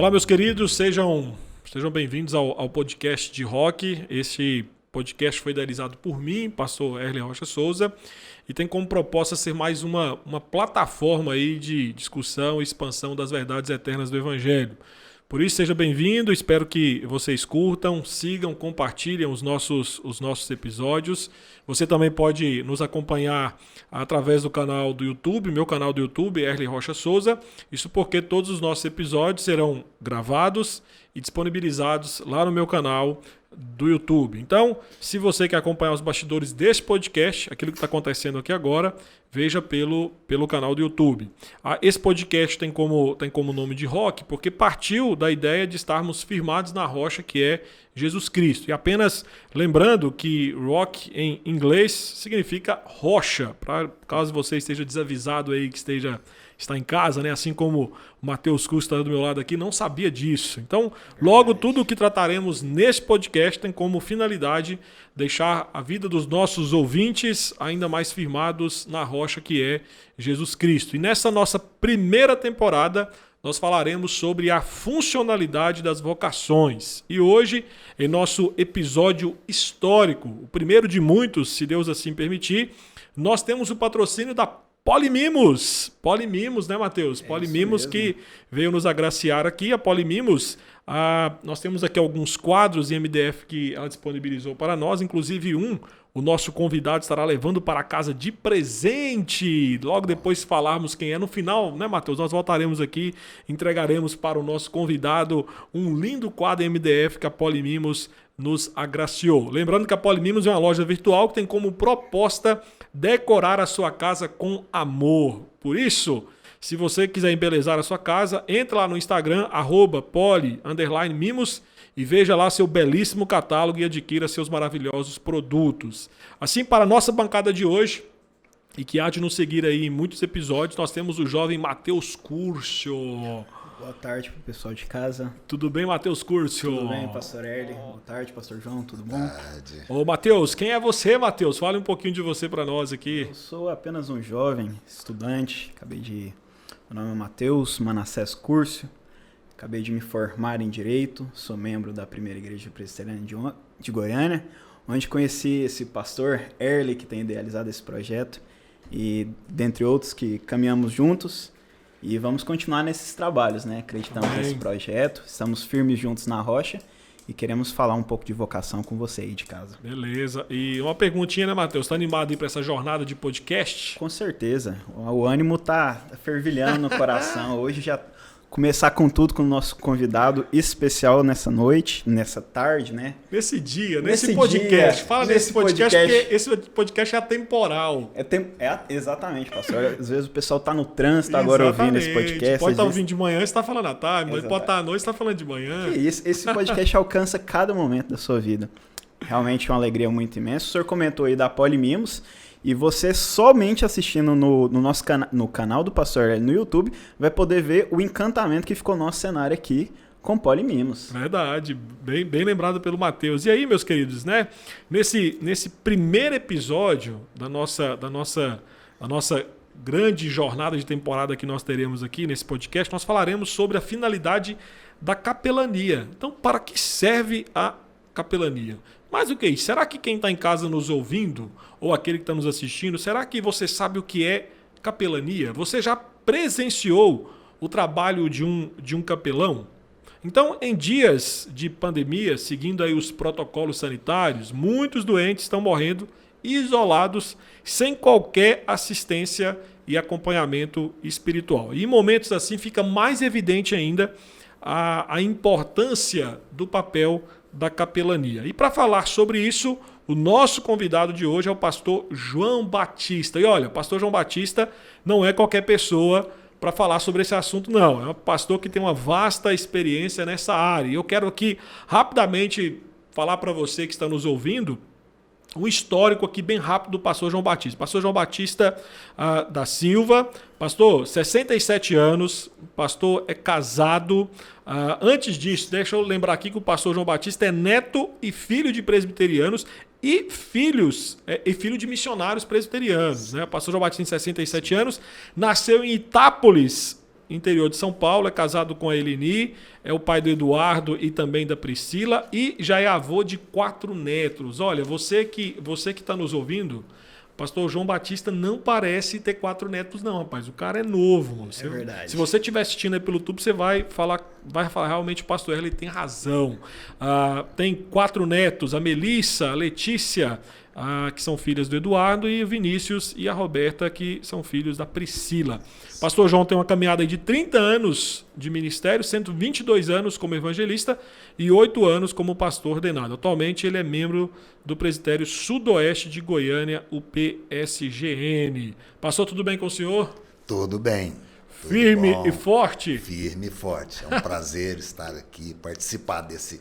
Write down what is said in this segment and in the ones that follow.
Olá, meus queridos, sejam bem-vindos ao podcast de rock. Esse podcast foi idealizado por mim, pastor Erle Rocha Souza, e tem como proposta ser mais uma plataforma aí de discussão e expansão das verdades eternas do Evangelho. Por isso, seja bem-vindo, espero que vocês curtam, sigam, compartilhem os nossos episódios. Você também pode nos acompanhar através do canal do YouTube, meu canal do YouTube, Erle Rocha Souza. Isso porque todos os nossos episódios serão gravados e disponibilizados lá no meu canal do YouTube. Então, se você quer acompanhar os bastidores desse podcast, aquilo que está acontecendo aqui agora, veja pelo canal do YouTube. Esse podcast tem como nome de rock porque partiu da ideia de estarmos firmados na rocha que é Jesus Cristo. E apenas lembrando que rock em inglês significa rocha, para caso você esteja desavisado aí, que está em casa, né? Assim como o Matheus Curso está do meu lado aqui, não sabia disso. Então, logo tudo o que trataremos nesse podcast tem como finalidade deixar a vida dos nossos ouvintes ainda mais firmados na rocha que é Jesus Cristo. E nessa nossa primeira temporada, nós falaremos sobre a funcionalidade das vocações. E hoje, em nosso episódio histórico, o primeiro de muitos, se Deus assim permitir, nós temos o patrocínio da Polimimos. Polimimos, né, Matheus? Polimimos que veio nos agraciar aqui. A Polimimos, nós temos aqui alguns quadros em MDF que ela disponibilizou para nós, inclusive o nosso convidado estará levando para casa de presente. Logo depois, se falarmos quem é, no final, né, Matheus? Nós voltaremos aqui, entregaremos para o nosso convidado um lindo quadro em MDF que a Polimimos nos agraciou. Lembrando que a Polimimos é uma loja virtual que tem como proposta decorar a sua casa com amor. Por isso, se você quiser embelezar a sua casa, entra lá no Instagram, @poli_mimos, e veja lá seu belíssimo catálogo e adquira seus maravilhosos produtos. Assim, para a nossa bancada de hoje, e que há de nos seguir aí em muitos episódios, nós temos o jovem Matheus Curcio. Boa tarde pro pessoal de casa. Tudo bem, Matheus Curcio? Tudo bem, pastor Erle? Boa tarde, pastor João, tudo bom? Ô, Matheus, quem é você, Matheus? Fale um pouquinho de você para nós aqui. Eu sou apenas um jovem estudante, meu nome é Matheus Manassés Curcio, acabei de me formar em Direito, sou membro da Primeira Igreja Presbiteriana de Goiânia, onde conheci esse pastor Erle, que tem idealizado esse projeto, e dentre outros que caminhamos juntos. E vamos continuar nesses trabalhos, né? Acreditamos nesse projeto, estamos firmes juntos na rocha e queremos falar um pouco de vocação com você aí de casa. Beleza. E uma perguntinha, né, Matheus? Tá animado aí para essa jornada de podcast? Com certeza. O ânimo tá fervilhando no coração. Hoje já começar com tudo com o nosso convidado especial nessa noite, nessa tarde, né? Nesse dia, nesse podcast. Fala nesse podcast, porque esse podcast é atemporal. Exatamente, pastor. Às vezes o pessoal tá no trânsito agora ouvindo esse podcast. Pode estar ouvindo de manhã, você está falando à tarde, mas pode estar à noite, você está falando de manhã. Esse podcast alcança cada momento da sua vida. Realmente é uma alegria muito imensa. O senhor comentou aí da Polimimos. E você somente assistindo no canal do Pastor no YouTube vai poder ver o encantamento que ficou no nosso cenário aqui com Polimimos. Verdade, bem lembrado pelo Matheus. E aí, meus queridos, né? Nesse primeiro episódio da nossa grande jornada de temporada que nós teremos aqui nesse podcast, nós falaremos sobre a finalidade da capelania. Então, para que serve a capelania? Mais do que isso, será que quem está em casa nos ouvindo, ou aquele que está nos assistindo, será que você sabe o que é capelania? Você já presenciou o trabalho de um capelão? Então, em dias de pandemia, seguindo aí os protocolos sanitários, muitos doentes estão morrendo isolados, sem qualquer assistência e acompanhamento espiritual. E em momentos assim fica mais evidente ainda a importância do papel da capelania. E para falar sobre isso, o nosso convidado de hoje é o pastor João Batista. E olha, o pastor João Batista não é qualquer pessoa para falar sobre esse assunto, não. É um pastor que tem uma vasta experiência nessa área. E eu quero aqui rapidamente falar para você que está nos ouvindo um histórico aqui bem rápido do pastor João Batista. Pastor João Batista da Silva, pastor, 67 anos, pastor é casado. Antes disso, deixa eu lembrar aqui que o pastor João Batista é neto e filho de presbiterianos e filho de missionários presbiterianos. Né? O pastor João Batista tem 67 anos, nasceu em Itápolis, interior de São Paulo, é casado com a Eleni, é o pai do Eduardo e também da Priscila e já é avô de 4 netos. Olha, você que está nos ouvindo, pastor João Batista não parece ter 4 netos não, rapaz. O cara é novo. Mano. É verdade. Se você estiver assistindo aí pelo YouTube, você vai falar realmente o pastor Erle tem razão. Tem 4 netos, a Melissa, a Letícia, que são filhas do Eduardo, e o Vinícius e a Roberta, que são filhos da Priscila. Pastor João tem uma caminhada de 30 anos de ministério, 122 anos como evangelista e 8 anos como pastor ordenado. Atualmente ele é membro do Presbitério Sudoeste de Goiânia, o PSGN. Pastor, tudo bem com o senhor? Tudo bem. Firme e forte? Firme e forte. É um prazer estar aqui, participar desse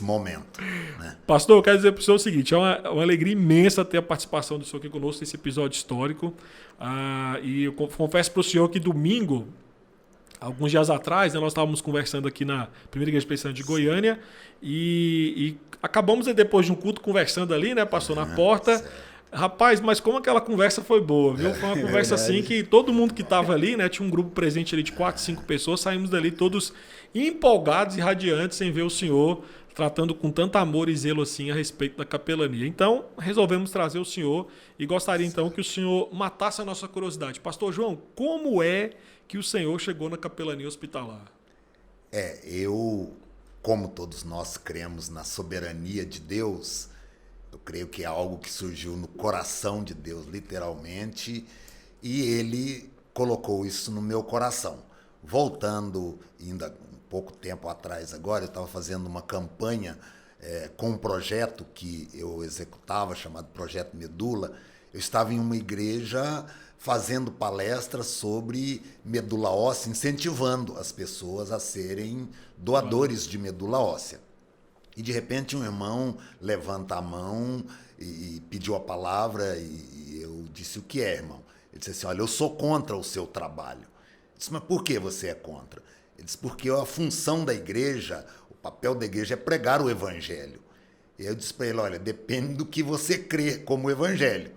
momento. Né? Pastor, eu quero dizer para o senhor o seguinte, é uma alegria imensa ter a participação do senhor aqui conosco nesse episódio histórico. E eu confesso para o senhor que domingo, alguns dias atrás, né, nós estávamos conversando aqui na Primeira Igreja Presbiteriana de Goiânia e acabamos depois de um culto conversando ali, né, pastor, na porta. Certo. Rapaz, mas como aquela conversa foi boa, viu? Foi uma conversa assim que todo mundo que estava ali, né? Tinha um grupo presente ali de 4, 5 pessoas, saímos dali todos empolgados e radiantes em ver o senhor tratando com tanto amor e zelo assim a respeito da capelania. Então, resolvemos trazer o senhor e gostaria então que o senhor matasse a nossa curiosidade. Pastor João, como é que o senhor chegou na capelania hospitalar? Eu, como todos nós cremos na soberania de Deus, eu creio que é algo que surgiu no coração de Deus, literalmente, e Ele colocou isso no meu coração. Voltando, ainda um pouco tempo atrás agora, eu estava fazendo uma campanha com um projeto que eu executava, chamado Projeto Medula. Eu estava em uma igreja fazendo palestras sobre medula óssea, incentivando as pessoas a serem doadores de medula óssea. E, de repente, um irmão levanta a mão e pediu a palavra e eu disse, o que é, irmão? Ele disse assim, olha, eu sou contra o seu trabalho. Eu disse, mas por que você é contra? Ele disse, porque a função da igreja, o papel da igreja é pregar o evangelho. E eu disse para ele, olha, depende do que você crê como evangelho.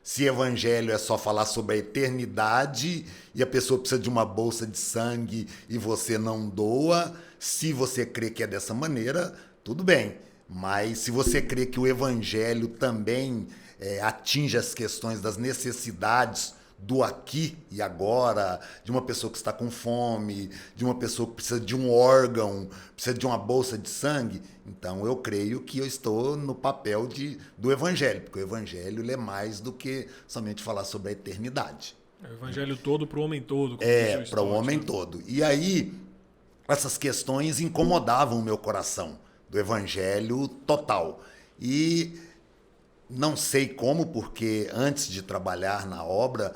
Se evangelho é só falar sobre a eternidade e a pessoa precisa de uma bolsa de sangue e você não doa, se você crê que é dessa maneira, tudo bem, mas se você crê que o evangelho também atinge as questões das necessidades do aqui e agora, de uma pessoa que está com fome, de uma pessoa que precisa de um órgão, precisa de uma bolsa de sangue, então eu creio que eu estou no papel do evangelho, porque o evangelho ele é mais do que somente falar sobre a eternidade. É o evangelho todo para o homem todo. Para o homem todo. E aí, essas questões incomodavam o meu coração, do evangelho total. E não sei como, porque antes de trabalhar na obra,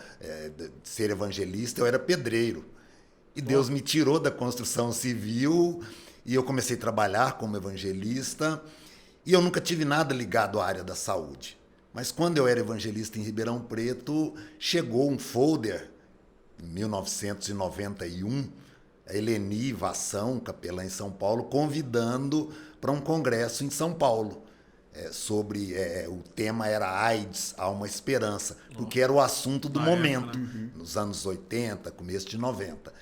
de ser evangelista, eu era pedreiro. E Deus me tirou da construção civil e eu comecei a trabalhar como evangelista. E eu nunca tive nada ligado à área da saúde. Mas quando eu era evangelista em Ribeirão Preto, chegou um folder, em 1991, a Eleni Vação, capelã em São Paulo, convidando para um congresso em São Paulo. O tema era AIDS, há uma esperança, porque era o assunto do momento, nos anos 80, começo de 90.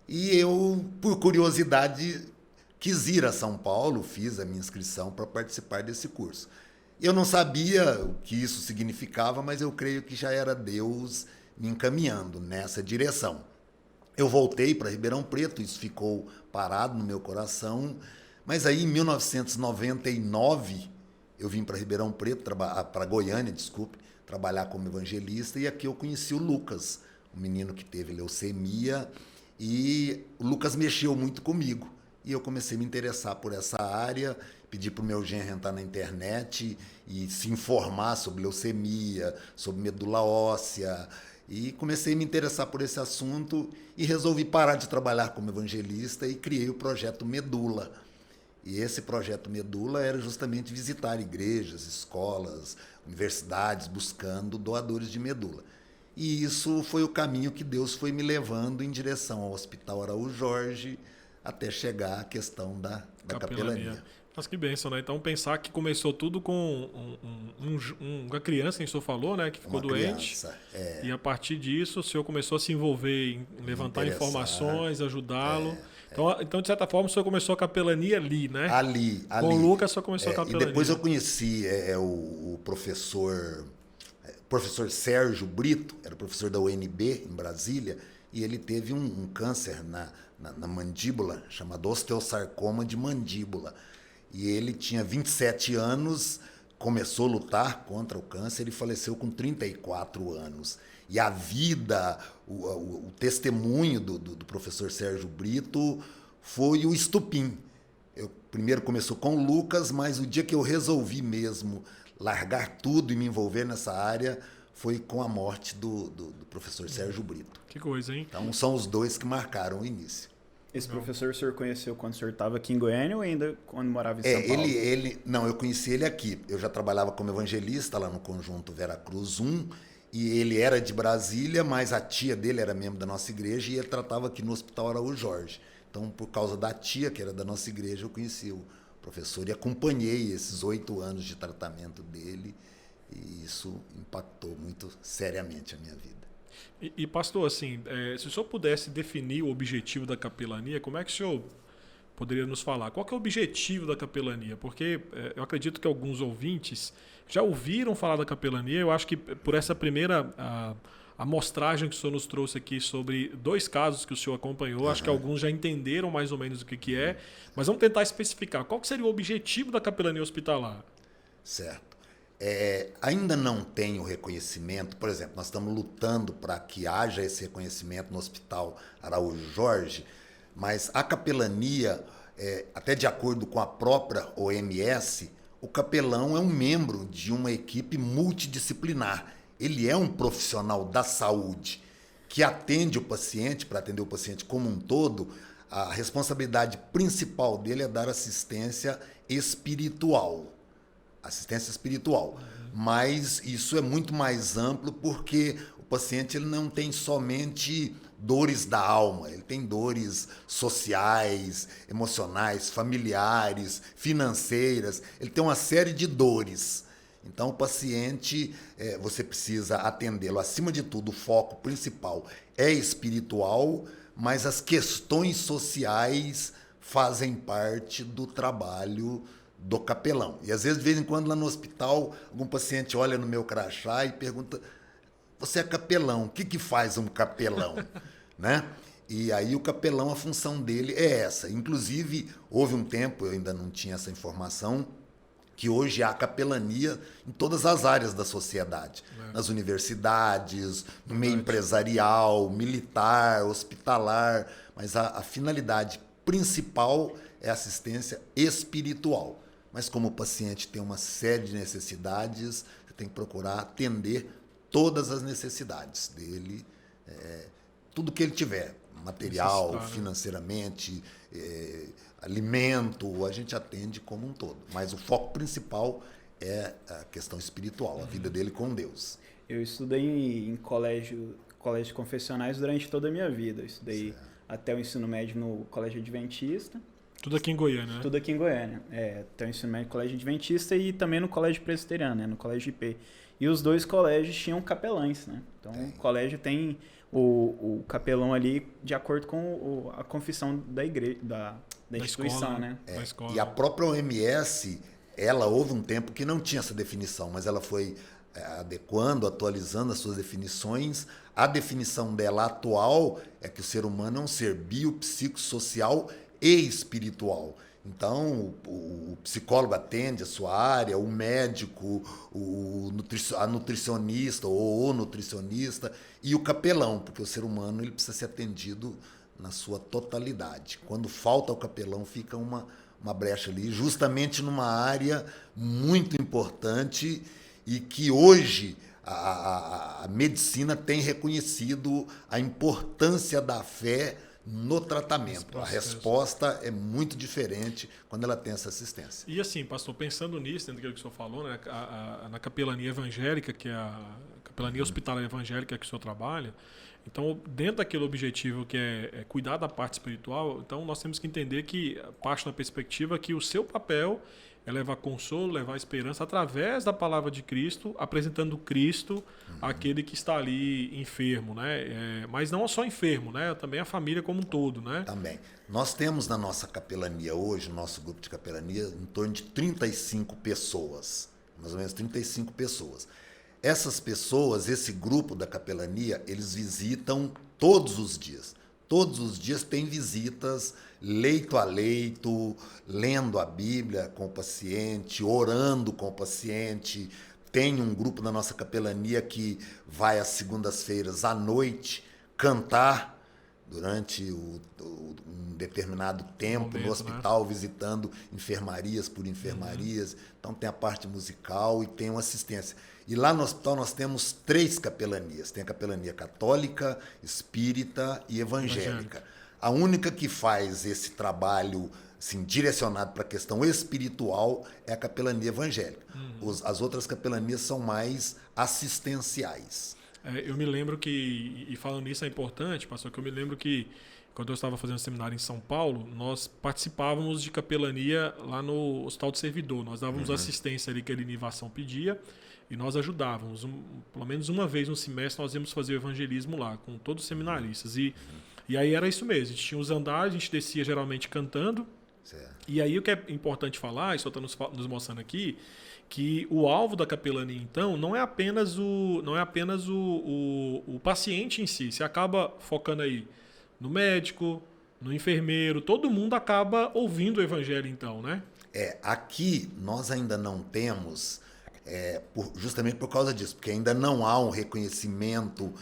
E eu, por curiosidade, quis ir a São Paulo, fiz a minha inscrição para participar desse curso. Eu não sabia o que isso significava, mas eu creio que já era Deus me encaminhando nessa direção. Eu voltei para Ribeirão Preto, isso ficou parado no meu coração, mas aí em 1999 eu vim para Ribeirão Preto, para Goiânia, trabalhar como evangelista, e aqui eu conheci o Lucas, um menino que teve leucemia, e o Lucas mexeu muito comigo, e eu comecei a me interessar por essa área, pedi para o meu genro entrar na internet e se informar sobre leucemia, sobre medula óssea, e comecei a me interessar por esse assunto e resolvi parar de trabalhar como evangelista e criei o projeto Medula. E esse projeto Medula era justamente visitar igrejas, escolas, universidades, buscando doadores de medula. E isso foi o caminho que Deus foi me levando em direção ao Hospital Araújo Jorge, até chegar à questão da capelania. Mas que bênção, né? Então pensar que começou tudo com uma criança, quem o senhor falou, né? Que ficou doente. Criança, E a partir disso o senhor começou a se envolver em levantar informações, ajudá-lo. Então, de certa forma, o senhor começou a capelania ali, né? Ali. Com o Lucas, o senhor começou a capelania. E depois eu conheci o professor Sérgio Brito, era professor da UNB em Brasília, e ele teve um câncer na mandíbula, chamado osteosarcoma de mandíbula. E ele tinha 27 anos, começou a lutar contra o câncer, ele faleceu com 34 anos. E a vida, o testemunho do professor Sérgio Brito foi o estupim. Primeiro começou com o Lucas, mas o dia que eu resolvi mesmo largar tudo e me envolver nessa área foi com a morte do professor Sérgio Brito. Que coisa, hein? Então são os dois que marcaram o início. Esse professor o senhor conheceu quando o senhor estava aqui em Goiânia ou ainda quando morava em São Paulo? Não, eu conheci ele aqui. Eu já trabalhava como evangelista lá no Conjunto Veracruz 1, e ele era de Brasília, mas a tia dele era membro da nossa igreja e ele tratava aqui no Hospital Araújo Jorge. Então, por causa da tia, que era da nossa igreja, eu conheci o professor e acompanhei esses 8 anos de tratamento dele, e isso impactou muito seriamente a minha vida. E pastor, assim, se o senhor pudesse definir o objetivo da capelania, como é que o senhor poderia nos falar? Qual que é o objetivo da capelania? Porque eu acredito que alguns ouvintes já ouviram falar da capelania. Eu acho que por essa primeira amostragem que o senhor nos trouxe aqui sobre 2 casos que o senhor acompanhou, acho que alguns já entenderam mais ou menos o que é, mas vamos tentar especificar. Qual que seria o objetivo da capelania hospitalar? Certo. Ainda não tem o reconhecimento, por exemplo, nós estamos lutando para que haja esse reconhecimento no Hospital Araújo Jorge, mas a capelania, até de acordo com a própria OMS, o capelão é um membro de uma equipe multidisciplinar. Ele é um profissional da saúde que atende o paciente, para atender o paciente como um todo. A responsabilidade principal dele é dar assistência espiritual. Mas isso é muito mais amplo porque o paciente ele não tem somente dores da alma, ele tem dores sociais, emocionais, familiares, financeiras, ele tem uma série de dores. Então o paciente, você precisa atendê-lo. Acima de tudo, o foco principal é espiritual, mas as questões sociais fazem parte do trabalho do capelão. E às vezes, de vez em quando, lá no hospital, algum paciente olha no meu crachá e pergunta: você é capelão, o que faz um capelão? Né? E aí o capelão, a função dele é essa. Inclusive, houve um tempo, eu ainda não tinha essa informação, que hoje há capelania em todas as áreas da sociedade. Nas universidades, no meio empresarial, militar, hospitalar, mas a finalidade principal é assistência espiritual. Mas como o paciente tem uma série de necessidades, você tem que procurar atender todas as necessidades dele, tudo que ele tiver, material, financeiramente, alimento, a gente atende como um todo. Mas o foco principal é a questão espiritual, a vida dele com Deus. Eu estudei em colégio confessionais durante toda a minha vida. Eu estudei até o ensino médio no Colégio Adventista. Tudo aqui em Goiânia, né? Tudo aqui em Goiânia. Até o ensino médio no Colégio Adventista e também no Colégio Presbiteriano, né? No Colégio IP. E os 2 colégios tinham capelães, né? Então o colégio tem o capelão ali de acordo com a confissão da igreja, da instituição, escola, né? E a própria OMS, ela houve um tempo que não tinha essa definição, mas ela foi adequando, atualizando as suas definições. A definição dela atual é que o ser humano é um ser biopsicossocial e espiritual. Então, o psicólogo atende a sua área, o médico, a nutricionista ou o nutricionista e o capelão, porque o ser humano ele precisa ser atendido na sua totalidade. Quando falta o capelão, fica uma brecha ali, justamente numa área muito importante e que hoje a medicina tem reconhecido a importância da fé no tratamento. A resposta é muito diferente quando ela tem essa assistência. E assim, pastor, pensando nisso, dentro daquilo que o senhor falou, né, na capelania evangélica, que é a capelania hospitalar evangélica que o senhor trabalha, Então, dentro daquele objetivo que é cuidar da parte espiritual, então nós temos que entender que parte da perspectiva que o seu papel é levar consolo, levar esperança através da palavra de Cristo, apresentando Cristo àquele que está ali enfermo, né? Mas não só enfermo, né? Também a família como um todo, né? Também. Nós temos na nossa capelania hoje, no nosso grupo de capelania, em torno de 35 pessoas. Mais ou menos 35 pessoas. Essas pessoas, esse grupo da capelania, eles visitam todos os dias. Todos os dias tem visitas, leito a leito, lendo a Bíblia com o paciente, orando com o paciente. Tem um grupo da nossa capelania que vai às segundas-feiras à noite cantar durante um determinado tempo Momento, no hospital, né? Visitando enfermarias por enfermarias. Então tem a parte musical e tem uma assistência. E lá no hospital nós temos 3 capelanias. Tem a capelania católica, espírita e evangélica. A única que faz esse trabalho assim, direcionado para a questão espiritual é a capelania evangélica. As outras capelanias são mais assistenciais. Eu me lembro que, e falando nisso é importante, pastor, que eu me lembro que quando eu estava fazendo seminário em São Paulo, nós participávamos de capelania lá no Hospital do Servidor. Nós dávamos assistência ali que a Linivação pedia e nós ajudávamos. Pelo menos uma vez no semestre nós íamos fazer o evangelismo lá, com todos os seminaristas. E aí era isso mesmo, a gente tinha os andares, a gente descia geralmente cantando. Certo. E aí o que é importante falar, isso está nos mostrando aqui, que o alvo da capelania, então, não é apenas o paciente em si. Você acaba focando aí no médico, no enfermeiro, todo mundo acaba ouvindo o evangelho, então, né? Aqui nós ainda não temos, justamente por causa disso, porque ainda não há um reconhecimento,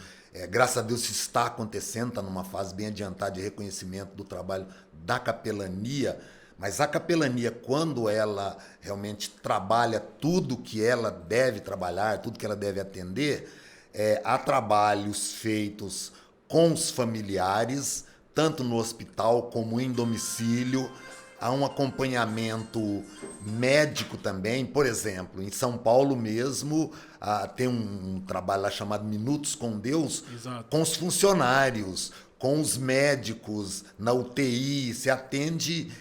graças a Deus isso está acontecendo, está numa fase bem adiantada de reconhecimento do trabalho da capelania. Mas a capelania, quando ela realmente trabalha tudo que ela deve trabalhar, tudo que ela deve atender, há trabalhos feitos com os familiares, tanto no hospital como em domicílio. Há um acompanhamento médico também. Por exemplo, em São Paulo mesmo, tem um trabalho lá chamado Minutos com Deus. Exato. Com os funcionários, com os médicos, na UTI, se atende,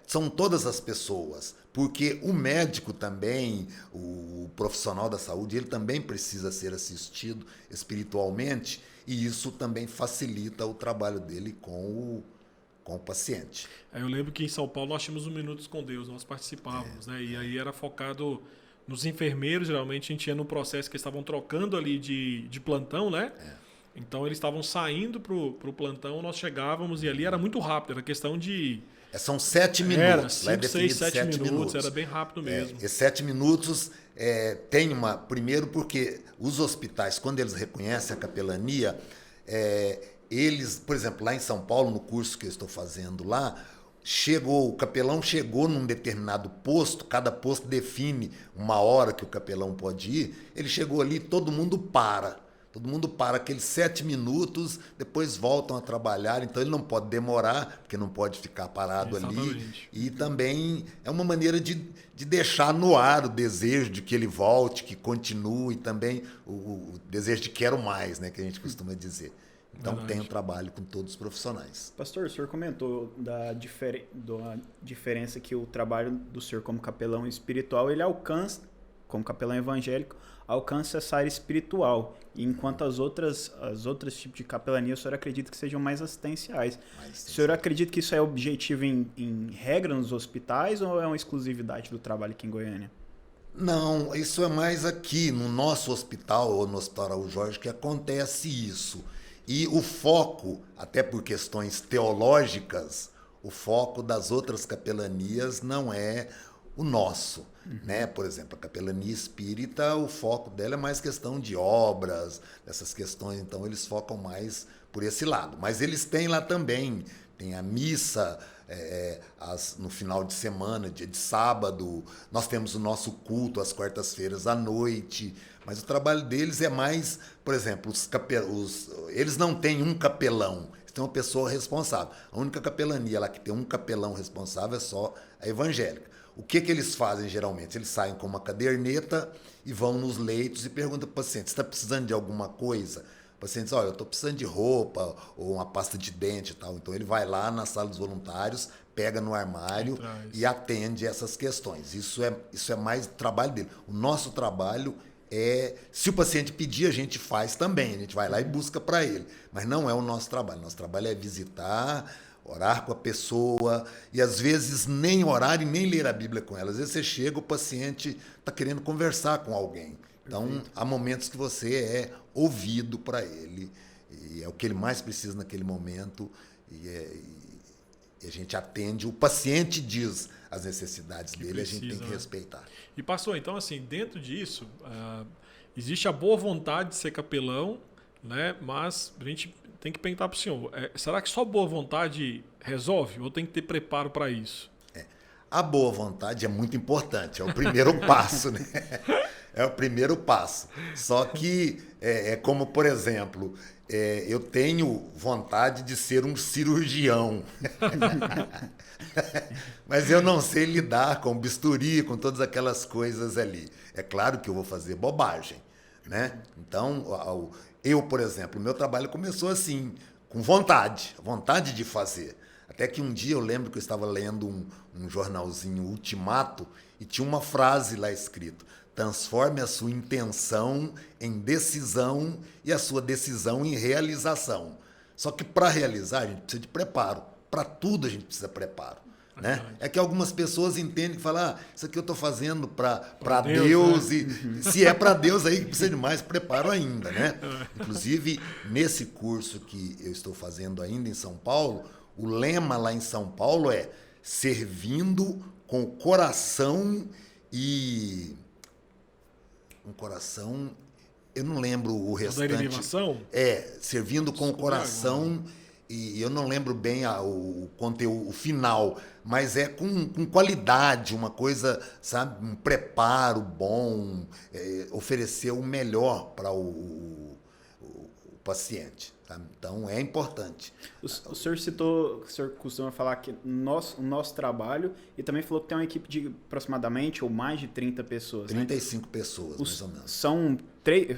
são todas as pessoas, porque o médico também, o profissional da saúde, ele também precisa ser assistido espiritualmente e isso também facilita o trabalho dele com o paciente. Eu lembro que em São Paulo nós tínhamos um Minutos com Deus, nós participávamos, né? E aí era focado nos enfermeiros, geralmente a gente ia no processo que eles estavam trocando ali de plantão, né? Então eles estavam saindo pro plantão, nós chegávamos e ali era muito rápido, era questão de... São 7 minutos. Era 5, 6, 7 minutos, era bem rápido mesmo. E 7 minutos tem uma... Primeiro porque os hospitais, quando eles reconhecem a capelania, eles, por exemplo, lá em São Paulo, no curso que eu estou fazendo lá, o capelão chegou num determinado posto, cada posto define uma hora que o capelão pode ir, ele chegou ali, todo mundo para. Todo mundo para aqueles 7 minutos, depois voltam a trabalhar, então ele não pode demorar, porque não pode ficar parado. Exatamente. Ali. E também é uma maneira de deixar no ar o desejo de que ele volte, que continue, também o desejo de quero mais, né, que a gente costuma dizer. Então tem um trabalho com todos os profissionais. Pastor, o senhor comentou da diferença que o trabalho do senhor como capelão espiritual, ele alcança, como capelão evangélico, alcança essa área espiritual, enquanto as outras tipos de capelania, o senhor acredita que sejam mais assistenciais. O senhor acredita que isso é objetivo em regra nos hospitais ou é uma exclusividade do trabalho aqui em Goiânia? Não, isso é mais aqui no nosso hospital, ou no Hospital Araújo Jorge, que acontece isso. E o foco, até por questões teológicas, o foco das outras capelanias não é o nosso. Né? Por exemplo, a capelania espírita, o foco dela é mais questão de obras, dessas questões, então eles focam mais por esse lado. Mas eles têm lá também, tem a missa no final de semana, dia de sábado, nós temos o nosso culto às quartas-feiras à noite, mas o trabalho deles é mais, por exemplo, eles não têm um capelão, eles têm uma pessoa responsável. A única capelania lá que tem um capelão responsável é só a evangélica. O que eles fazem geralmente? Eles saem com uma caderneta e vão nos leitos e perguntam para o paciente, está precisando de alguma coisa? O paciente diz, olha, eu estou precisando de roupa ou uma pasta de dente e tal. Então ele vai lá na sala dos voluntários, pega no armário e atende essas questões. Isso é mais trabalho dele. O nosso trabalho se o paciente pedir, a gente faz também. A gente vai lá e busca para ele. Mas não é o nosso trabalho. Nosso trabalho é visitar, orar com a pessoa e, às vezes, nem orar e nem ler a Bíblia com ela. Às vezes você chega, o paciente está querendo conversar com alguém. Então, há momentos que você é ouvido para ele. E é o que ele mais precisa naquele momento. E a gente atende. O paciente diz as necessidades dele, precisa, a gente tem que respeitar. E pastor, então assim, dentro disso, existe a boa vontade de ser capelão, né? Mas a gente tem que perguntar para o senhor, será que só boa vontade resolve ou tem que ter preparo para isso? A boa vontade é muito importante, é o primeiro passo, né? É o primeiro passo. Só que é como, por exemplo, eu tenho vontade de ser um cirurgião. Mas eu não sei lidar com bisturi, com todas aquelas coisas ali. É claro que eu vou fazer bobagem, né? Então, eu, por exemplo, o meu trabalho começou assim, com vontade de fazer. Até que um dia eu lembro que eu estava lendo um jornalzinho Ultimato e tinha uma frase lá escrito: transforme a sua intenção em decisão e a sua decisão em realização. Só que para realizar a gente precisa de preparo. Para tudo a gente precisa de preparo. Né? É que algumas pessoas entendem que falam, isso aqui eu estou fazendo para Deus, né? E se é para Deus aí precisa de mais preparo ainda. Né? Inclusive, nesse curso que eu estou fazendo ainda em São Paulo, o lema lá em São Paulo é servindo com o coração e... Um coração... Eu não lembro o restante. Da derivação? Servindo com o coração... E eu não lembro bem o conteúdo, o final, mas é com qualidade, uma coisa, sabe, um preparo bom, oferecer o melhor para o paciente. Sabe? Então, é importante. O senhor citou, o senhor costuma falar que o nosso trabalho, e também falou que tem uma equipe de aproximadamente ou mais de 30 pessoas. 35 né? pessoas, mais ou menos.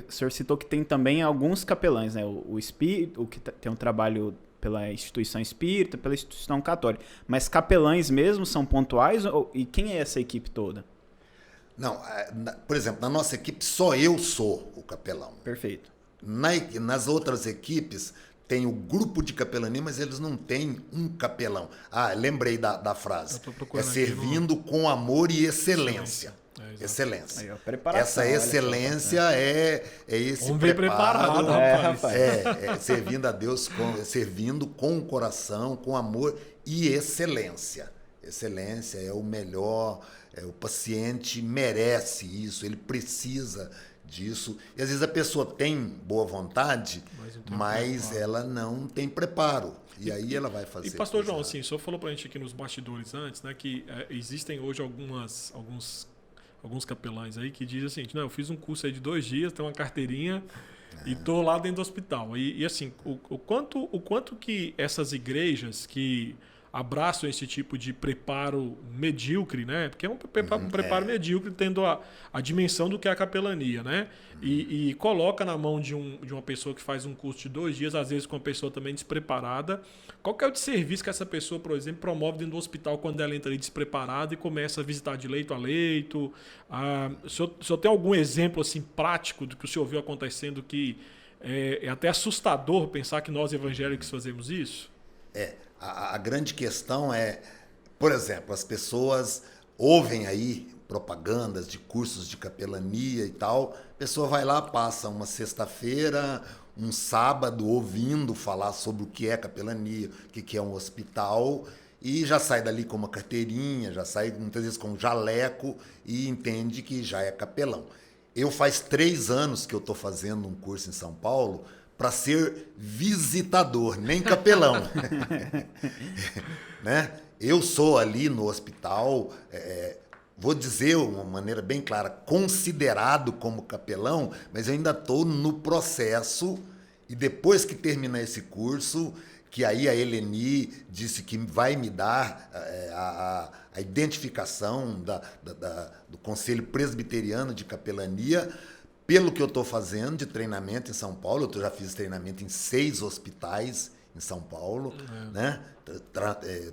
O senhor citou que tem também alguns capelães, né? O espírito, que tem um trabalho pela instituição espírita, pela instituição católica. Mas capelães mesmo são pontuais? E quem é essa equipe toda? Não, por exemplo, na nossa equipe só eu sou o capelão. Perfeito. Nas outras equipes tem o grupo de capelania, mas eles não têm um capelão. Lembrei da frase. Servindo com amor e excelência. Excelência. Aí, essa excelência é esse Vamos ver preparado, rapaz. Servindo a Deus, servindo com o coração, com amor e excelência. Excelência é o melhor, o paciente merece isso, ele precisa disso. E às vezes a pessoa tem boa vontade, mas ela não tem preparo. E aí ela vai fazer. E pastor João, assim, o senhor falou pra gente aqui nos bastidores antes, né, que existem hoje alguns capelães aí que dizem assim, não, eu fiz um curso aí de 2 dias, tenho uma carteirinha e tô lá dentro do hospital. E assim, o quanto que essas igrejas que abraçam esse tipo de preparo medíocre, né? Porque é um preparo medíocre, tendo a dimensão do que é a capelania, né? E coloca na mão de uma pessoa que faz um curso de 2 dias, às vezes com uma pessoa também despreparada. Qual que é o de serviço que essa pessoa, por exemplo, promove dentro do hospital quando ela entra ali despreparada e começa a visitar de leito a leito? O senhor tem algum exemplo assim prático do que o senhor viu acontecendo que é até assustador pensar que nós evangélicos fazemos isso? A grande questão é, por exemplo, as pessoas ouvem aí propagandas de cursos de capelania e tal, a pessoa vai lá, passa uma sexta-feira, um sábado ouvindo falar sobre o que é capelania, o que é um hospital, e já sai dali com uma carteirinha, já sai muitas vezes com um jaleco e entende que já é capelão. Eu faz 3 anos que eu estou fazendo um curso em São Paulo para ser visitador, nem capelão. Né? Eu sou ali no hospital, vou dizer de uma maneira bem clara, considerado como capelão, mas eu ainda estou no processo, e depois que terminar esse curso, que aí a Eleni disse que vai me dar a identificação do Conselho Presbiteriano de Capelania, pelo que eu estou fazendo de treinamento em São Paulo, eu já fiz treinamento em 6 hospitais em São Paulo, né?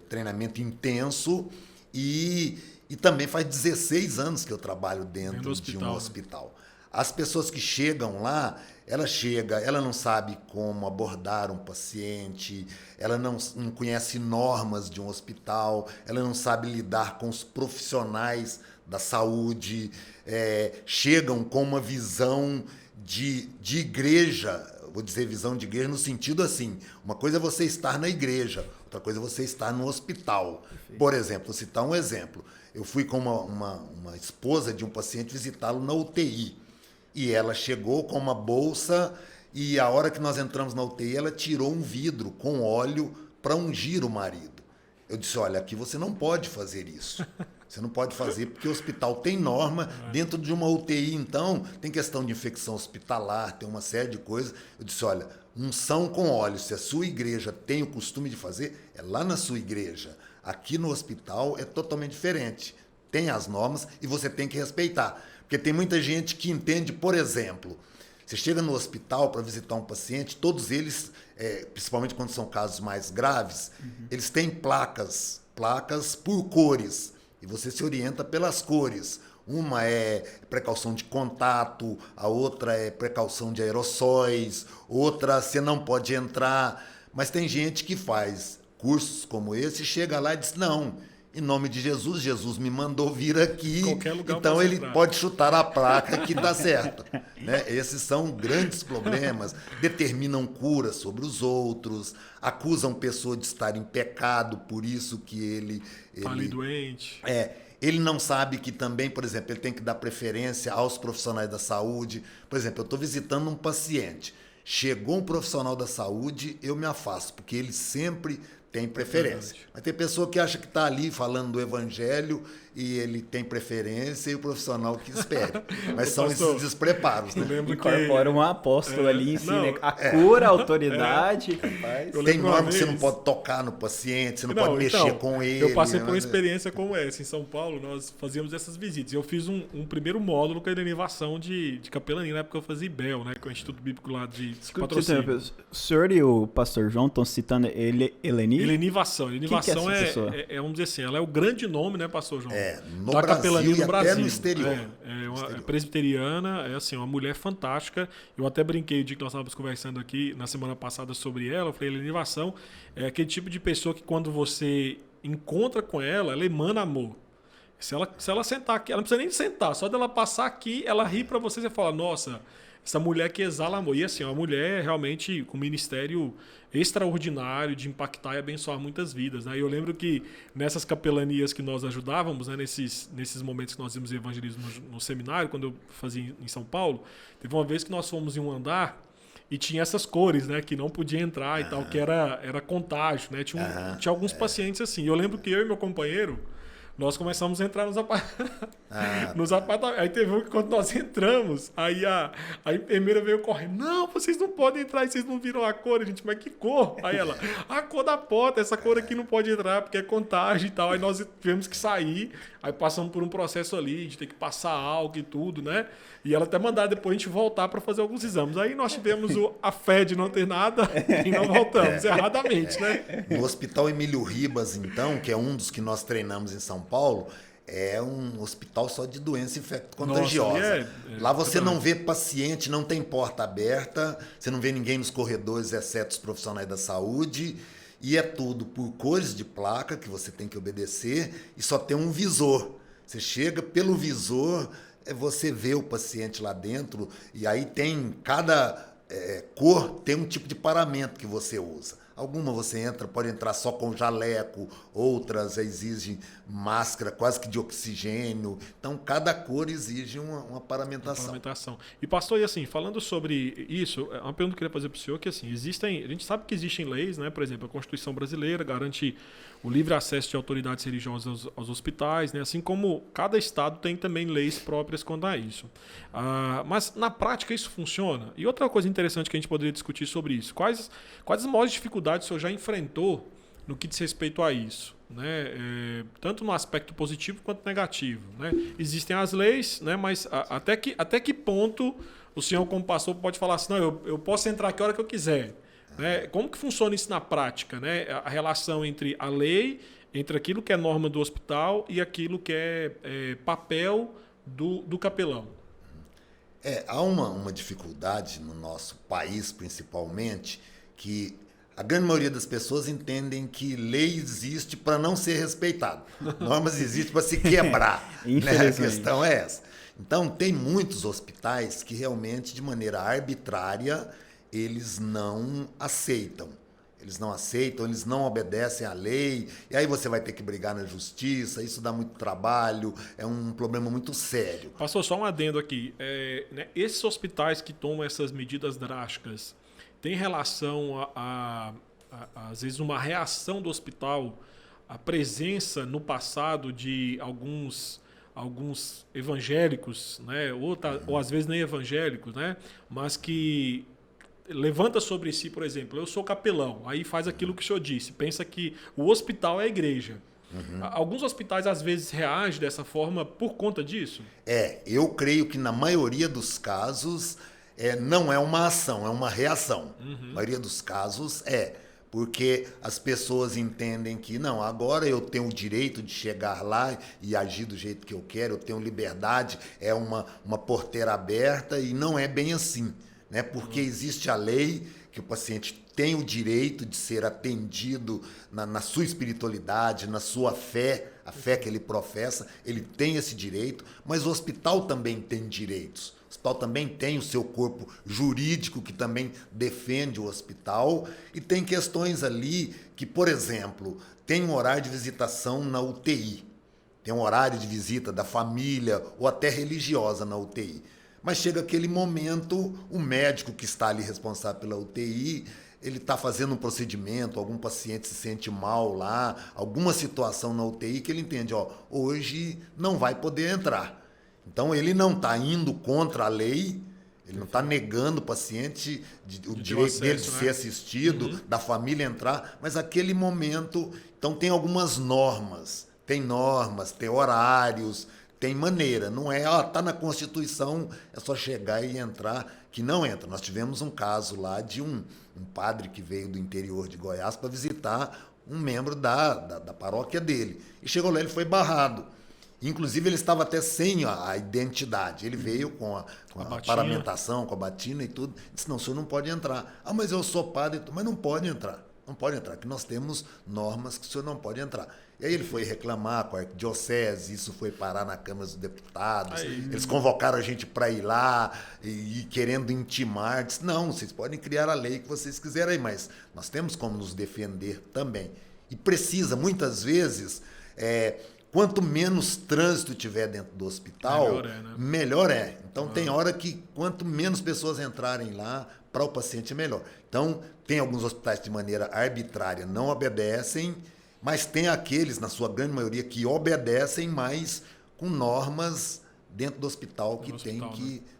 Treinamento intenso e também faz 16 anos que eu trabalho dentro de um hospital. As pessoas que chegam lá, ela não sabe como abordar um paciente, ela não conhece normas de um hospital, ela não sabe lidar com os profissionais da saúde, chegam com uma visão de igreja, vou dizer visão de igreja no sentido assim, uma coisa é você estar na igreja, outra coisa é você estar no hospital. Perfeito. Por exemplo, vou citar um exemplo. Eu fui com uma esposa de um paciente visitá-lo na UTI. E ela chegou com uma bolsa e a hora que nós entramos na UTI, ela tirou um vidro com óleo para ungir o marido. Eu disse, olha, aqui você não pode fazer isso. Você não pode fazer porque o hospital tem norma. Dentro de uma UTI, então, tem questão de infecção hospitalar, tem uma série de coisas. Eu disse, olha, unção com óleo, se a sua igreja tem o costume de fazer, é lá na sua igreja. Aqui no hospital é totalmente diferente. Tem as normas e você tem que respeitar. Porque tem muita gente que entende, por exemplo, você chega no hospital para visitar um paciente, todos eles, principalmente quando são casos mais graves, eles têm placas por cores, e você se orienta pelas cores. Uma é precaução de contato, a outra é precaução de aerossóis, outra você não pode entrar. Mas tem gente que faz cursos como esse, chega lá e diz, não, em nome de Jesus, Jesus me mandou vir aqui, então ele pode chutar a placa que dá certo. Né? Esses são grandes problemas, determinam cura sobre os outros, acusam pessoa de estar em pecado, por isso que ele ali doente. Ele não sabe que também, por exemplo, ele tem que dar preferência aos profissionais da saúde. Por exemplo, eu estou visitando um paciente, chegou um profissional da saúde, eu me afasto, porque ele sempre tem preferência. Mas tem pessoa que acha que está ali falando do evangelho e ele tem preferência e o profissional que espere. Mas são esses despreparos, né? Incorpora um apóstolo ali em si, né? A cura, a autoridade. Capaz. Tem norma que você não pode tocar no paciente, você não pode mexer com ele. Eu passei por uma experiência como essa. Em São Paulo, nós fazíamos essas visitas. Eu fiz um primeiro módulo com a derivação de capelania, na época eu fazia IBEL, né? Com o Instituto Bíblico lá de Patrocínio. O senhor e o pastor João estão citando Elenivação. Elenivação vamos dizer assim, ela é o grande nome, né, pastor João? No da Brasil capelania e no Brasil. Até no exterior. É presbiteriana, é assim, uma mulher fantástica. Eu até brinquei o dia que nós estávamos conversando aqui na semana passada sobre ela. Eu falei, elenivação é aquele tipo de pessoa que quando você encontra com ela emana amor. Se ela sentar aqui, ela não precisa nem sentar, só dela passar aqui, ela ri para você e fala, nossa, essa mulher que exala amor. E assim, uma mulher realmente com um ministério extraordinário de impactar e abençoar muitas vidas. Né? E eu lembro que nessas capelanias que nós ajudávamos, né, nesses momentos que nós íamos evangelismo no seminário, quando eu fazia em São Paulo, teve uma vez que nós fomos em um andar e tinha essas cores, né, que não podia entrar e tal, que era contágio. Né? Tinha alguns pacientes assim. E eu lembro que eu e meu companheiro, nós começamos a entrar nos apartamentos. Aí teve um que quando nós entramos, aí a enfermeira veio correndo. Não, vocês não podem entrar, vocês não viram a cor. A gente, mas que cor? Aí ela, a cor da porta, essa cor aqui não pode entrar porque é contágio e tal. Aí nós tivemos que sair, aí passamos por um processo ali, de ter que passar álcool e tudo, né? E ela até mandar depois a gente voltar para fazer alguns exames. Aí nós tivemos a fé de não ter nada e não voltamos, erradamente, né? No Hospital Emílio Ribas, então, que é um dos que nós treinamos em São Paulo, é um hospital só de doença infecto-contagiosa. Lá você não vê paciente, não tem porta aberta, você não vê ninguém nos corredores, exceto os profissionais da saúde, e é tudo por cores de placa que você tem que obedecer e só tem um visor. Você chega pelo visor, você vê o paciente lá dentro e aí tem cada cor tem um tipo de paramento que você usa. Alguma você pode entrar só com jaleco, outras exigem máscara quase que de oxigênio. Então, cada cor exige uma paramentação. E, pastor, e assim, falando sobre isso, uma pergunta que eu queria fazer para o senhor, que assim, a gente sabe que existem leis, né? Por exemplo, a Constituição brasileira garante o livre acesso de autoridades religiosas aos hospitais, né? Assim como cada estado tem também leis próprias quanto a isso. Mas, na prática, isso funciona? E outra coisa interessante que a gente poderia discutir sobre isso, quais as maiores dificuldades o senhor já enfrentou no que diz respeito a isso, né? Tanto no aspecto positivo quanto negativo, né? Existem as leis, né? Mas até que ponto o senhor, como pastor, pode falar assim, não, eu posso entrar aqui a hora que eu quiser. Né? Como que funciona isso na prática? Né? A relação entre a lei, entre aquilo que é norma do hospital e aquilo que é papel do capelão. Há uma dificuldade no nosso país, principalmente, que a grande maioria das pessoas entendem que lei existe para não ser respeitado. Normas existem para se quebrar. Né? A questão é essa. Então, tem muitos hospitais que realmente, de maneira arbitrária, eles não aceitam. Eles não aceitam, eles não obedecem à lei, e aí você vai ter que brigar na justiça, isso dá muito trabalho, é um problema muito sério. Pastor, só um adendo aqui. Né, esses hospitais que tomam essas medidas drásticas, tem relação às vezes, uma reação do hospital, a presença no passado de alguns evangélicos, né, ou às vezes nem evangélicos, né, mas que levanta sobre si, por exemplo, eu sou capelão, aí faz aquilo que o senhor disse, pensa que o hospital é a igreja. Alguns hospitais às vezes reagem dessa forma por conta disso? Eu creio que na maioria dos casos não é uma ação, é uma reação. Na maioria dos casos porque as pessoas entendem que não, agora eu tenho o direito de chegar lá e agir do jeito que eu quero, eu tenho liberdade, é uma porteira aberta, e não é bem assim. Né? Porque existe a lei que o paciente tem o direito de ser atendido na sua espiritualidade, na sua fé, a fé que ele professa, ele tem esse direito, mas o hospital também tem direitos. O hospital também tem o seu corpo jurídico que também defende o hospital, e tem questões ali que, por exemplo, tem um horário de visitação na UTI, tem um horário de visita da família ou até religiosa na UTI. Mas chega aquele momento, o médico que está ali responsável pela UTI, ele está fazendo um procedimento, algum paciente se sente mal lá, alguma situação na UTI que ele entende, hoje não vai poder entrar. Então ele não está indo contra a lei, ele não está negando o paciente o direito dele de ser assistido, da família entrar, mas aquele momento, então tem algumas normas, tem horários, tem maneira, não é, tá na Constituição, é só chegar e entrar, que não entra. Nós tivemos um caso lá de um padre que veio do interior de Goiás para visitar um membro da paróquia dele. E chegou lá, ele foi barrado. Inclusive, ele estava até sem a identidade. Ele veio com a paramentação, com a batina e tudo. Disse, não, o senhor não pode entrar. Ah, mas eu sou padre, mas não pode entrar. Não pode entrar, que nós temos normas que o senhor não pode entrar. E aí ele foi reclamar com a arquidiocese, isso foi parar na Câmara dos Deputados. Eles convocaram a gente para ir lá e querendo intimar. Disse, não, vocês podem criar a lei que vocês quiserem, mas nós temos como nos defender também. E precisa, muitas vezes, quanto menos trânsito tiver dentro do hospital, melhor é. Então tem hora que quanto menos pessoas entrarem lá, para o paciente é melhor. Então, tem alguns hospitais de maneira arbitrária não obedecem, mas tem aqueles, na sua grande maioria, que obedecem, mas com normas dentro do hospital que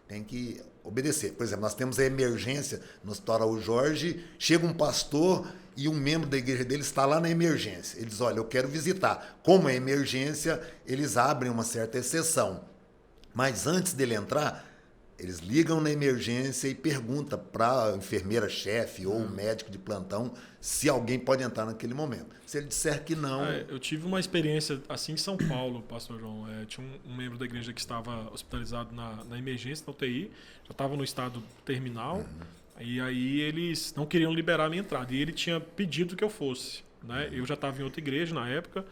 tem que obedecer. Por exemplo, nós temos a emergência no Hospital Araújo Jorge, chega um pastor e um membro da igreja dele está lá na emergência. Ele diz, olha, eu quero visitar. Como é emergência, eles abrem uma certa exceção. Mas antes dele entrar, eles ligam na emergência e perguntam para a enfermeira-chefe ou o médico de plantão se alguém pode entrar naquele momento. Se ele disser que não... eu tive uma experiência assim em São Paulo, pastor João. Tinha um membro da igreja que estava hospitalizado na emergência, na UTI, já estava no estado terminal, e aí eles não queriam liberar a minha entrada. E ele tinha pedido que eu fosse. Né? Eu já estava em outra igreja na época,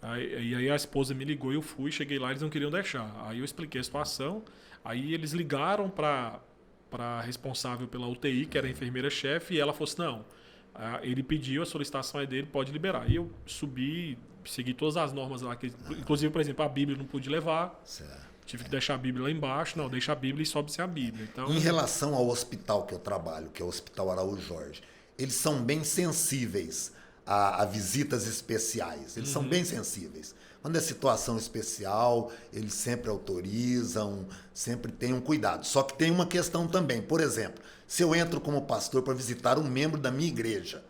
e aí a esposa me ligou e eu fui, cheguei lá, eles não queriam deixar. Aí eu expliquei a situação. Aí eles ligaram para a responsável pela UTI, que era a enfermeira-chefe, e ela falou assim, não, ele pediu, a solicitação é dele, pode liberar. E eu subi, segui todas as normas lá, inclusive, por exemplo, a Bíblia não pude levar, tive que deixar a Bíblia lá embaixo, não, deixa a Bíblia e sobe sem a Bíblia. Então, em relação ao hospital que eu trabalho, que é o Hospital Araújo Jorge, eles são bem sensíveis a visitas especiais, eles são bem sensíveis. Quando é situação especial, eles sempre autorizam, sempre têm um cuidado. Só que tem uma questão também. Por exemplo, se eu entro como pastor para visitar um membro da minha igreja,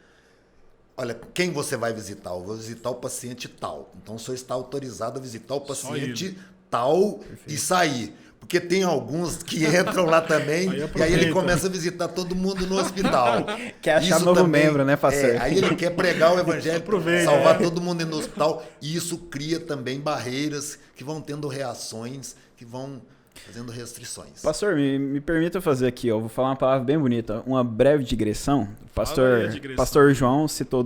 olha, quem você vai visitar? Eu vou visitar o paciente tal. Então, o senhor está autorizado a visitar o paciente tal e sair. Porque tem alguns que entram lá também e aí ele começa a visitar todo mundo no hospital. Quer achar novo membro, né, pastor? Aí ele quer pregar o evangelho, salvar todo mundo no hospital. E isso cria também barreiras que vão tendo reações, que vão fazendo restrições. Pastor, me permita fazer aqui, eu vou falar uma palavra bem bonita, uma breve digressão. Pastor João citou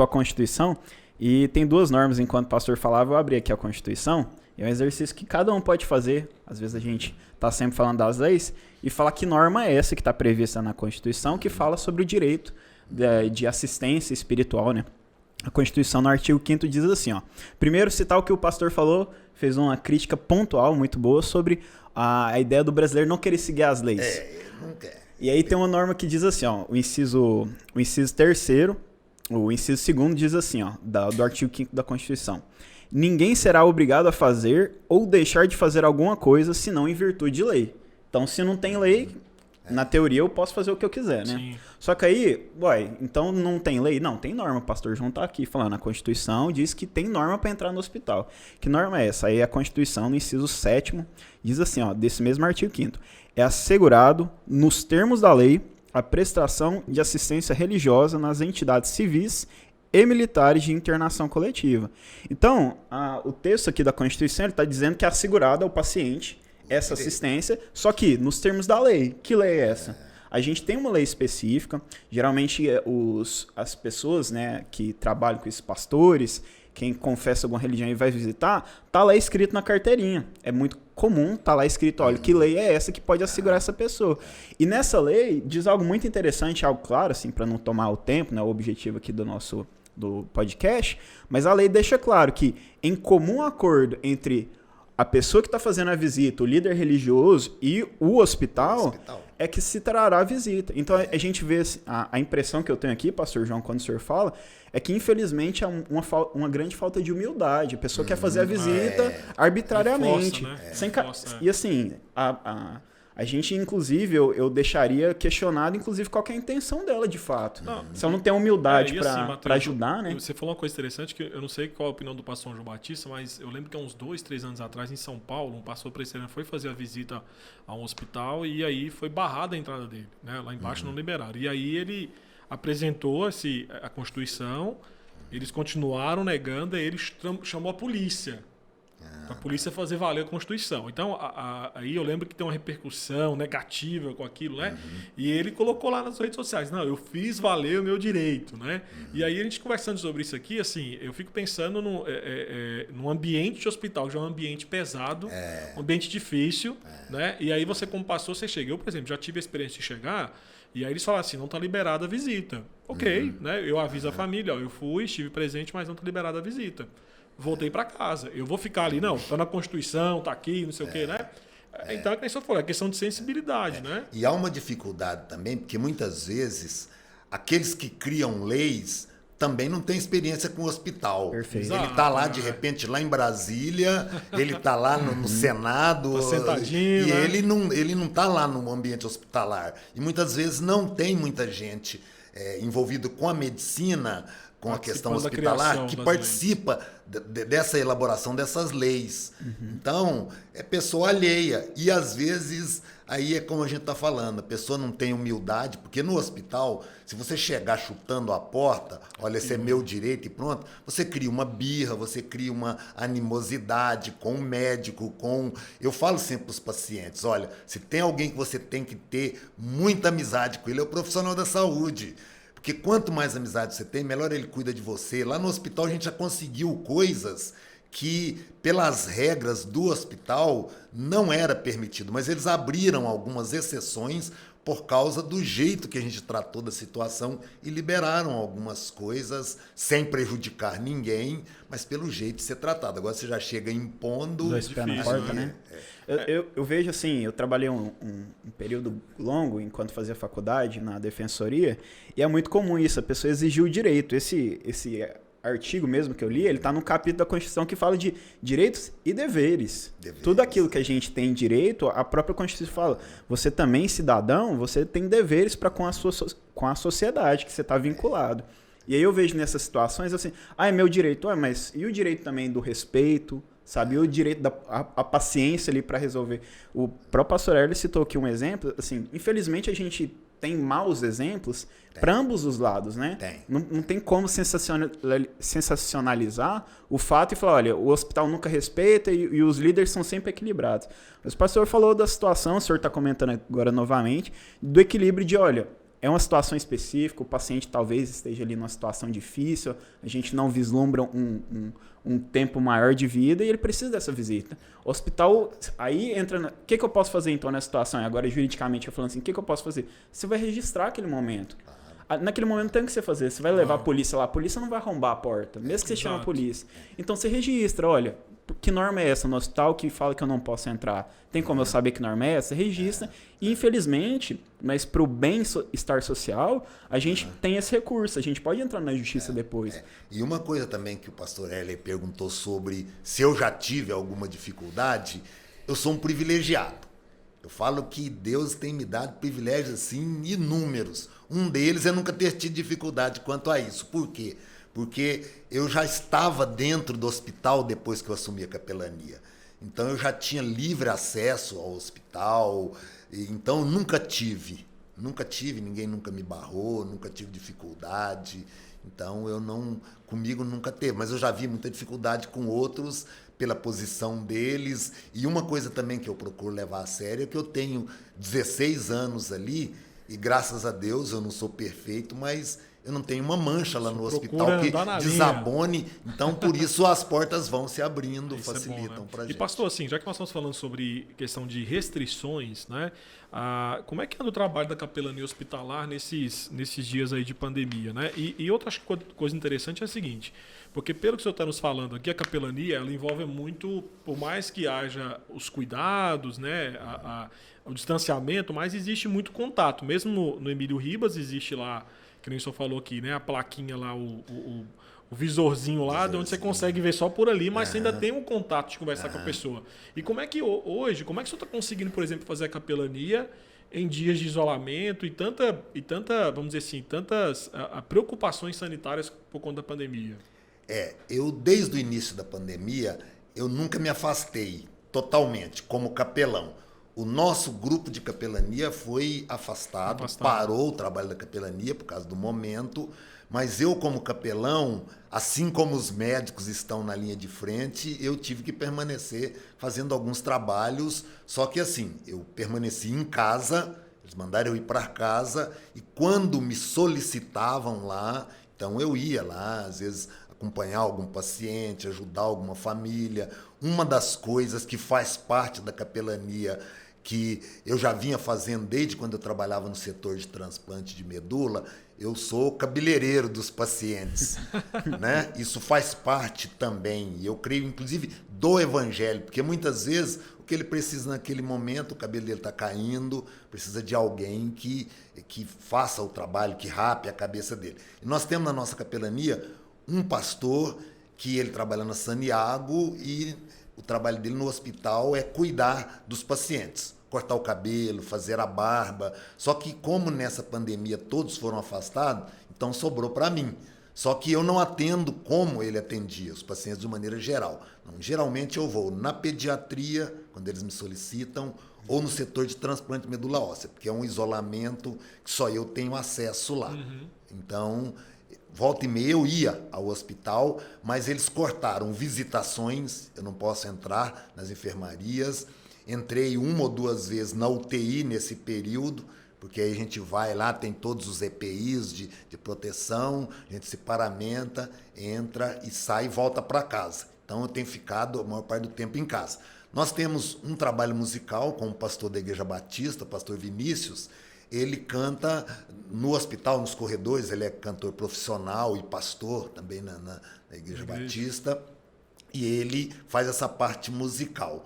a Constituição, e tem duas normas. Enquanto o pastor falava, eu abri aqui a Constituição. É um exercício que cada um pode fazer. Às vezes a gente está sempre falando das leis e falar que norma é essa que está prevista na Constituição, que fala sobre o direito de assistência espiritual, né? A Constituição, no artigo 5º, diz assim, ó. Primeiro, citar o que o pastor falou, fez uma crítica pontual muito boa sobre a ideia do brasileiro não querer seguir as leis. Ele não quer. E aí tem uma norma que diz assim, ó, o inciso 3º, o inciso 2º diz assim, ó, do artigo 5º da Constituição. Ninguém será obrigado a fazer ou deixar de fazer alguma coisa senão em virtude de lei. Então, se não tem lei, na teoria eu posso fazer o que eu quiser, né? Sim. Só que aí, então não tem lei? Não, tem norma. O pastor João tá aqui falando. A Constituição diz que tem norma para entrar no hospital. Que norma é essa? Aí a Constituição, no inciso 7º, diz assim, ó, desse mesmo artigo 5º. É assegurado, nos termos da lei, a prestação de assistência religiosa nas entidades civis e militares de internação coletiva. Então, o texto aqui da Constituição está dizendo que é assegurado ao paciente essa assistência, só que nos termos da lei. Que lei é essa? A gente tem uma lei específica, geralmente as pessoas, né, que trabalham com esses pastores, quem confessa alguma religião e vai visitar, tá lá escrito na carteirinha. É muito comum, tá lá escrito, olha, que lei é essa que pode assegurar essa pessoa. E nessa lei diz algo muito interessante, algo claro, assim, para não tomar o tempo, né, o objetivo aqui do podcast, mas a lei deixa claro que em comum acordo entre a pessoa que está fazendo a visita, o líder religioso e o hospital, é que se trará a visita. Então a gente vê, a impressão que eu tenho aqui, pastor João, quando o senhor fala, é que infelizmente há uma grande falta de humildade. A pessoa quer fazer a visita arbitrariamente. Reforça, né? E assim, a gente, inclusive, eu deixaria questionado, inclusive, qual que é a intenção dela, de fato. Se ela não tem humildade para ajudar, né? Você falou uma coisa interessante, que eu não sei qual a opinião do pastor João Batista, mas eu lembro que há uns 2, 3 anos atrás, em São Paulo, um pastor presbiteriano foi fazer a visita a um hospital e aí foi barrada a entrada dele, né? Lá embaixo não liberaram. E aí ele apresentou a Constituição, eles continuaram negando, aí ele chamou a polícia. Para a polícia fazer valer a Constituição. Então, aí eu lembro que tem uma repercussão negativa com aquilo, né? E ele colocou lá nas redes sociais, não, eu fiz valer o meu direito, né? E aí a gente conversando sobre isso aqui, assim, eu fico pensando num ambiente de hospital, já é um ambiente pesado, um ambiente difícil, né? E aí você, como pastor, você chega. Eu, por exemplo, já tive a experiência de chegar e aí eles falam assim, não está liberada a visita. Ok, né? Eu aviso a família, ó, eu fui, estive presente, mas não está liberada a visita. Voltei para casa. Eu vou ficar ali, não, tá na Constituição, tá aqui, não sei o quê, né? Então, é questão falou, é questão de sensibilidade, né? E há uma dificuldade também, porque muitas vezes aqueles que criam leis também não têm experiência com o hospital. Perfeito. Ele está lá, de repente, lá em Brasília, ele está lá no Senado, tá sentadinho, e né? ele não está lá no ambiente hospitalar. E muitas vezes não tem muita gente envolvida com a medicina, com a questão hospitalar, que participa dessa elaboração dessas leis. Então, é pessoa alheia. E, às vezes, aí é como a gente está falando, a pessoa não tem humildade, porque no hospital, se você chegar chutando a porta, olha, esse é meu direito e pronto, você cria uma birra, você cria uma animosidade com o médico, Eu falo sempre para os pacientes, olha, se tem alguém que você tem que ter muita amizade com ele, é o profissional da saúde. Porque quanto mais amizade você tem, melhor ele cuida de você. Lá no hospital a gente já conseguiu coisas que, pelas regras do hospital, não era permitido. Mas eles abriram algumas exceções por causa do jeito que a gente tratou da situação e liberaram algumas coisas sem prejudicar ninguém, mas pelo jeito de ser tratado. Agora você já chega impondo... Dois pés na porta, né? Eu vejo assim, eu trabalhei um período longo enquanto fazia faculdade na defensoria, e é muito comum isso, a pessoa exigir o direito. Esse artigo mesmo que eu li, ele está no capítulo da Constituição que fala de direitos e deveres. Tudo aquilo que a gente tem direito, a própria Constituição fala, você também, cidadão, você tem deveres para com a sociedade que você está vinculado. E aí eu vejo nessas situações assim, é meu direito, mas e o direito também do respeito, sabia o direito, a paciência ali para resolver. O próprio pastor Hélio citou aqui um exemplo, assim, infelizmente a gente tem maus exemplos para ambos os lados, né? Não tem como sensacionalizar o fato e falar, olha, o hospital nunca respeita e os líderes são sempre equilibrados. Mas o pastor falou da situação, o senhor está comentando agora novamente, do equilíbrio de, olha, é uma situação específica, o paciente talvez esteja ali numa situação difícil, a gente não vislumbra um tempo maior de vida e ele precisa dessa visita. O hospital, aí entra... O que eu posso fazer então nessa situação? Agora, juridicamente, eu falando assim, o que eu posso fazer? Você vai registrar aquele momento. Naquele momento tem o que você fazer. Você vai levar a polícia lá, a polícia não vai arrombar a porta, mesmo que você chame a polícia. Então você registra, olha, que norma é essa no hospital que fala que eu não posso entrar? Tem como eu saber que norma é essa? Registra. E infelizmente, mas para o bem-estar social, a gente tem esse recurso. A gente pode entrar na justiça depois. E uma coisa também que o pastor Heller perguntou sobre se eu já tive alguma dificuldade, eu sou um privilegiado. Eu falo que Deus tem me dado privilégios assim inúmeros. Um deles é nunca ter tido dificuldade quanto a isso. Por quê? Porque eu já estava dentro do hospital depois que eu assumi a capelania. Então eu já tinha livre acesso ao hospital. Então nunca tive, ninguém nunca me barrou, nunca tive dificuldade. Então comigo nunca teve. Mas eu já vi muita dificuldade com outros pela posição deles. E uma coisa também que eu procuro levar a sério é que eu tenho 16 anos ali e graças a Deus eu não sou perfeito, mas eu não tenho uma mancha lá no hospital que desabone. Então, por isso, as portas vão se abrindo, isso facilitam para a gente. E, pastor, assim, já que nós estamos falando sobre questão de restrições, né? Como é que anda o trabalho da capelania hospitalar nesses dias aí de pandemia, né? E outra coisa interessante é a seguinte, porque pelo que o senhor está nos falando aqui, a capelania, ela envolve muito, por mais que haja os cuidados, né? O distanciamento, mas existe muito contato. Mesmo no Emílio Ribas existe lá, que nem o senhor falou aqui, né? A plaquinha lá, o visorzinho lá, de onde você consegue ver só por ali, mas você ainda tem um contato de conversar com a pessoa. E como é que hoje, como é que o senhor está conseguindo, por exemplo, fazer a capelania em dias de isolamento e tanta, vamos dizer assim, tantas preocupações sanitárias por conta da pandemia? Eu desde o início da pandemia, eu nunca me afastei totalmente como capelão. O nosso grupo de capelania foi afastado, parou o trabalho da capelania por causa do momento, mas eu como capelão, assim como os médicos estão na linha de frente, eu tive que permanecer fazendo alguns trabalhos, só que assim, eu permaneci em casa, eles mandaram eu ir para casa e quando me solicitavam lá, então eu ia lá, às vezes acompanhar algum paciente, ajudar alguma família. Uma das coisas que faz parte da capelania que eu já vinha fazendo desde quando eu trabalhava no setor de transplante de medula, eu sou cabeleireiro dos pacientes, né? Isso faz parte também, eu creio, inclusive, do evangelho, porque muitas vezes o que ele precisa naquele momento, o cabelo dele está caindo, precisa de alguém que faça o trabalho, que rape a cabeça dele. E nós temos na nossa capelania um pastor que ele trabalha na Saniago e o trabalho dele no hospital é cuidar dos pacientes. Cortar o cabelo, fazer a barba. Só que como nessa pandemia todos foram afastados, então sobrou para mim. Só que eu não atendo como ele atendia os pacientes de maneira geral. Não, geralmente eu vou na pediatria, quando eles me solicitam, ou no setor de transplante de medula óssea, porque é um isolamento que só eu tenho acesso lá. Então, volta e meia eu ia ao hospital, mas eles cortaram visitações, eu não posso entrar nas enfermarias. Entrei 1 ou 2 vezes na UTI nesse período, porque aí a gente vai lá, tem todos os EPIs de proteção, a gente se paramenta, entra e sai e volta para casa. Então eu tenho ficado a maior parte do tempo em casa. Nós temos um trabalho musical com o pastor da Igreja Batista, o pastor Vinícius. Ele canta no hospital, nos corredores, ele é cantor profissional e pastor também na Igreja Batista. E ele faz essa parte musical.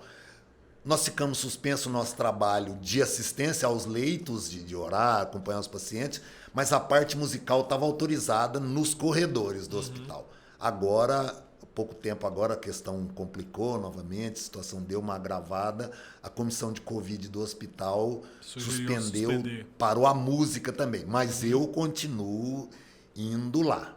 Nós ficamos suspensos no nosso trabalho de assistência aos leitos, de orar, acompanhar os pacientes, mas a parte musical estava autorizada nos corredores do hospital. Agora, há pouco tempo agora, a questão complicou novamente, a situação deu uma agravada, a comissão de Covid do hospital suspendeu, parou a música também, mas eu continuo indo lá.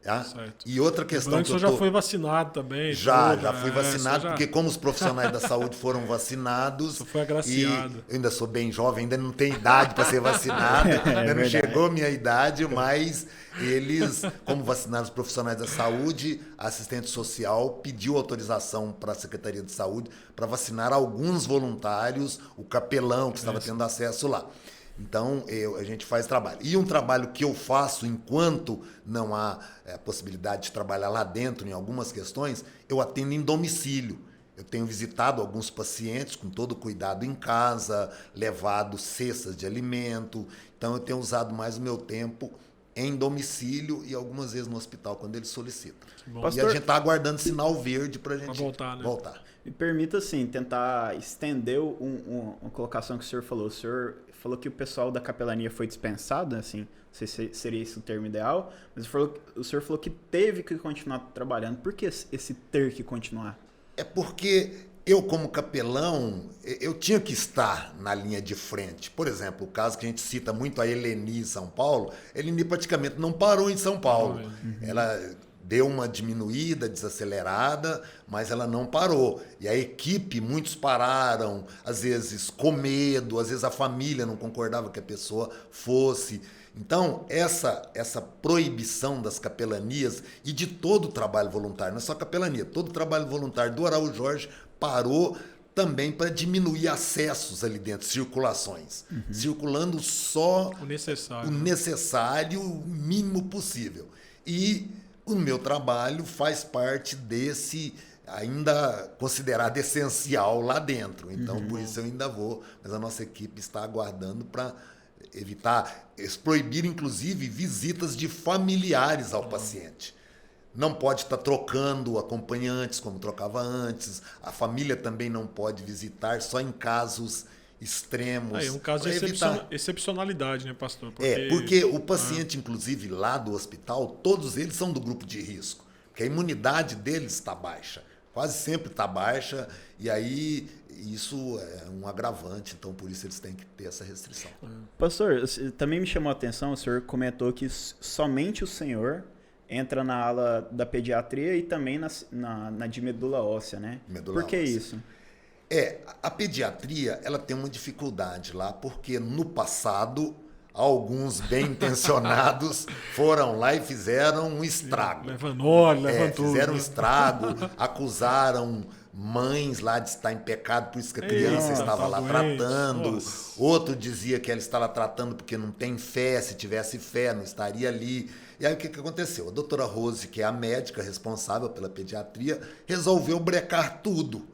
Tá? Certo. E outra questão que o senhor já foi vacinado também. Já tudo, fui vacinado, já... porque como os profissionais da saúde foram vacinados... Você foi agraciado. E eu ainda sou bem jovem, ainda não tenho idade para ser vacinado, ainda não chegou a minha idade, mas eles, como vacinaram os profissionais da saúde, a assistente social pediu autorização para a Secretaria de Saúde para vacinar alguns voluntários, o capelão que estava tendo acesso lá. Então, a gente faz trabalho. E um trabalho que eu faço enquanto não há possibilidade de trabalhar lá dentro em algumas questões, eu atendo em domicílio. Eu tenho visitado alguns pacientes com todo cuidado em casa, levado cestas de alimento. Então, eu tenho usado mais o meu tempo em domicílio e algumas vezes no hospital, quando eles solicitam. Pastor, e a gente está aguardando sinal verde para a gente voltar. Me permita, assim, tentar estender uma colocação que o senhor falou. O senhor falou que o pessoal da capelania foi dispensado, assim, não sei se seria esse o termo ideal, mas o senhor falou que teve que continuar trabalhando. Por que esse ter que continuar? É porque eu, como capelão, eu tinha que estar na linha de frente. Por exemplo, o caso que a gente cita muito, a Eleni em São Paulo, a Eleni praticamente não parou em São Paulo. Ela deu uma diminuída, desacelerada, mas ela não parou. E a equipe, muitos pararam, às vezes com medo, às vezes a família não concordava que a pessoa fosse. Então, essa proibição das capelanias e de todo o trabalho voluntário, não é só capelania, todo o trabalho voluntário do Araújo Jorge parou também para diminuir acessos ali dentro, circulações. Circulando só o necessário, o mínimo possível. E o meu trabalho faz parte desse ainda considerado essencial lá dentro. Então, por isso eu ainda vou, mas a nossa equipe está aguardando para evitar, proibir inclusive visitas de familiares ao paciente. Não pode estar trocando acompanhantes como trocava antes, a família também não pode visitar, só em casos extremos. É um caso de excepcionalidade, né, pastor? Porque o paciente, inclusive lá do hospital, todos eles são do grupo de risco, porque a imunidade deles está baixa, quase sempre está baixa, e aí isso é um agravante, então por isso eles têm que ter essa restrição. Pastor, também me chamou a atenção, o senhor comentou que somente o senhor entra na ala da pediatria e também na de medula óssea, né? Por que isso? A pediatria, ela tem uma dificuldade lá, porque no passado, alguns bem intencionados foram lá e fizeram um estrago. Fizeram um estrago, acusaram mães lá de estar em pecado, por isso que a criança estava lá tratando. Outro dizia que ela estava tratando porque não tem fé, se tivesse fé não estaria ali. E aí o que aconteceu? A doutora Rose, que é a médica responsável pela pediatria, resolveu brecar tudo.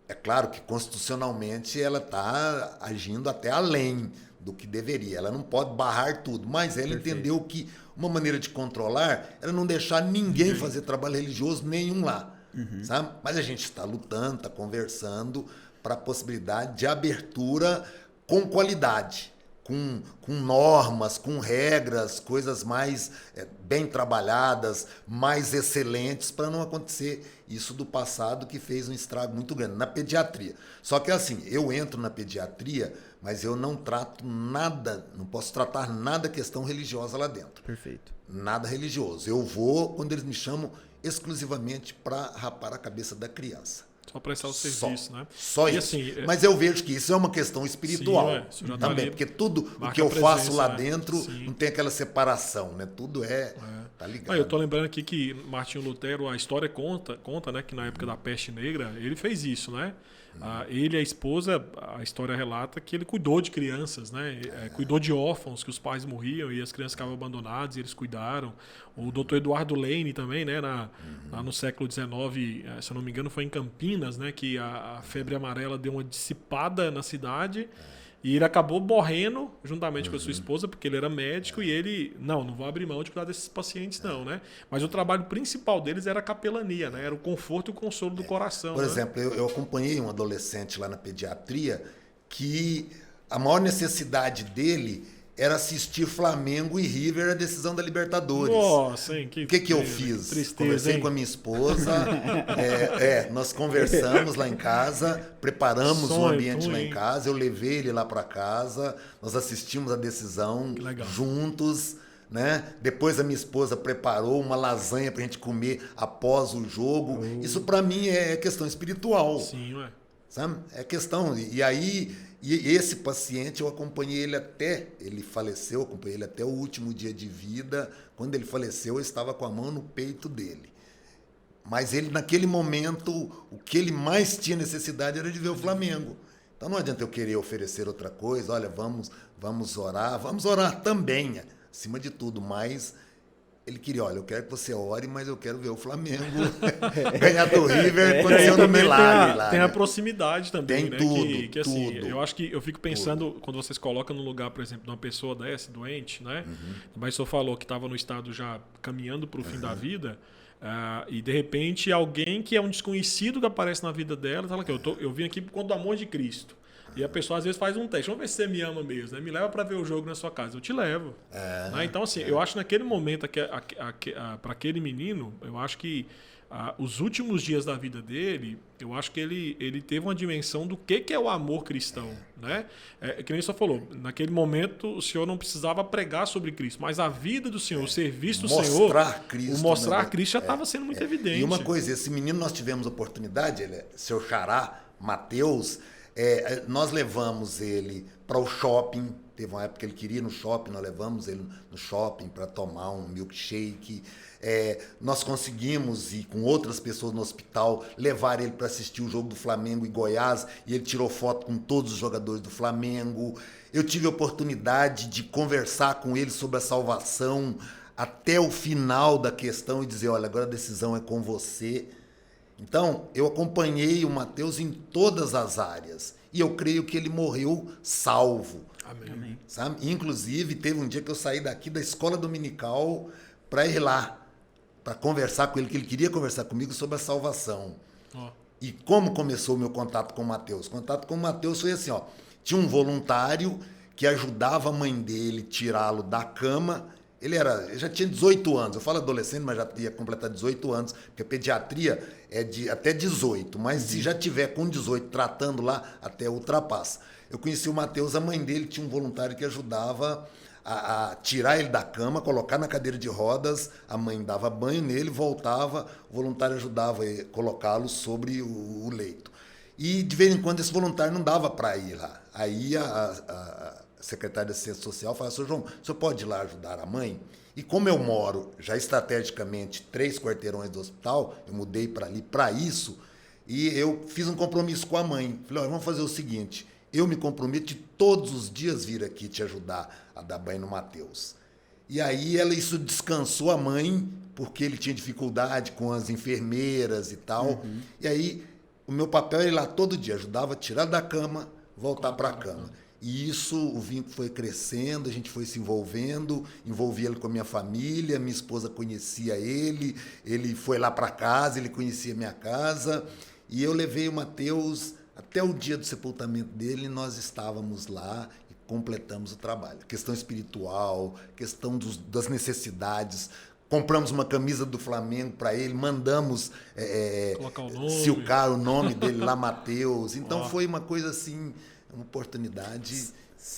É claro que constitucionalmente ela está agindo até além do que deveria. Ela não pode barrar tudo, mas ela entendeu que uma maneira de controlar era não deixar ninguém fazer trabalho religioso nenhum lá. Sabe? Mas a gente está lutando, está conversando para a possibilidade de abertura com qualidade, com normas, com regras, coisas mais bem trabalhadas, mais excelentes, para não acontecer isso do passado que fez um estrago muito grande na pediatria. Só que assim, eu entro na pediatria, mas eu não trato nada, não posso tratar nada questão religiosa lá dentro. Perfeito. Nada religioso. Eu vou quando eles me chamam exclusivamente para rapar a cabeça da criança. Só prestar o serviço, né? Só isso. Assim, mas eu vejo que isso é uma questão espiritual também, porque tudo o que eu faço lá dentro não tem aquela separação, né? Tudo tá ligado. Eu tô lembrando aqui que Martinho Lutero, a história conta, né, que na época da peste negra, ele fez isso, né? Ele e a esposa, a história relata que ele cuidou de crianças, né? Cuidou de órfãos, que os pais morriam e as crianças ficavam abandonadas e eles cuidaram. O doutor Eduardo Lane também, né? Lá no século XIX, se eu não me engano, foi em Campinas, né? Que a febre amarela deu uma dissipada na cidade. E ele acabou morrendo juntamente com a sua esposa, porque ele era médico e ele... Não vou abrir mão de cuidar desses pacientes, não, né? Mas o trabalho principal deles era a capelania, né? Era o conforto e o consolo do coração. Por exemplo, eu acompanhei um adolescente lá na pediatria que a maior necessidade dele era assistir Flamengo e River a decisão da Libertadores. Nossa, hein? O que eu fiz? Conversei com a minha esposa, nós conversamos lá em casa, preparamos o ambiente lá em casa, eu levei ele lá para casa, nós assistimos a decisão juntos, né? Depois a minha esposa preparou uma lasanha pra gente comer após o jogo. Isso para mim é questão espiritual. Sim, ué. Sabe? É questão. E aí, esse paciente, eu acompanhei ele até ele faleceu, acompanhei ele até o último dia de vida. Quando ele faleceu, eu estava com a mão no peito dele. Mas ele, naquele momento, o que ele mais tinha necessidade era de ver o Flamengo. Então não adianta eu querer oferecer outra coisa. Olha, vamos orar também, acima de tudo, mas ele queria, olha, eu quero que você ore, mas eu quero ver o Flamengo ganhar do River, acontecendo um milagre lá. Tem né? a proximidade também, Tem né? tudo, que assim, tudo. eu acho que eu fico pensando, quando vocês colocam no lugar, por exemplo, de uma pessoa dessa, doente, né? Mas o senhor falou que estava no estado já caminhando para o fim da vida, e de repente alguém que é um desconhecido que aparece na vida dela, fala que eu vim aqui por conta do amor de Cristo. E a pessoa às vezes faz um teste. Vamos ver se você me ama mesmo. Né? Me leva para ver o jogo na sua casa. Eu te levo. Né? Então, assim, eu acho que naquele momento, para aquele menino, eu acho que os últimos dias da vida dele, eu acho que ele teve uma dimensão do que é o amor cristão. Né? Que nem o senhor falou, naquele momento o senhor não precisava pregar sobre Cristo, mas a vida do senhor, o serviço do Senhor, Cristo, o mostrar né? Cristo já estava sendo muito evidente. E uma coisa, esse menino nós tivemos oportunidade, ele seu xará, Mateus, nós levamos ele para o shopping. Teve uma época que ele queria ir no shopping, nós levamos ele no shopping para tomar um milkshake. Nós conseguimos ir com outras pessoas no hospital, levar ele para assistir o jogo do Flamengo em Goiás, e ele tirou foto com todos os jogadores do Flamengo. Eu tive a oportunidade de conversar com ele sobre a salvação até o final da questão e dizer, olha, agora a decisão é com você. Então, eu acompanhei o Mateus em todas as áreas. E eu creio que ele morreu salvo. Amém. Sabe? Inclusive, teve um dia que eu saí daqui da escola dominical para ir lá, para conversar com ele, que ele queria conversar comigo sobre a salvação. E como começou o meu contato com o Mateus? O contato com o Mateus foi assim, tinha um voluntário que ajudava a mãe dele tirá-lo da cama. Ele já tinha 18 anos, eu falo adolescente, mas já ia completar 18 anos, porque a pediatria é de até 18, mas se já tiver com 18 tratando lá, até ultrapassa. Eu conheci o Mateus, a mãe dele tinha um voluntário que ajudava a tirar ele da cama, colocar na cadeira de rodas, a mãe dava banho nele, voltava, o voluntário ajudava a colocá-lo sobre o leito. E de vez em quando esse voluntário não dava para ir lá. Aí a secretária de Assistência Social fala, Sr. João, o senhor pode ir lá ajudar a mãe? E como eu moro já estrategicamente 3 quarteirões do hospital, eu mudei para ali para isso, e eu fiz um compromisso com a mãe. Falei, olha, vamos fazer o seguinte, eu me comprometo de todos os dias vir aqui te ajudar a dar banho no Mateus. E aí isso descansou a mãe, porque ele tinha dificuldade com as enfermeiras e tal. E aí o meu papel era ir lá todo dia, ajudava a tirar da cama, voltar para a cama. E isso, o vínculo foi crescendo, a gente foi se envolvendo, envolvia ele com a minha família, minha esposa conhecia ele foi lá para casa, ele conhecia minha casa, e eu levei o Mateus até o dia do sepultamento dele, nós estávamos lá e completamos o trabalho. Questão espiritual, questão das necessidades. Compramos uma camisa do Flamengo para ele, mandamos silcar o nome dele lá, Mateus. Então foi uma coisa assim, uma oportunidade.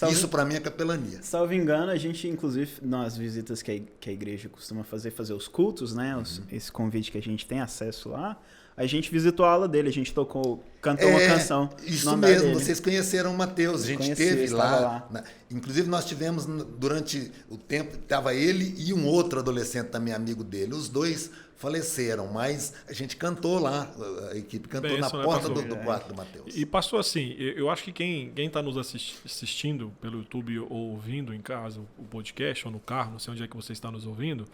Isso para mim é capelania. Salvo engano, a gente, inclusive, nas visitas que a igreja costuma fazer os cultos, né? Esse convite que a gente tem acesso lá, a gente visitou a aula dele, a gente cantou uma canção. Isso mesmo, vocês conheceram o Mateus, a gente esteve lá. Inclusive, nós tivemos, durante o tempo, estava ele e um outro adolescente também, amigo dele. Os dois faleceram, mas a gente cantou lá, a equipe cantou na porta do quarto do Mateus. E pastor, assim, eu acho que quem está nos assistindo pelo YouTube ou ouvindo em casa o podcast, ou no carro, não sei onde é que você está nos ouvindo,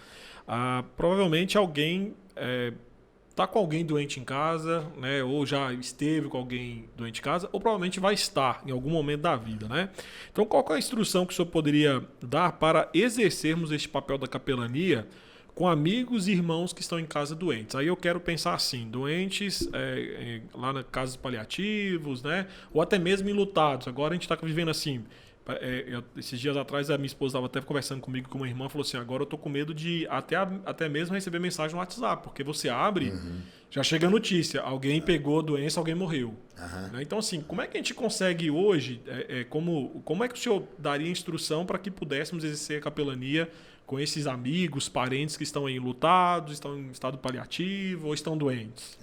provavelmente alguém está com alguém doente em casa, né? Ou já esteve com alguém doente em casa, ou provavelmente vai estar em algum momento da vida, né? Então, qual é a instrução que o senhor poderia dar para exercermos este papel da capelania com amigos e irmãos que estão em casa doentes? Aí eu quero pensar assim, doentes lá na casas paliativos, né? Ou até mesmo enlutados. Agora a gente está vivendo assim. Esses dias atrás a minha esposa estava até conversando comigo com uma irmã, falou assim, agora eu tô com medo de até mesmo receber mensagem no WhatsApp, porque você abre, já chega a notícia, alguém pegou a doença, alguém morreu. Né? Então assim, como é que a gente consegue hoje, como é que o senhor daria instrução para que pudéssemos exercer a capelania com esses amigos, parentes que estão aí enlutados, estão em estado paliativo ou estão doentes?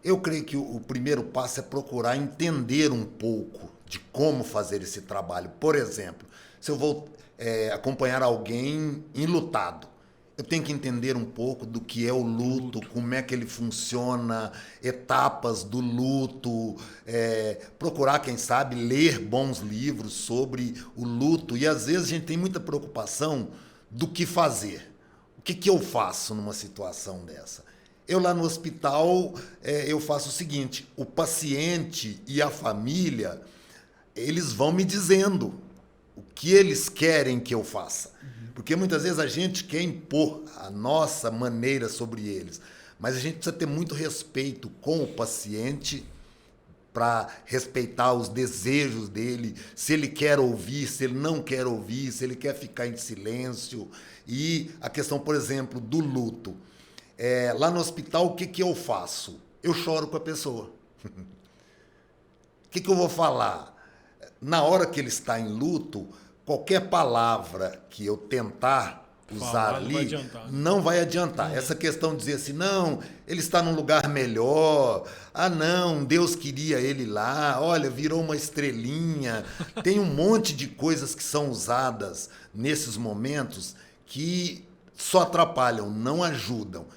Eu creio que o primeiro passo é procurar entender um pouco de como fazer esse trabalho. Por exemplo, se eu vou acompanhar alguém enlutado, eu tenho que entender um pouco do que é o luto, como é que ele funciona, etapas do luto, procurar, quem sabe, ler bons livros sobre o luto. E às vezes a gente tem muita preocupação do que fazer. O que eu faço numa situação dessa? Eu lá no hospital, eu faço o seguinte, o paciente e a família, eles vão me dizendo o que eles querem que eu faça. Porque muitas vezes a gente quer impor a nossa maneira sobre eles, mas a gente precisa ter muito respeito com o paciente para respeitar os desejos dele, se ele quer ouvir, se ele não quer ouvir, se ele quer ficar em silêncio. E a questão, por exemplo, do luto. Lá no hospital, o que eu faço? Eu choro com a pessoa. O que eu vou falar? Na hora que ele está em luto, qualquer palavra que eu tentar usar ali não vai adiantar. Essa questão de dizer assim, não, ele está num lugar melhor, não, Deus queria ele lá, olha, virou uma estrelinha. Tem um monte de coisas que são usadas nesses momentos que só atrapalham, não ajudam.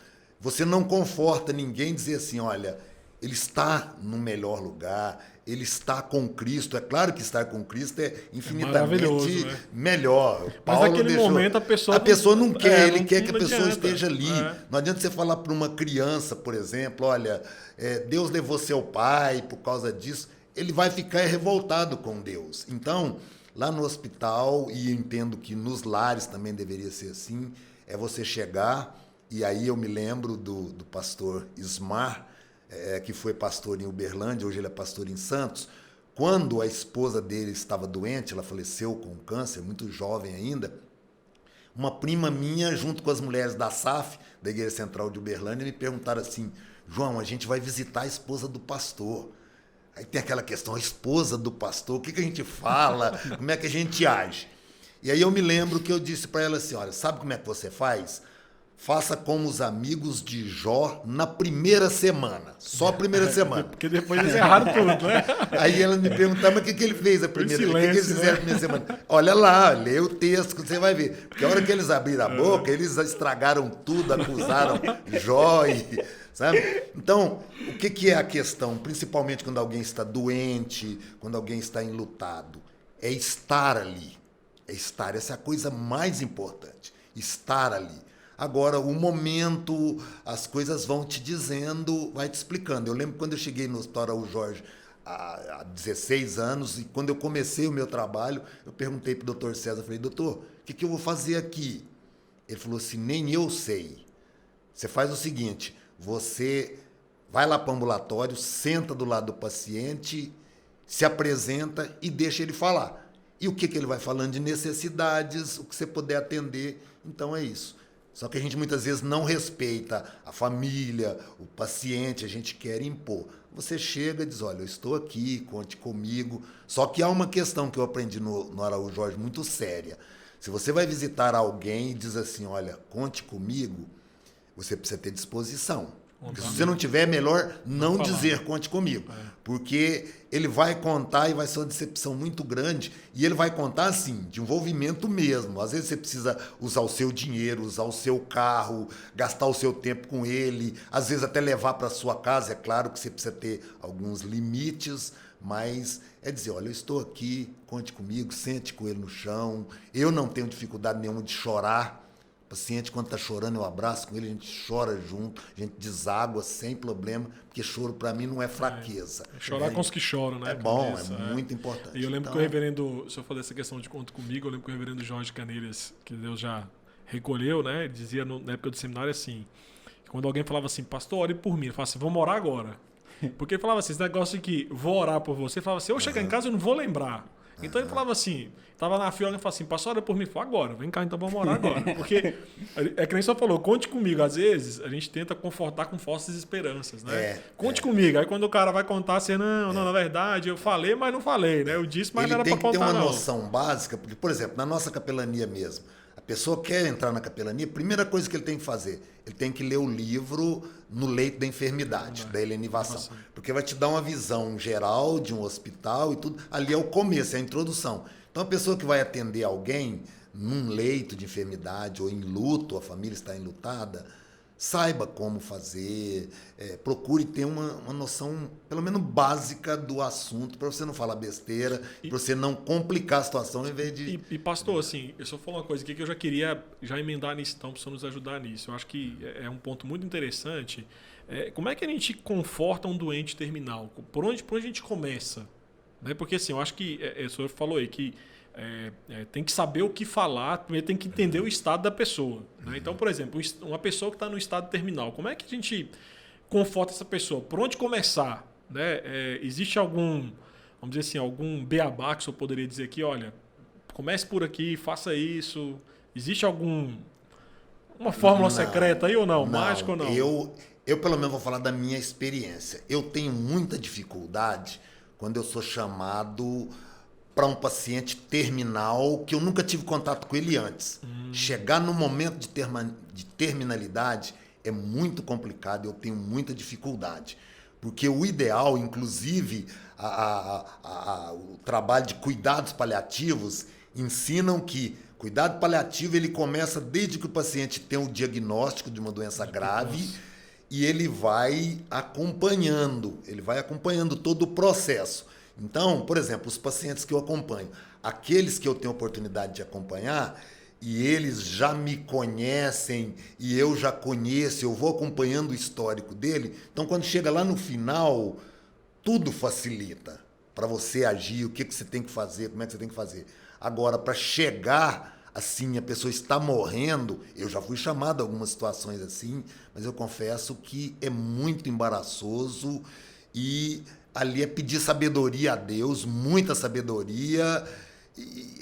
Você não conforta ninguém dizer assim, olha, ele está no melhor lugar, ele está com Cristo. É claro que estar com Cristo é infinitamente Mas melhor. naquele momento a pessoa não quer, ele quer que a pessoa adianta. esteja ali. Não adianta você falar para uma criança, por exemplo, olha, Deus levou seu pai por causa disso. Ele vai ficar revoltado com Deus. Então, lá no hospital, e entendo que nos lares também deveria ser assim, é você chegar, e aí eu me lembro do pastor Ismar, que foi pastor em Uberlândia, hoje ele é pastor em Santos. Quando a esposa dele estava doente, ela faleceu com câncer, muito jovem ainda, uma prima minha, junto com as mulheres da SAF, da Igreja Central de Uberlândia, me perguntaram assim, João, a gente vai visitar a esposa do pastor. Aí tem aquela questão, a esposa do pastor, o que a gente fala, como é que a gente age? E aí eu me lembro que eu disse para ela assim, olha, sabe como é que você faz? Faça como os amigos de Jó na primeira semana. Só a primeira semana. Porque depois eles erraram tudo, né? Aí ela me perguntava, mas o que ele fez a primeira semana? O que eles fizeram a primeira semana? Olha lá, lê o texto que você vai ver. Porque a hora que eles abriram a boca, eles estragaram tudo, acusaram Jó, sabe? Então, o que é a questão? Principalmente quando alguém está doente, quando alguém está enlutado. É estar ali. É estar. Essa é a coisa mais importante. Estar ali. Agora, o momento, as coisas vão te dizendo, vai te explicando. Eu lembro quando eu cheguei no Hospital Araújo Jorge há 16 anos, e quando eu comecei o meu trabalho, eu perguntei para o doutor César, falei, doutor, o que eu vou fazer aqui? Ele falou assim, nem eu sei. Você faz o seguinte, você vai lá para o ambulatório, senta do lado do paciente, se apresenta e deixa ele falar. E o que ele vai falando de necessidades, o que você puder atender, então é isso. Só que a gente muitas vezes não respeita a família, o paciente, a gente quer impor. Você chega e diz, olha, eu estou aqui, conte comigo. Só que há uma questão que eu aprendi no Araújo Jorge muito séria. Se você vai visitar alguém e diz assim, olha, conte comigo, você precisa ter disposição. Porque se você não tiver, é melhor não dizer conte comigo. Porque ele vai contar e vai ser uma decepção muito grande. E ele vai contar, assim, de envolvimento mesmo. Às vezes você precisa usar o seu dinheiro, usar o seu carro, gastar o seu tempo com ele. Às vezes até levar para a sua casa. É claro que você precisa ter alguns limites, mas é dizer, olha, eu estou aqui, conte comigo, sente com ele no chão. Eu não tenho dificuldade nenhuma de chorar. O paciente, quando está chorando, eu abraço com ele, a gente chora junto, a gente deságua sem problema, porque choro para mim não é fraqueza. Chorar com os que choram, né? É bom, é muito importante. E eu lembro que o reverendo, se eu falar essa questão de conto comigo, eu lembro que o reverendo Jorge Caneiras, que Deus já recolheu, né? Ele dizia na época do seminário assim, que quando alguém falava assim, pastor, ore por mim, ele falava assim, vamos orar agora. Porque ele falava assim, esse negócio de que vou orar por você, ele falava assim, eu chegar em casa eu não vou lembrar. Então ele falava assim, tava na fila e falava assim, pastor, ora por mim, falou, agora, vem cá, então vamos orar agora. Porque é que nem só falou, conte comigo. Às vezes a gente tenta confortar com falsas esperanças, né? Conte comigo. Aí quando o cara vai contar assim, não, na verdade, eu falei, mas não falei, né? Eu disse, mas não era para contar, não. Ele tem que ter uma noção básica, porque, por exemplo, na nossa capelania mesmo, a A pessoa quer entrar na capelania, a primeira coisa que ele tem que fazer, ele tem que ler o livro No Leito da Enfermidade, da Helenivação. Porque vai te dar uma visão geral de um hospital e tudo. Ali é o começo, é a introdução. Então, a pessoa que vai atender alguém num leito de enfermidade ou em luto, a família está enlutada, saiba como fazer, procure ter uma noção, pelo menos básica, do assunto, para você não falar besteira, para você não complicar a situação em vez de... E pastor, assim, eu só vou falar uma coisa aqui que eu já queria emendar nisso, então, para nos ajudar nisso. Eu acho que é um ponto muito interessante. Como é que a gente conforta um doente terminal? Por onde a gente começa? Né? Porque, assim, eu acho que, o senhor falou aí que tem que saber o que falar, primeiro tem que entender o estado da pessoa. Né? Então, por exemplo, uma pessoa que está no estado terminal, como é que a gente conforta essa pessoa? Por onde começar? Né? Existe algum, vamos dizer assim, algum beabá que o senhor poderia dizer aqui, olha, comece por aqui, faça isso. Existe uma fórmula secreta aí ou não? Mágica ou não? Eu, pelo menos, vou falar da minha experiência. Eu tenho muita dificuldade quando eu sou chamado para um paciente terminal que eu nunca tive contato com ele antes. Chegar no momento de terminalidade é muito complicado, eu tenho muita dificuldade. Porque o ideal, inclusive, o trabalho de cuidados paliativos ensinam que cuidado paliativo ele começa desde que o paciente tem o diagnóstico de uma doença grave e ele vai acompanhando todo o processo. Então, por exemplo, os pacientes que eu acompanho, aqueles que eu tenho oportunidade de acompanhar e eles já me conhecem e eu já conheço, eu vou acompanhando o histórico dele. Então, quando chega lá no final, tudo facilita para você agir, o que você tem que fazer, como é que você tem que fazer. Agora, para chegar assim, a pessoa está morrendo, eu já fui chamado a algumas situações assim, mas eu confesso que é muito embaraçoso e ali é pedir sabedoria a Deus, muita sabedoria.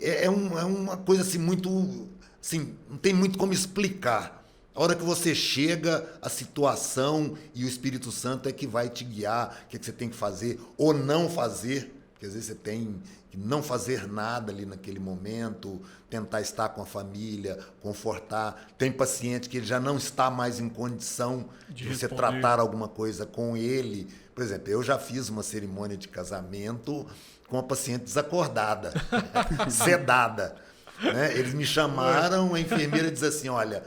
É uma coisa assim muito... Assim, não tem muito como explicar. A hora que você chega, a situação e o Espírito Santo é que vai te guiar, o que você tem que fazer ou não fazer. Porque às vezes você tem que não fazer nada ali naquele momento, tentar estar com a família, confortar. Tem paciente que ele já não está mais em condição de você tratar alguma coisa com ele. Por exemplo, eu já fiz uma cerimônia de casamento com uma paciente desacordada, sedada. Né? Eles me chamaram, a enfermeira diz assim, olha,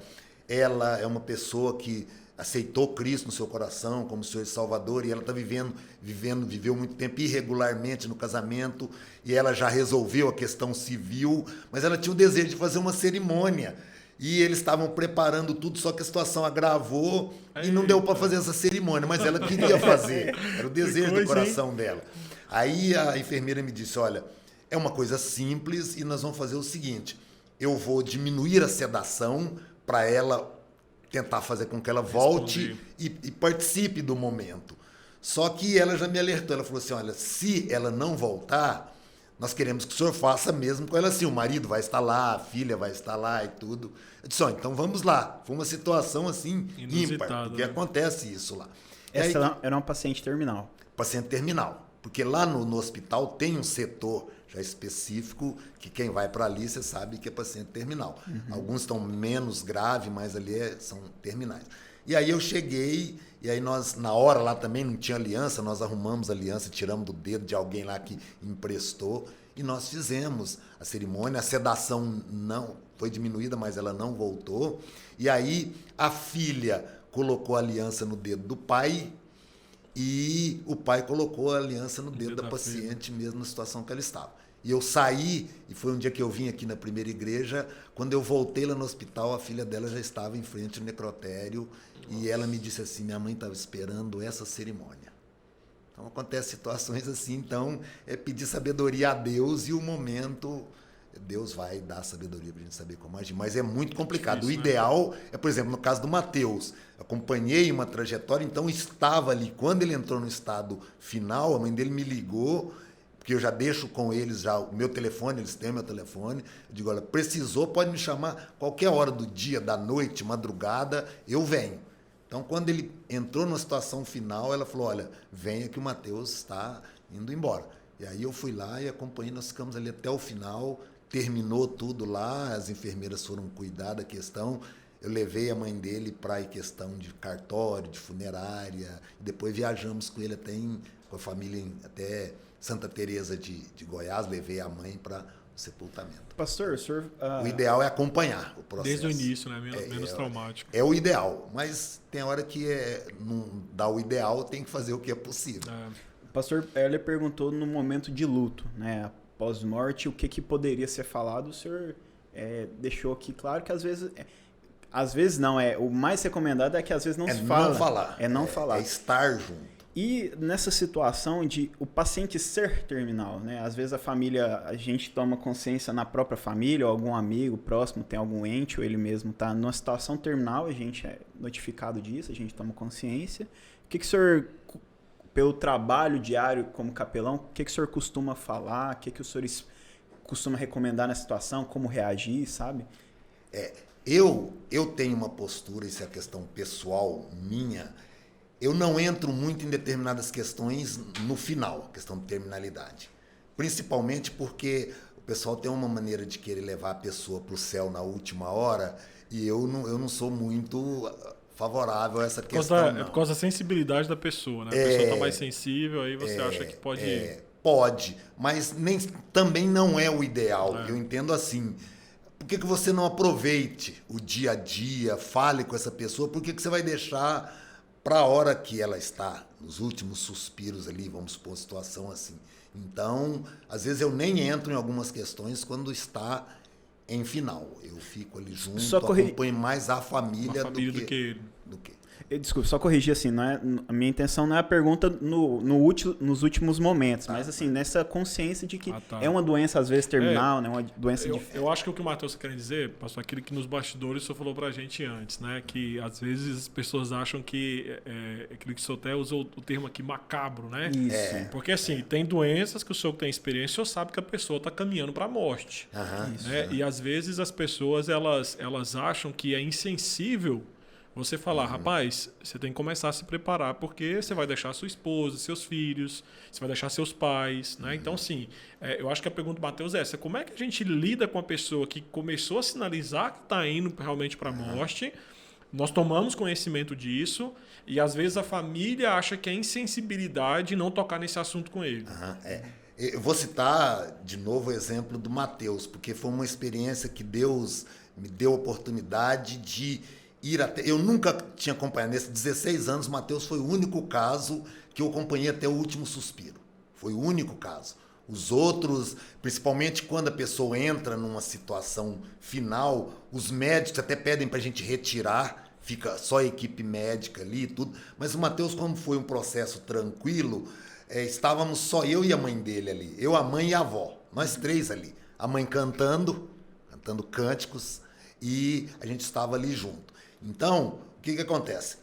ela é uma pessoa que aceitou Cristo no seu coração como Senhor e Salvador e ela está viveu muito tempo irregularmente no casamento e ela já resolveu a questão civil, mas ela tinha o desejo de fazer uma cerimônia. E eles estavam preparando tudo, só que a situação agravou e não deu para fazer essa cerimônia, mas ela queria fazer, era o desejo do coração dela. Aí a enfermeira me disse, olha, é uma coisa simples e nós vamos fazer o seguinte, eu vou diminuir a sedação para ela tentar fazer com que ela volte e participe do momento. Só que ela já me alertou, ela falou assim, olha, se ela não voltar, nós queremos que o senhor faça mesmo com ela assim, o marido vai estar lá, a filha vai estar lá e tudo. Eu disse, então vamos lá. Foi uma situação assim, ímpar, porque acontece isso lá. Essa era uma paciente terminal. Paciente terminal, porque lá no hospital tem um setor já específico, que quem vai para ali, você sabe que é paciente terminal. Alguns estão menos graves, mas ali são terminais. E aí eu cheguei, e aí nós, na hora lá também não tinha aliança, nós arrumamos a aliança, tiramos do dedo de alguém lá que emprestou, e nós fizemos a cerimônia, a sedação não foi diminuída, mas ela não voltou. E aí a filha colocou a aliança no dedo do pai, e o pai colocou a aliança no dedo da paciente, mesmo na situação que ela estava. E eu saí, e foi um dia que eu vim aqui na primeira igreja, quando eu voltei lá no hospital, a filha dela já estava em frente ao necrotério, e ela me disse assim, minha mãe estava esperando essa cerimônia. Então, acontecem situações assim, então, é pedir sabedoria a Deus, e o momento, Deus vai dar sabedoria para a gente saber como agir. Mas é muito complicado. O ideal é, por exemplo, no caso do Mateus, acompanhei uma trajetória, então estava ali. Quando ele entrou no estado final, a mãe dele me ligou, porque eu já deixo com eles já o meu telefone, eles têm o meu telefone. Eu digo, olha, precisou, pode me chamar qualquer hora do dia, da noite, madrugada, eu venho. Então, quando ele entrou na situação final, ela falou, olha, venha que o Mateus está indo embora. E aí eu fui lá e acompanhei, nós ficamos ali até o final, terminou tudo lá, as enfermeiras foram cuidar da questão. Eu levei a mãe dele para a questão de cartório, de funerária. Depois viajamos com ele com a família até Santa Teresa de Goiás. Levei a mãe para o sepultamento. Pastor, o senhor... O ideal é acompanhar o processo. Desde o início, né? Menos traumático. É o ideal, mas tem hora que não dá o ideal, tem que fazer o que é possível. O pastor Erler perguntou no momento de luto, né? Pós-morte, o que poderia ser falado. O senhor deixou aqui claro que às vezes não, o mais recomendado é que às vezes não se fala. Não falar. É não falar. É estar junto. E nessa situação de o paciente ser terminal, né? Às vezes a gente toma consciência na própria família, ou algum amigo próximo tem algum ente, ou ele mesmo está numa situação terminal, a gente é notificado disso, a gente toma consciência. O que o senhor, pelo trabalho diário como capelão, o que o senhor costuma falar, o que o senhor costuma recomendar na situação, como reagir, sabe? Eu tenho uma postura, isso é questão pessoal minha. Eu não entro muito em determinadas questões no final, questão de terminalidade. Principalmente porque o pessoal tem uma maneira de querer levar a pessoa para o céu na última hora e eu não sou muito favorável a essa questão. É por causa da sensibilidade da pessoa, né? A pessoa está mais sensível, aí você acha que pode... Pode, mas também não é o ideal. Eu entendo assim. Por que você não aproveite o dia a dia, fale com essa pessoa? Por que você vai deixar... para a hora que ela está, nos últimos suspiros ali, vamos supor uma situação assim. Então, às vezes eu nem entro em algumas questões quando está em final. Eu fico ali junto, acompanho mais a família, do que ele. Desculpa, só corrigir assim, a minha intenção não é a pergunta nos últimos momentos, mas assim, nessa consciência de que é uma doença às vezes terminal, né, uma doença difícil. Eu acho que o que o Matheus está querendo dizer, pastor, aquilo que nos bastidores o senhor falou pra gente antes, né, que às vezes as pessoas acham que, aquilo que o senhor até usou o termo aqui, macabro, né? Isso. Porque assim, tem doenças que o senhor tem experiência, o senhor sabe que a pessoa está caminhando para a morte. Né? E às vezes as pessoas, elas acham que é insensível você falar, rapaz, você tem que começar a se preparar porque você vai deixar sua esposa, seus filhos, você vai deixar seus pais, né? Então, assim, eu acho que a pergunta do Matheus é essa. Como é que a gente lida com a pessoa que começou a sinalizar que está indo realmente para a morte? Nós tomamos conhecimento disso e, às vezes, a família acha que é insensibilidade não tocar nesse assunto com ele. Eu vou citar, de novo, o exemplo do Matheus, porque foi uma experiência que Deus me deu a oportunidade de... Eu nunca tinha acompanhado, nesses 16 anos, Matheus foi o único caso que eu acompanhei até o último suspiro. Foi o único caso. Os outros, principalmente quando a pessoa entra numa situação final, os médicos até pedem para a gente retirar, fica só a equipe médica ali e tudo. Mas o Matheus, como foi um processo tranquilo, estávamos só eu e a mãe dele ali. Eu, a mãe e a avó. Nós três ali. A mãe cantando cânticos, e a gente estava ali junto. Então, o que acontece?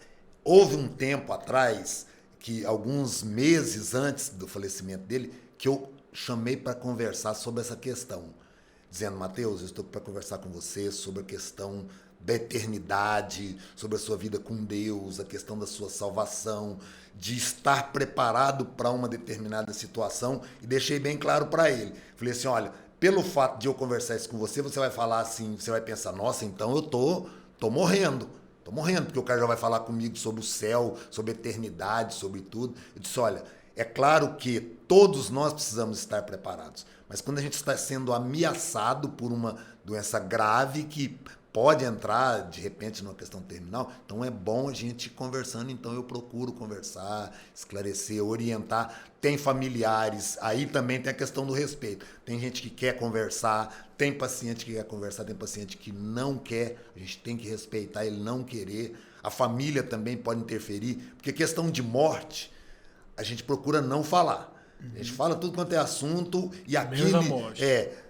Houve um tempo atrás, que alguns meses antes do falecimento dele, que eu chamei para conversar sobre essa questão. Dizendo, Matheus, eu estou para conversar com você sobre a questão da eternidade, sobre a sua vida com Deus, a questão da sua salvação, de estar preparado para uma determinada situação, e deixei bem claro para ele. Falei assim, olha, pelo fato de eu conversar isso com você, você vai falar assim, você vai pensar, nossa, então eu tô morrendo, porque o cara já vai falar comigo sobre o céu, sobre a eternidade, sobre tudo. Eu disse, olha, é claro que todos nós precisamos estar preparados, mas quando a gente está sendo ameaçado por uma doença grave que pode entrar, de repente, numa questão terminal, então é bom a gente ir conversando, então eu procuro conversar, esclarecer, orientar. Tem familiares, aí também tem a questão do respeito. Tem gente que quer conversar, tem paciente que quer conversar, tem paciente que não quer, a gente tem que respeitar ele não querer. A família também pode interferir, porque questão de morte, a gente procura não falar. A gente fala tudo quanto é assunto e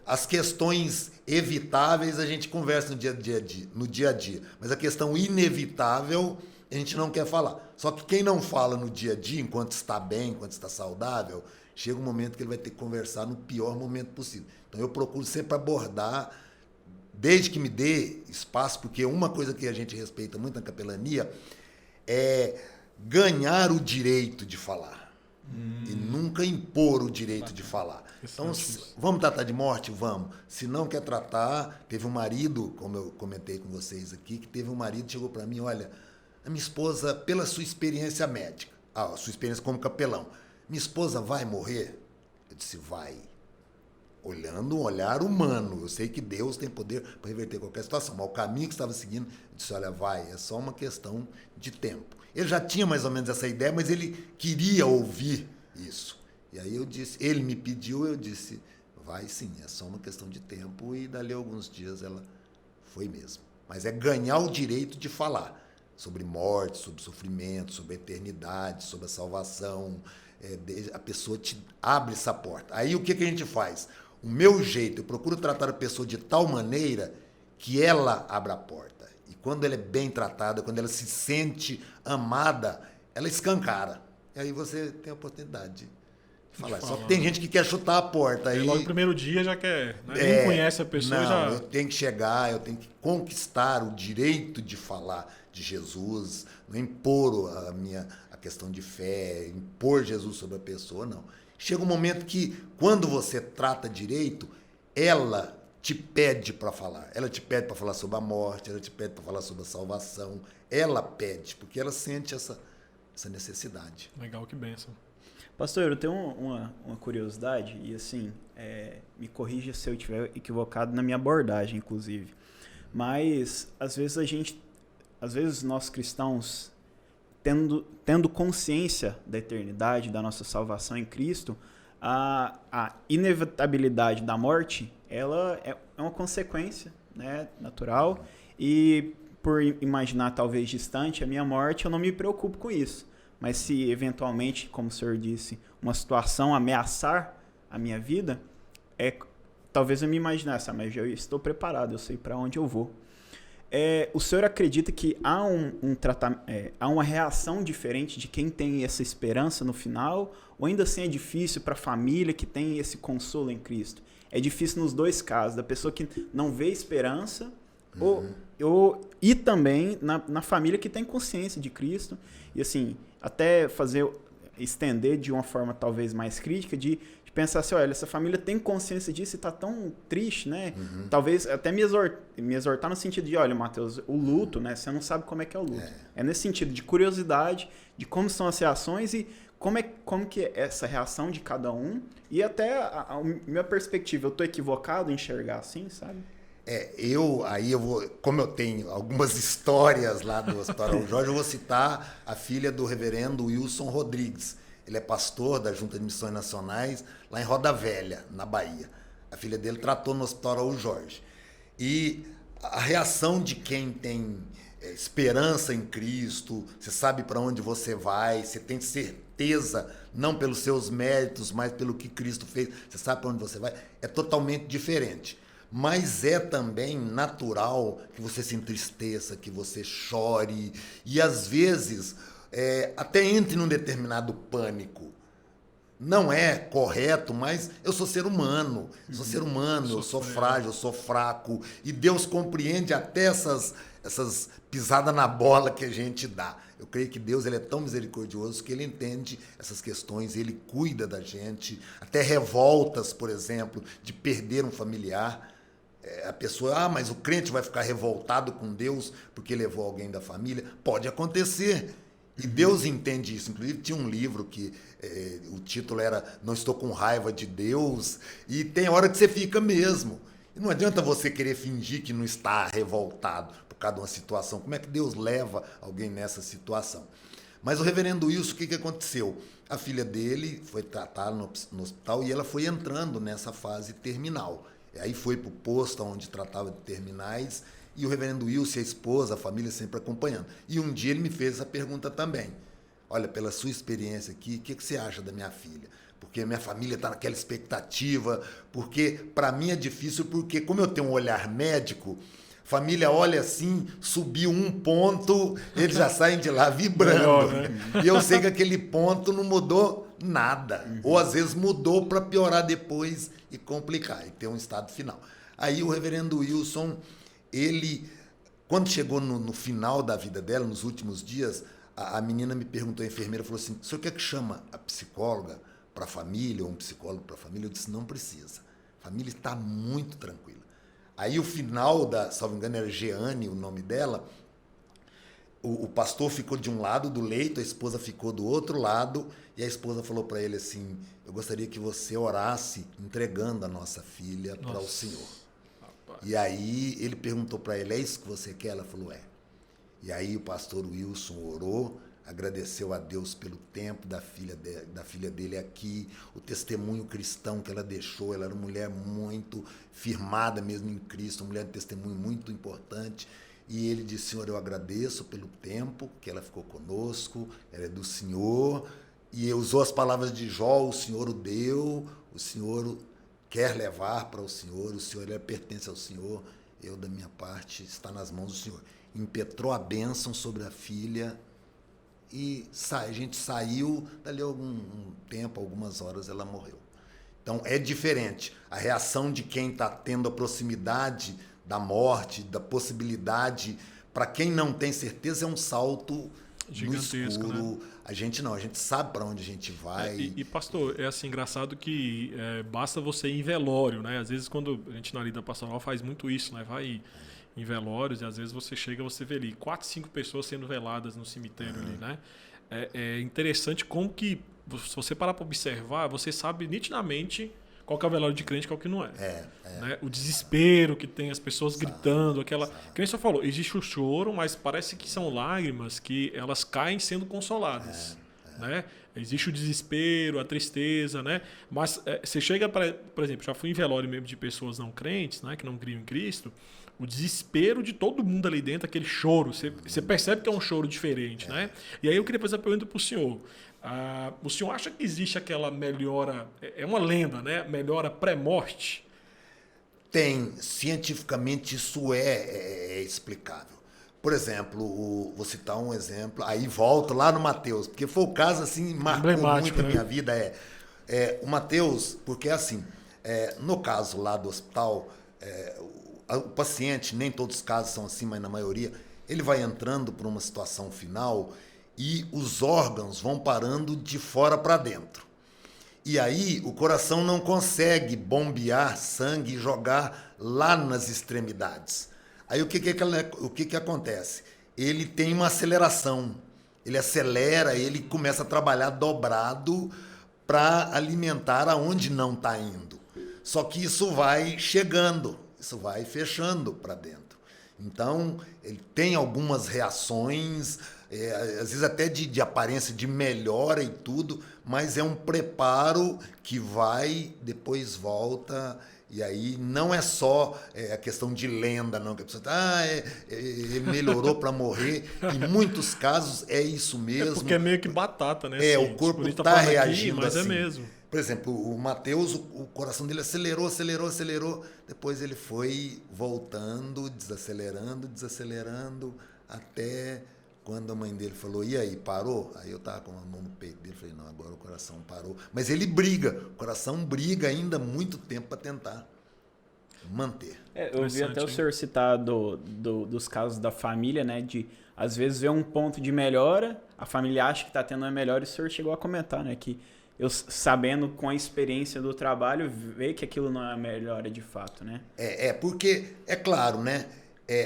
as questões evitáveis a gente conversa no dia a dia. Mas a questão inevitável a gente não quer falar. Só que quem não fala no dia a dia, enquanto está bem, enquanto está saudável, chega um momento que ele vai ter que conversar no pior momento possível. Então eu procuro sempre abordar, desde que me dê espaço, porque uma coisa que a gente respeita muito na capelania é ganhar o direito de falar. E nunca impor o direito de falar. Então, vamos tratar de morte? Vamos. Se não quer tratar, teve um marido, como eu comentei com vocês aqui, que teve um marido que chegou para mim, olha, a minha esposa, pela sua experiência médica, a sua experiência como capelão, minha esposa vai morrer? Eu disse, vai. Olhando um olhar humano. Eu sei que Deus tem poder para reverter qualquer situação, mas o caminho que estava seguindo, eu disse, olha, vai, é só uma questão de tempo. Ele já tinha mais ou menos essa ideia, mas ele queria ouvir isso. E aí eu disse, ele me pediu, eu disse, vai sim, é só uma questão de tempo, e dali a alguns dias ela foi mesmo. Mas é ganhar o direito de falar sobre morte, sobre sofrimento, sobre a eternidade, sobre a salvação. A pessoa te abre essa porta. Aí o que a gente faz? O meu jeito, eu procuro tratar a pessoa de tal maneira que ela abra a porta. E quando ela é bem tratada, quando ela se sente amada, ela escancara. E aí você tem a oportunidade de falar. Só que tem gente que quer chutar a porta. Aí logo no primeiro dia já quer, né? Não conhece a pessoa. Não, eu tenho que chegar, eu tenho que conquistar o direito de falar de Jesus, não impor a questão de fé, impor Jesus sobre a pessoa, não. Chega um momento que, quando você trata direito, ela te pede para falar. Ela te pede para falar sobre a morte, ela te pede para falar sobre a salvação. Ela pede, porque ela sente essa necessidade. Legal, que bênção. Pastor, eu tenho uma curiosidade, e assim, me corrija se eu estiver equivocado na minha abordagem, inclusive. Mas, às vezes nós cristãos, tendo consciência da eternidade, da nossa salvação em Cristo, a inevitabilidade da morte, ela é uma consequência, né, natural, e por imaginar talvez distante a minha morte, eu não me preocupo com isso. Mas se eventualmente, como o senhor disse, uma situação ameaçar a minha vida, talvez eu me imaginasse, mas eu estou preparado, eu sei para onde eu vou. O senhor acredita que há há uma reação diferente de quem tem essa esperança no final? Ou ainda assim é difícil para a família que tem esse consolo em Cristo? É difícil nos dois casos, da pessoa que não vê esperança, e também na família que tem consciência de Cristo. E assim, até estender de uma forma talvez mais crítica, de pensar assim, olha, essa família tem consciência disso e está tão triste, né? Talvez até me exortar no sentido de, olha, Mateus, o luto, né? Você não sabe como é que é o luto. É nesse sentido de curiosidade, de como são as reações e como que é essa reação de cada um. E até a minha perspectiva, eu estou equivocado em enxergar assim, sabe? Como eu tenho algumas histórias lá do Hospital Araújo Jorge, eu vou citar a filha do reverendo Wilson Rodrigues. Ele é pastor da Junta de Missões Nacionais, lá em Roda Velha, na Bahia. A filha dele tratou no Hospital Araújo Jorge. E a reação de quem tem esperança em Cristo, você sabe para onde você vai, você tem certeza, não pelos seus méritos, mas pelo que Cristo fez, você sabe para onde você vai, é totalmente diferente. Mas é também natural que você se entristeça, que você chore e, às vezes, até entre num determinado pânico. Não é correto, mas eu sou ser humano. Eu sou frágil, eu sou fraco. E Deus compreende até essas pisadas na bola que a gente dá. Eu creio que Deus ele é tão misericordioso que ele entende essas questões, ele cuida da gente. Até revoltas, por exemplo, de perder um familiar. A pessoa, mas o crente vai ficar revoltado com Deus porque levou alguém da família. Pode acontecer. E Deus entende isso. Inclusive, tinha um livro que o título era Não Estou com Raiva de Deus. E tem hora que você fica mesmo. E não adianta você querer fingir que não está revoltado por causa de uma situação. Como é que Deus leva alguém nessa situação? Mas o reverendo Wilson, o que aconteceu? A filha dele foi tratada no hospital e ela foi entrando nessa fase terminal. E aí foi para o posto onde tratava de terminais. E o reverendo Wilson, a esposa, a família sempre acompanhando. E um dia ele me fez essa pergunta também. Olha, pela sua experiência aqui, o que você acha da minha filha? Porque a minha família está naquela expectativa, porque para mim é difícil, porque como eu tenho um olhar médico, família olha assim, subiu um ponto, eles já saem de lá vibrando. Melhor, né? E eu sei que aquele ponto não mudou nada. Ou às vezes mudou para piorar depois e complicar, e ter um estado final. Aí o reverendo Wilson, ele, quando chegou no final da vida dela, nos últimos dias, A menina me perguntou, a enfermeira falou assim, o senhor quer que chama a psicóloga para a família ou um psicólogo para a família? Eu disse, não precisa. A família está muito tranquila. Aí o final da, salvo engano, era Jeane, o nome dela, o pastor ficou de um lado do leito, a esposa ficou do outro lado, e a esposa falou para ele assim, eu gostaria que você orasse entregando a nossa filha para o Senhor. Rapaz. E aí ele perguntou para ela, é isso que você quer? Ela falou, é. E aí o pastor Wilson orou, agradeceu a Deus pelo tempo da filha dele aqui, o testemunho cristão que ela deixou, ela era uma mulher muito firmada mesmo em Cristo, uma mulher de testemunho muito importante. E ele disse, Senhor, eu agradeço pelo tempo que ela ficou conosco, ela é do Senhor. E usou as palavras de Jó, o Senhor o deu, o Senhor quer levar para o Senhor ele pertence ao Senhor, eu da minha parte está nas mãos do Senhor. Impetrou a bênção sobre a filha e a gente saiu, dali algum tempo, algumas horas, ela morreu. Então é diferente. A reação de quem está tendo a proximidade da morte, da possibilidade, para quem não tem certeza, é um salto gigantesco, no escuro. Né? A gente não, a gente sabe para onde a gente vai. Pastor, é assim, engraçado que basta você ir em velório, né? Às vezes quando a gente na lida pastoral faz muito isso, né? Vai em velórios e às vezes você chega, você vê ali 4, 5 pessoas sendo veladas no cemitério ali, né? É interessante como que, se você parar para observar, você sabe nitidamente qual que é o velório de crente e qual que não é. Né? O desespero que tem, as pessoas gritando, aquela... Que nem você falou, existe o choro, mas parece que são lágrimas que elas caem sendo consoladas. Né? Existe o desespero, a tristeza, né? Mas você chega, por exemplo, já fui em velório mesmo de pessoas não crentes, né? Que não criam em Cristo, o desespero de todo mundo ali dentro, aquele choro, você percebe que é um choro diferente, né? E aí eu queria fazer a pergunta para o senhor. O senhor acha que existe aquela melhora, é uma lenda, né? Melhora pré-morte? Tem, cientificamente isso é explicável. Por exemplo, vou citar um exemplo, aí volto lá no Mateus, porque foi o caso assim, marcou muito a minha vida. O Mateus, porque assim, no caso lá do hospital, o paciente, nem todos os casos são assim, mas na maioria, ele vai entrando por uma situação final e os órgãos vão parando de fora para dentro. E aí o coração não consegue bombear sangue e jogar lá nas extremidades. Aí o que acontece? Ele tem uma aceleração, ele acelera, ele começa a trabalhar dobrado para alimentar aonde não está indo. Só que isso vai chegando, isso vai fechando para dentro. Então, ele tem algumas reações, às vezes até de aparência de melhora e tudo, mas é um preparo que vai, depois volta, e aí não é só a questão de lenda, não, que a pessoa ele melhorou para morrer. Em muitos casos é isso mesmo. Porque é meio que batata, né? Assim, o corpo está reagindo aqui, mas assim. É mesmo. Por exemplo, o Mateus, o coração dele acelerou, depois ele foi voltando, desacelerando, até quando a mãe dele falou, e aí, parou? Aí eu tava com a mão no peito dele, falei, não, agora o coração parou. Mas ele briga, o coração briga ainda há muito tempo para tentar manter. Eu vi até o senhor citar dos casos da família, né, de às vezes ver um ponto de melhora, a família acha que está tendo uma melhora, e o senhor chegou a comentar, né, que eu, sabendo com a experiência do trabalho, ver que aquilo não é a melhora de fato, né? Porque, é claro, né?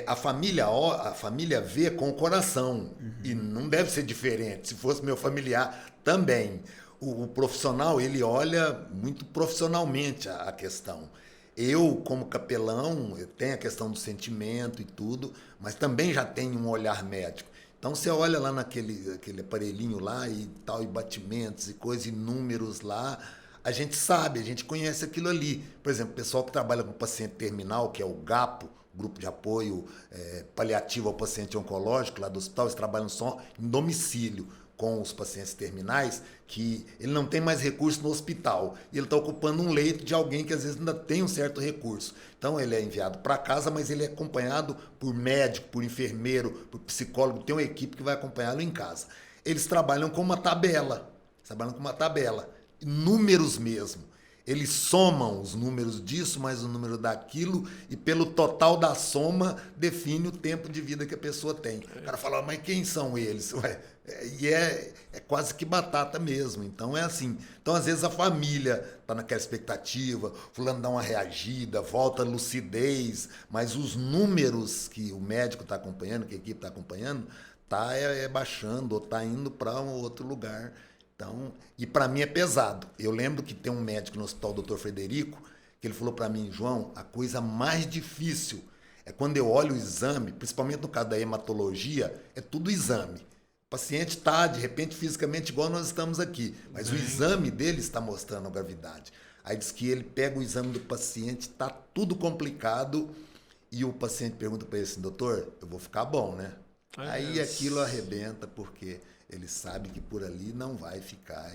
A família vê com o coração. E não deve ser diferente. Se fosse meu familiar, também. O profissional, ele olha muito profissionalmente a questão. Eu, como capelão, eu tenho a questão do sentimento e tudo, mas também já tenho um olhar médico. Então, você olha lá naquele aparelhinho lá e tal, e batimentos e coisas, e números lá, a gente sabe, a gente conhece aquilo ali. Por exemplo, o pessoal que trabalha com paciente terminal, que é o GAPO, Grupo de Apoio Paliativo ao Paciente Oncológico, lá do hospital, eles trabalham só em domicílio com os pacientes terminais, que ele não tem mais recurso no hospital. E ele está ocupando um leito de alguém que às vezes ainda tem um certo recurso. Então ele é enviado para casa, mas ele é acompanhado por médico, por enfermeiro, por psicólogo, tem uma equipe que vai acompanhá-lo em casa. Eles trabalham com uma tabela, números mesmo. Eles somam os números disso, mais o número daquilo, e pelo total da soma define o tempo de vida que a pessoa tem. O cara fala, mas quem são eles? É quase que batata mesmo. Então é assim. Então, às vezes, a família está naquela expectativa, fulano dá uma reagida, volta a lucidez, mas os números que o médico está acompanhando, que a equipe está acompanhando, tá baixando ou está indo para um outro lugar. Então, e para mim é pesado. Eu lembro que tem um médico no hospital, o Dr. Frederico, que ele falou para mim, João, a coisa mais difícil é quando eu olho o exame, principalmente no caso da hematologia, é tudo exame. O paciente está, de repente, fisicamente igual nós estamos aqui, mas o exame dele está mostrando a gravidade. Aí diz que ele pega o exame do paciente, está tudo complicado, e o paciente pergunta para ele assim, doutor, eu vou ficar bom, né? Aí aquilo arrebenta, porque ele sabe que por ali não vai ficar.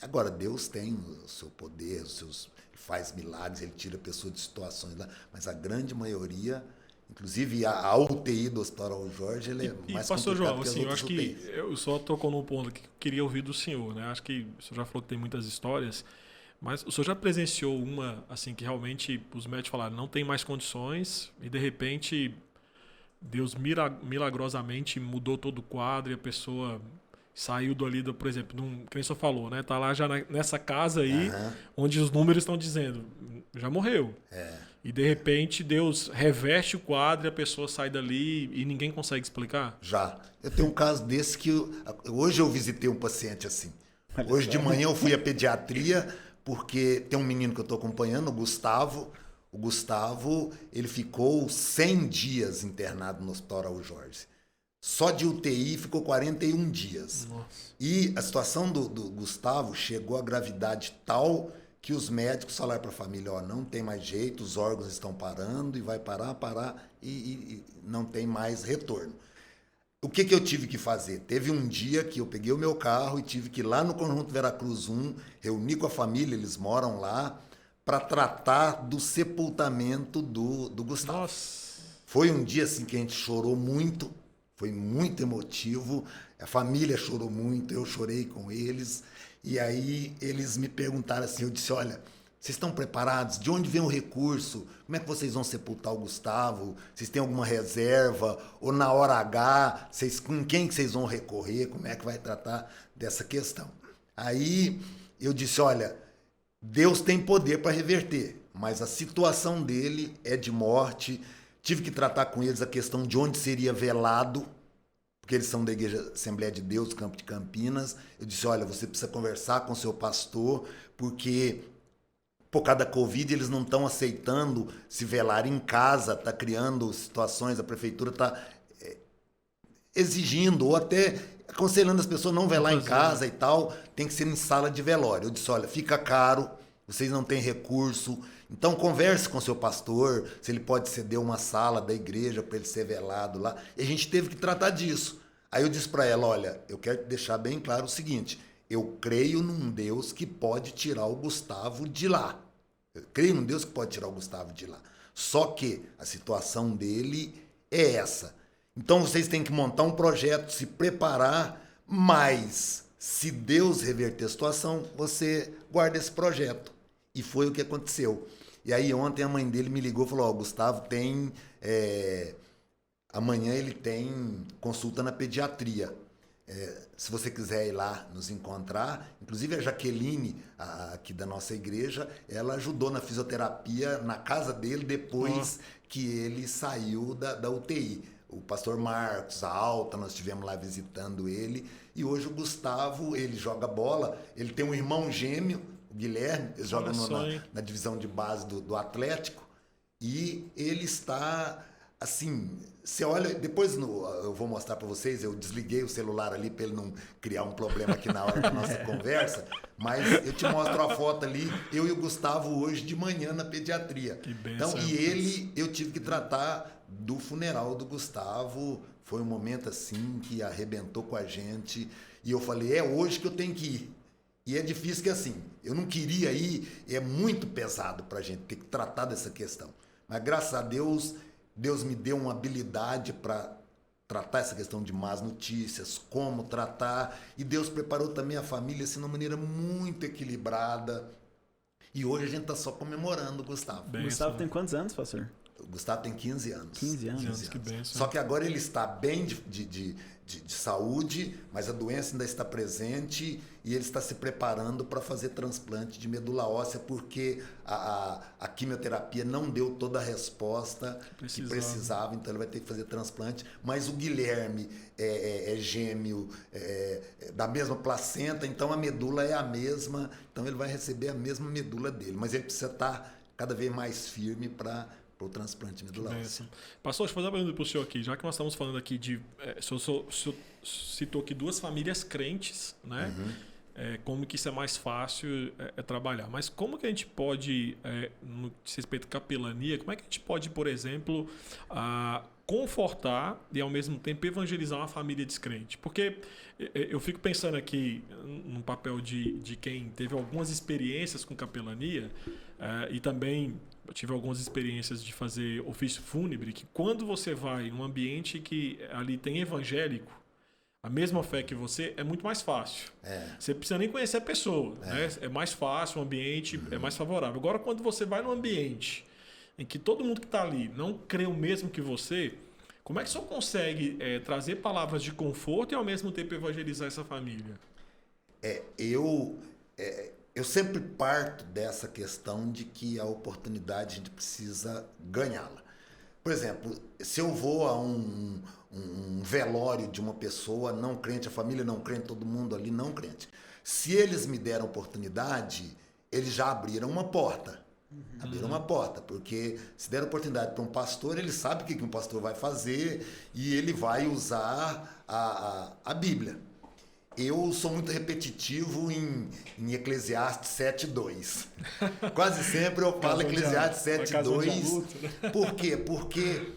Agora, Deus tem o seu poder, ele faz milagres, ele tira pessoas de situações lá, mas a grande maioria... Inclusive, a UTI do Hospital Jorge, ele é mais Pastor complicado João, que as assim, eu outras acho que UTIs. eu só tocou num ponto que eu queria ouvir do senhor, né? Acho que o senhor já falou que tem muitas histórias, mas o senhor já presenciou uma, assim, que realmente os médicos falaram, não tem mais condições, e de repente Deus milagrosamente mudou todo o quadro e a pessoa saiu dali, por exemplo, que nem o senhor falou, né? Tá lá já nessa casa aí, onde os números estão dizendo, já morreu. E de repente Deus reveste o quadro e a pessoa sai dali e ninguém consegue explicar? Já. Eu tenho um caso desse que hoje eu visitei um paciente assim. Hoje de manhã eu fui à pediatria, porque tem um menino que eu estou acompanhando, o Gustavo. O Gustavo, ele ficou 100 dias internado no Hospital Araújo Jorge. Só de UTI ficou 41 dias. Nossa. E a situação do Gustavo chegou a gravidade tal que os médicos falaram para a família, ó, não tem mais jeito, os órgãos estão parando e vai parar e não tem mais retorno. O que eu tive que fazer? Teve um dia que eu peguei o meu carro e tive que ir lá no Conjunto Veracruz 1, reunir com a família, eles moram lá, para tratar do sepultamento do Gustavo. Nossa. Foi um dia assim que a gente chorou muito, foi muito emotivo, a família chorou muito, eu chorei com eles. E aí eles me perguntaram assim, eu disse, olha, vocês estão preparados? De onde vem o recurso? Como é que vocês vão sepultar o Gustavo? Vocês têm alguma reserva? Ou na hora H, com quem que vocês vão recorrer? Como é que vai tratar dessa questão? Aí eu disse, olha, Deus tem poder para reverter, mas a situação dele é de morte. Tive que tratar com eles a questão de onde seria velado, porque eles são da Igreja Assembleia de Deus, Campo de Campinas. Eu disse, olha, você precisa conversar com o seu pastor, porque por causa da Covid eles não estão aceitando se velar em casa, está criando situações, a prefeitura está exigindo, ou até aconselhando as pessoas a não velar em casa e tal, tem que ser em sala de velório. Eu disse, olha, fica caro, vocês não têm recurso, então converse com o seu pastor, se ele pode ceder uma sala da igreja para ele ser velado lá. E a gente teve que tratar disso. Aí eu disse para ela, olha, eu quero deixar bem claro o seguinte, eu creio num Deus que pode tirar o Gustavo de lá. Eu creio num Deus que pode tirar o Gustavo de lá. Só que a situação dele é essa. Então vocês têm que montar um projeto, se preparar, mas se Deus reverter a situação, você guarda esse projeto. E foi o que aconteceu. E aí ontem a mãe dele me ligou e falou, ó, Gustavo tem... amanhã ele tem consulta na pediatria. Se você quiser ir lá nos encontrar, inclusive a Jaqueline, aqui da nossa igreja, ela ajudou na fisioterapia na casa dele depois que ele saiu da UTI. O pastor Marcos, a Alta, nós estivemos lá visitando ele. E hoje o Gustavo, ele joga bola, ele tem um irmão gêmeo, o Guilherme, ele joga na divisão de base do Atlético. E ele está, assim, você olha, depois eu vou mostrar para vocês, eu desliguei o celular ali para ele não criar um problema aqui na hora da nossa conversa, mas eu te mostro a foto ali, eu e o Gustavo hoje de manhã na pediatria. Que benção. Então, eu tive que tratar do funeral do Gustavo, foi um momento assim que arrebentou com a gente, e eu falei, é hoje que eu tenho que ir. E é difícil que assim, eu não queria ir, é muito pesado pra gente ter que tratar dessa questão. Mas graças a Deus, Deus me deu uma habilidade para tratar essa questão de más notícias, como tratar, e Deus preparou também a família assim, de uma maneira muito equilibrada. E hoje a gente está só comemorando o Gustavo. O Gustavo tem quantos anos, pastor? O Gustavo tem 15 anos. 15 anos. 15 que benção. Só que agora ele está bem de saúde, mas a doença ainda está presente e ele está se preparando para fazer transplante de medula óssea porque a quimioterapia não deu toda a resposta que precisava, então ele vai ter que fazer transplante. Mas o Guilherme é gêmeo, da mesma placenta, então a medula é a mesma, então ele vai receber a mesma medula dele, mas ele precisa estar cada vez mais firme para o transplante medular óssea. Pastor, deixa eu fazer uma pergunta para o senhor aqui. Já que nós estamos falando aqui de... o senhor citou aqui 2 famílias crentes, né? Como que isso é mais fácil trabalhar. Mas como que a gente pode, no que diz respeito à capelania, como é que a gente pode, por exemplo, confortar e ao mesmo tempo evangelizar uma família descrente? Porque eu fico pensando aqui no papel de quem teve algumas experiências com capelania e também eu tive algumas experiências de fazer ofício fúnebre, que quando você vai em um ambiente que ali tem evangélico, a mesma fé que você, é muito mais fácil. Você precisa nem conhecer a pessoa. Né? É mais fácil, o ambiente é mais favorável. Agora, quando você vai num ambiente em que todo mundo que está ali não crê o mesmo que você, como é que o senhor consegue trazer palavras de conforto e ao mesmo tempo evangelizar essa família? Eu sempre parto dessa questão de que a oportunidade a gente precisa ganhá-la. Por exemplo, se eu vou a um velório de uma pessoa não crente, a família não crente, todo mundo ali não crente. Se eles me deram oportunidade, eles já abriram uma porta. Abriram uma porta, porque se der oportunidade para um pastor, ele sabe o que um pastor vai fazer e ele vai usar a Bíblia. Eu sou muito repetitivo em Eclesiastes 7:2. Quase sempre eu falo Eclesiastes 7:2. Por quê? Porque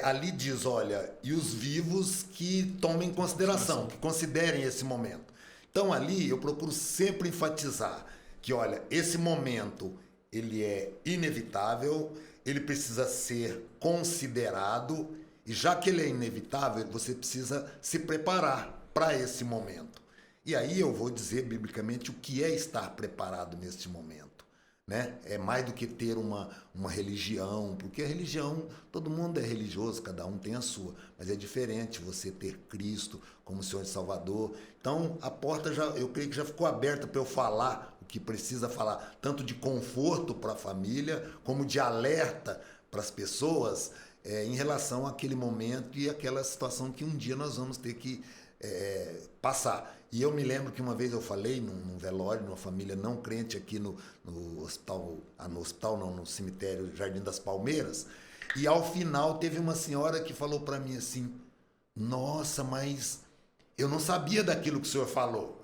ali diz, olha, e os vivos que tomem em consideração, que considerem esse momento. Então ali eu procuro sempre enfatizar que, olha, esse momento ele é inevitável, ele precisa ser considerado e já que ele é inevitável, você precisa se preparar para esse momento. E aí eu vou dizer biblicamente o que é estar preparado neste momento. Né? É mais do que ter uma religião, porque a religião, todo mundo é religioso, cada um tem a sua, mas é diferente você ter Cristo como Senhor e Salvador. Então a porta eu creio que já ficou aberta para eu falar o que precisa falar, tanto de conforto para a família, como de alerta para as pessoas em relação àquele momento e àquela situação que um dia nós vamos ter que passar. E eu me lembro que uma vez eu falei num velório, numa família não crente aqui no cemitério Jardim das Palmeiras, e ao final teve uma senhora que falou para mim assim, nossa, mas eu não sabia daquilo que o senhor falou.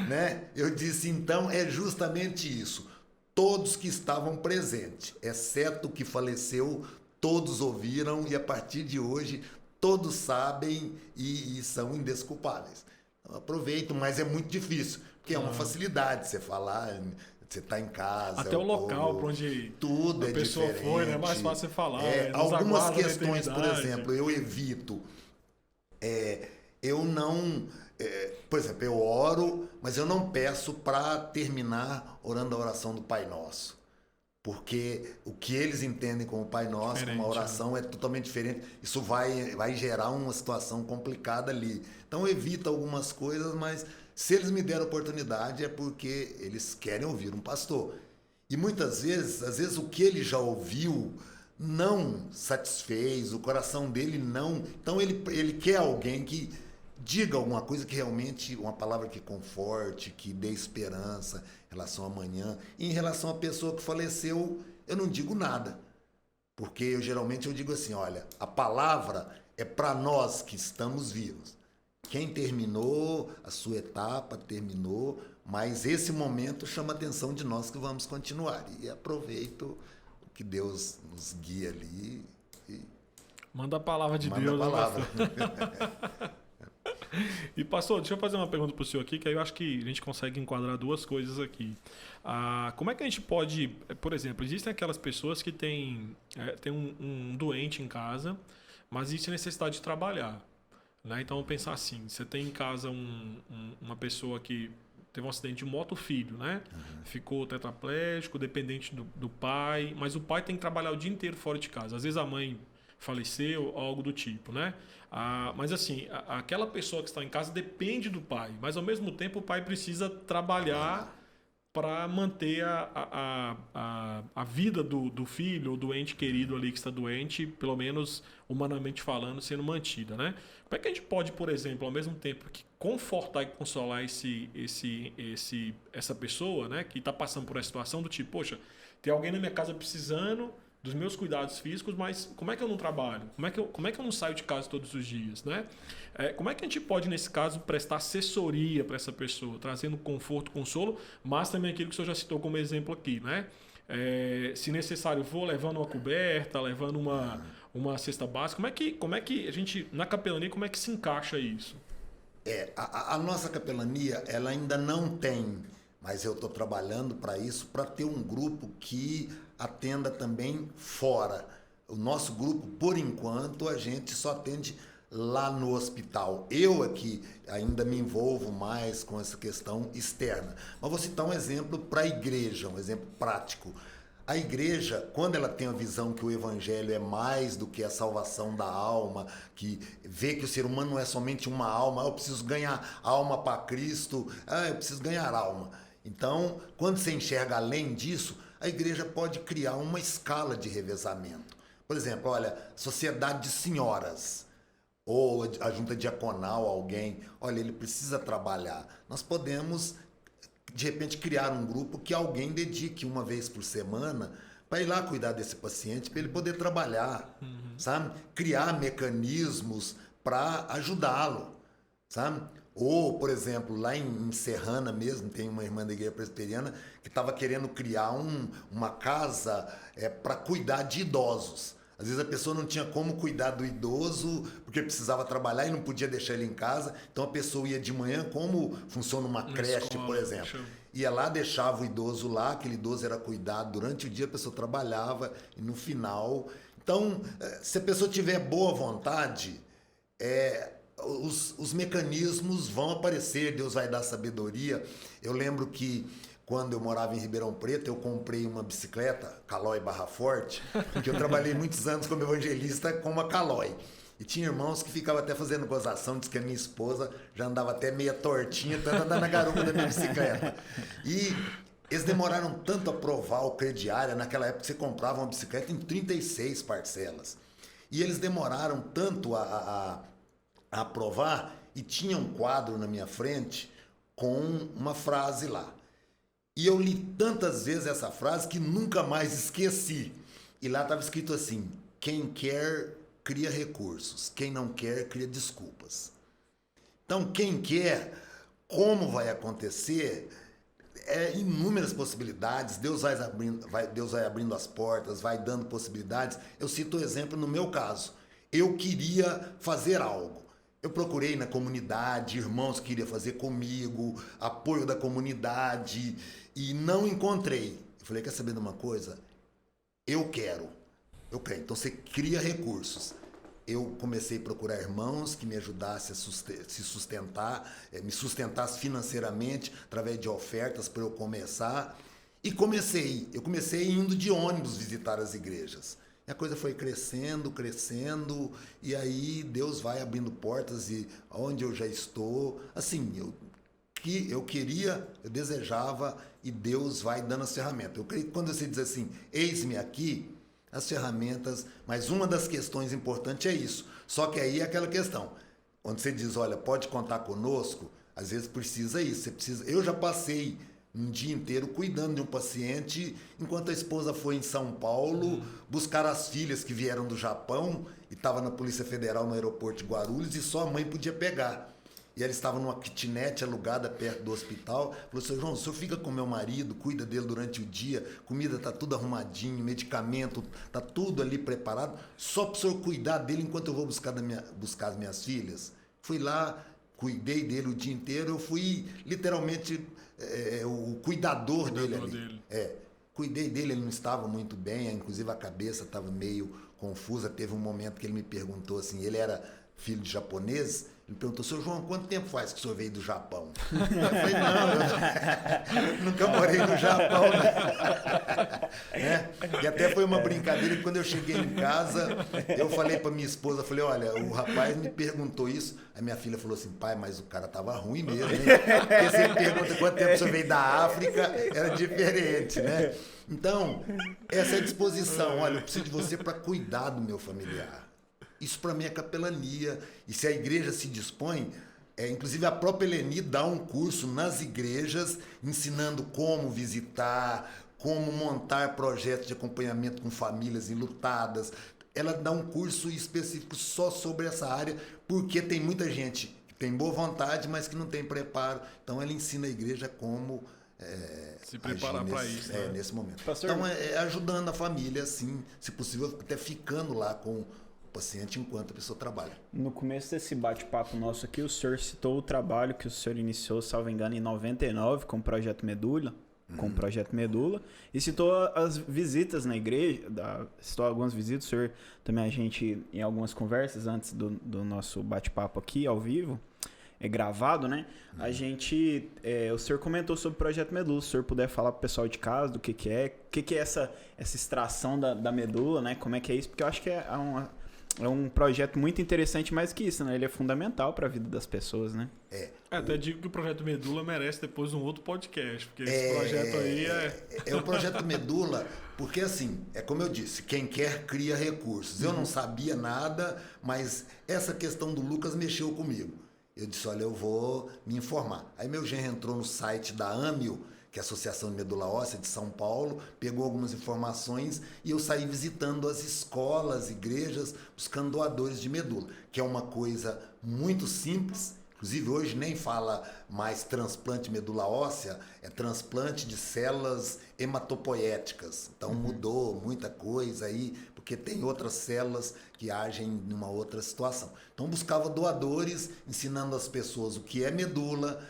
Né? Eu disse, então é justamente isso. Todos que estavam presentes, exceto o que faleceu, todos ouviram e a partir de hoje todos sabem e são indesculpáveis. Então, aproveito, mas é muito difícil, porque é uma facilidade você falar, você está em casa. Até o local para onde tudo a pessoa diferente. foi, é mais fácil você falar. Algumas questões, por exemplo, eu evito. Eu não... por exemplo, eu oro, mas eu não peço para terminar orando a oração do Pai Nosso. Porque o que eles entendem como Pai Nosso, como uma oração, é totalmente diferente. Isso vai gerar uma situação complicada ali. Então, evita algumas coisas, mas se eles me deram oportunidade é porque eles querem ouvir um pastor. E muitas vezes, às vezes o que ele já ouviu não satisfez, o coração dele não... Então, ele quer alguém que diga alguma coisa que realmente, uma palavra que conforte, que dê esperança em relação ao amanhã. E em relação à pessoa que faleceu, eu não digo nada. Porque geralmente eu digo assim, olha, a palavra é para nós que estamos vivos. Quem terminou, a sua etapa terminou, mas esse momento chama a atenção de nós que vamos continuar. E aproveito o que Deus nos guia ali. E manda a palavra de Deus. Manda a palavra. E pastor, deixa eu fazer uma pergunta para o senhor aqui, que aí eu acho que a gente consegue enquadrar duas coisas aqui. Como é que a gente pode, por exemplo, existem aquelas pessoas que têm um doente em casa, mas existe a necessidade de trabalhar. Né? Então, pensar assim, você tem em casa uma pessoa que teve um acidente de moto, o filho, né? Ficou tetraplégico, dependente do pai, mas o pai tem que trabalhar o dia inteiro fora de casa. Às vezes a mãe faleceu, algo do tipo, né? Mas assim, aquela pessoa que está em casa depende do pai, mas ao mesmo tempo o pai precisa trabalhar para manter a vida do filho ou do ente querido ali que está doente, pelo menos humanamente falando, sendo mantida, né? Como é que a gente pode, por exemplo, ao mesmo tempo que confortar e consolar essa pessoa, né, que está passando por uma situação do tipo, poxa, tem alguém na minha casa precisando dos meus cuidados físicos, mas como é que eu não trabalho? Como é que eu não saio de casa todos os dias, né? Como é que a gente pode, nesse caso, prestar assessoria para essa pessoa, trazendo conforto, consolo, mas também aquilo que o senhor já citou como exemplo aqui, né? Se necessário, vou levando uma coberta, levando uma cesta básica. Como é que a gente, na capelania, como é que se encaixa isso? A nossa capelania, ela ainda não tem, mas eu estou trabalhando para isso, para ter um grupo que atenda também fora. O nosso grupo, por enquanto, a gente só atende lá no hospital. Eu aqui ainda me envolvo mais com essa questão externa. Mas vou citar um exemplo para a igreja, um exemplo prático. A igreja, quando ela tem a visão que o evangelho é mais do que a salvação da alma, que vê que o ser humano não é somente uma alma, eu preciso ganhar alma para Cristo, eu preciso ganhar alma. Então, quando você enxerga além disso, a igreja pode criar uma escala de revezamento. Por exemplo, olha, sociedade de senhoras, ou a junta diaconal, alguém, olha, ele precisa trabalhar. Nós podemos, de repente, criar um grupo que alguém dedique uma vez por semana para ir lá cuidar desse paciente, para ele poder trabalhar, sabe? Criar mecanismos para ajudá-lo, sabe? Ou, por exemplo, lá em Serrana mesmo, tem uma irmã da igreja presbiteriana que estava querendo criar uma casa para cuidar de idosos. Às vezes a pessoa não tinha como cuidar do idoso porque precisava trabalhar e não podia deixar ele em casa. Então a pessoa ia de manhã, como funciona uma creche, escola, por exemplo. Ia lá, deixava o idoso lá, aquele idoso era cuidado durante o dia, a pessoa trabalhava e no final... Então, se a pessoa tiver boa vontade, os mecanismos vão aparecer, Deus vai dar sabedoria. Eu lembro que quando eu morava em Ribeirão Preto, eu comprei uma bicicleta, Caloi Barra Forte, porque eu trabalhei muitos anos como evangelista com uma Caloi. E tinha irmãos que ficavam até fazendo gozação, diz que a minha esposa já andava até meia tortinha, tanto andando na garupa da minha bicicleta. E eles demoraram tanto a aprovar o crediário, naquela época você comprava uma bicicleta em 36 parcelas. E eles demoraram tanto a aprovar, e tinha um quadro na minha frente com uma frase lá. E eu li tantas vezes essa frase que nunca mais esqueci. E lá estava escrito assim: quem quer, cria recursos. Quem não quer, cria desculpas. Então, quem quer, como vai acontecer, inúmeras possibilidades. Deus vai abrindo as portas, vai dando possibilidades. Eu cito o exemplo no meu caso. Eu queria fazer algo. Eu procurei na comunidade, irmãos que queriam fazer comigo, apoio da comunidade, e não encontrei. Eu falei, quer saber de uma coisa? Eu quero. Então você cria recursos. Eu comecei a procurar irmãos que me ajudassem a se sustentar, me sustentassem financeiramente, através de ofertas para eu começar. E eu comecei indo de ônibus visitar as igrejas. E a coisa foi crescendo, e aí Deus vai abrindo portas, e onde eu já estou, assim, eu queria, eu desejava, e Deus vai dando as ferramentas. Eu creio que quando você diz assim, eis-me aqui, as ferramentas, mas uma das questões importantes é isso. Só que aí é aquela questão, onde você diz, olha, pode contar conosco, às vezes precisa isso, eu já passei um dia inteiro cuidando de um paciente, enquanto a esposa foi em São Paulo buscar as filhas que vieram do Japão e estava na Polícia Federal no aeroporto de Guarulhos e só a mãe podia pegar. E ela estava numa kitnet alugada perto do hospital. Falou, seu João, o senhor fica com meu marido, cuida dele durante o dia, comida está tudo arrumadinho, medicamento, está tudo ali preparado, só para o senhor cuidar dele enquanto eu vou buscar as minhas filhas. Fui lá, cuidei dele o dia inteiro, eu fui literalmente o cuidador dele ali. Cuidei dele, ele não estava muito bem, inclusive a cabeça estava meio confusa. Teve um momento que ele me perguntou assim, ele era filho de japonês, Ele perguntou, seu João, quanto tempo faz que o senhor veio do Japão? Eu falei, não, eu nunca morei no Japão, né? E até foi uma brincadeira que quando eu cheguei em casa, eu falei para minha esposa, falei, olha, o rapaz me perguntou isso. A minha filha falou assim, pai, mas o cara tava ruim mesmo, hein? Porque se ele pergunta quanto tempo o senhor veio da África, era diferente, né? Então, essa é a disposição. Olha, eu preciso de você para cuidar do meu familiar. Isso para mim é capelania. E se a igreja se dispõe, inclusive a própria Eleni dá um curso nas igrejas ensinando como visitar, como montar projetos de acompanhamento com famílias enlutadas. Ela dá um curso específico só sobre essa área, porque tem muita gente que tem boa vontade, mas que não tem preparo. Então ela ensina a igreja como se preparar para isso. Né? Nesse momento. Pastor, então ajudando a família, assim, se possível, até ficando lá com paciente enquanto a pessoa trabalha. No começo desse bate-papo nosso aqui, o senhor citou o trabalho que o senhor iniciou, salvo engano, em 99 com o Projeto Medula, e citou as visitas na igreja, citou algumas visitas, o senhor também, a gente, em algumas conversas antes do nosso bate-papo aqui, ao vivo, gravado, né? A gente, o senhor comentou sobre o Projeto Medula, se o senhor puder falar pro pessoal de casa do que é, o que é essa extração da medula, né? Como é que é isso? Porque eu acho que é um projeto muito interessante, mais que isso, né? Ele é fundamental para a vida das pessoas, né? Até digo que o Projeto Medula merece depois um outro podcast, porque esse projeto aí É o Projeto Medula, porque assim, é como eu disse, quem quer cria recursos. Eu não sabia nada, mas essa questão do Lucas mexeu comigo. Eu disse, olha, eu vou me informar. Aí meu genro entrou no site da AMIO, que é a Associação de Medula Óssea de São Paulo, pegou algumas informações e eu saí visitando as escolas, igrejas, buscando doadores de medula, que é uma coisa muito simples. Inclusive hoje nem fala mais transplante de medula óssea, é transplante de células hematopoéticas. Então mudou muita coisa aí, porque tem outras células que agem numa outra situação. Então buscava doadores, ensinando as pessoas o que é medula,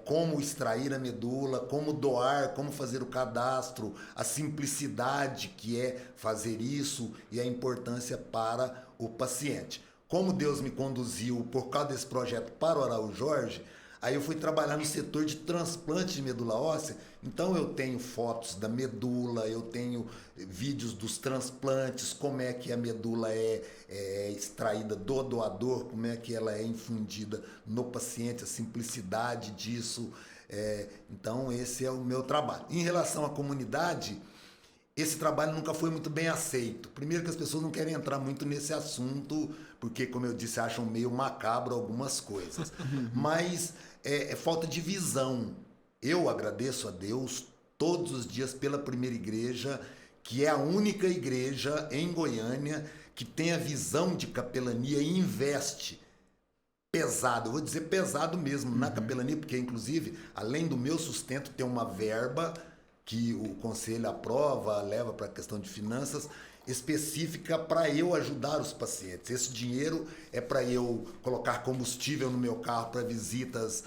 como extrair a medula, como doar, como fazer o cadastro, a simplicidade que é fazer isso e a importância para o paciente. Como Deus me conduziu por causa desse projeto para o Araújo Jorge, aí eu fui trabalhar no setor de transplante de medula óssea. Então eu tenho fotos da medula, eu tenho vídeos dos transplantes, como é que a medula é extraída do doador, como é que ela é infundida no paciente, a simplicidade disso. Então esse é o meu trabalho. Em relação à comunidade, esse trabalho nunca foi muito bem aceito. Primeiro que as pessoas não querem entrar muito nesse assunto, porque, como eu disse, acham meio macabro algumas coisas. Mas é falta de visão. Eu agradeço a Deus todos os dias pela Primeira Igreja, que é a única igreja em Goiânia que tem a visão de capelania e investe pesado. Eu vou dizer pesado mesmo na capelania, porque, inclusive, além do meu sustento, tem uma verba que o conselho aprova, leva para a questão de finanças, específica para eu ajudar os pacientes. Esse dinheiro é para eu colocar combustível no meu carro para visitas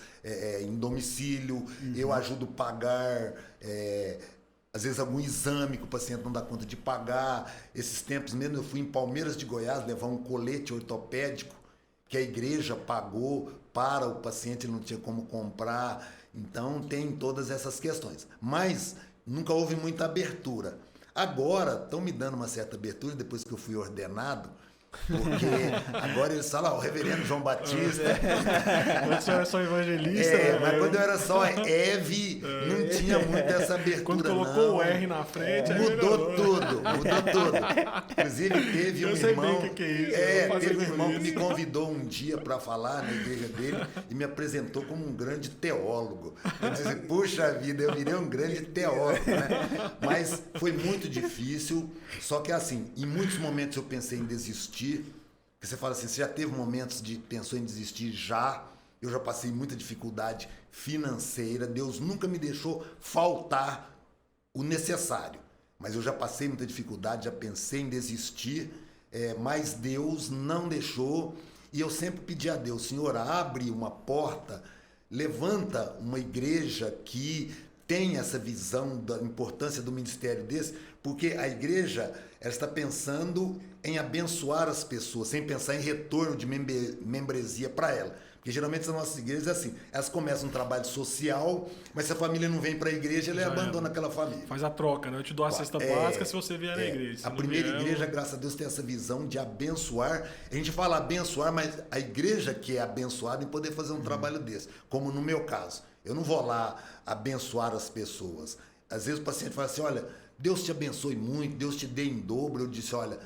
em domicílio, eu ajudo a pagar, às vezes, algum exame que o paciente não dá conta de pagar. Esses tempos mesmo eu fui em Palmeiras de Goiás levar um colete ortopédico que a igreja pagou para o paciente, ele não tinha como comprar. Então tem todas essas questões. Mas nunca houve muita abertura. Agora estão me dando uma certa abertura, depois que eu fui ordenado, porque agora eles falam, o reverendo João Batista. Quando você era só evangelista. Mas quando eu era só Eve, não tinha muito essa abertura. Quando colocou o R na frente, mudou tudo. Inclusive, teve um irmão. Que é isso, teve um irmão que me convidou um dia para falar na igreja dele e me apresentou como um grande teólogo. Eu disse, puxa vida, eu virei um grande teólogo, né? Mas foi muito difícil. Só que assim, em muitos momentos eu pensei em desistir. Porque você fala assim, você já teve momentos de pensou em desistir? Já. Eu já passei muita dificuldade financeira. Deus nunca me deixou faltar o necessário. Mas eu já passei muita dificuldade, já pensei em desistir, mas Deus não deixou. E eu sempre pedi a Deus, Senhor, abre uma porta, levanta uma igreja que tem essa visão da importância do ministério desse, porque a igreja ela está pensando em abençoar as pessoas, sem pensar em retorno de membresia para ela. Porque geralmente as nossas igrejas é assim, elas começam um trabalho social, mas se a família não vem para a igreja, ela abandona aquela família. Faz a troca, né? Eu te dou a cesta básica se você vier na igreja. A primeira igreja, graças a Deus, tem essa visão de abençoar. A gente fala abençoar, mas a igreja que é abençoada em poder fazer um trabalho desse. Como no meu caso. Eu não vou lá abençoar as pessoas. Às vezes o paciente fala assim, olha, Deus te abençoe muito, Deus te dê em dobro. Eu disse, olha,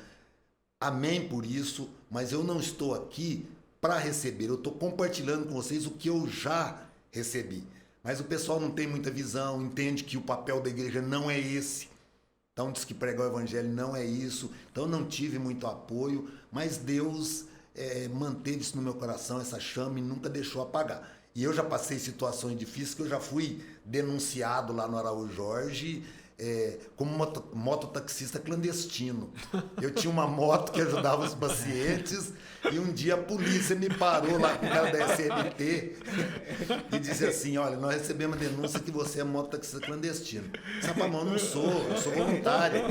amém por isso, mas eu não estou aqui para receber. Eu estou compartilhando com vocês o que eu já recebi. Mas o pessoal não tem muita visão, entende que o papel da igreja não é esse. Então diz que pregar o evangelho não é isso. Então não tive muito apoio, mas Deus manteve isso no meu coração, essa chama, e nunca deixou apagar. E eu já passei situações difíceis, que eu já fui denunciado lá no Araújo Jorge como mototaxista clandestino. Eu tinha uma moto que ajudava os pacientes e um dia a polícia me parou lá com o cara da SMT e disse assim, olha, nós recebemos a denúncia que você é mototaxista clandestino. Sapamão, não sou, eu sou voluntário.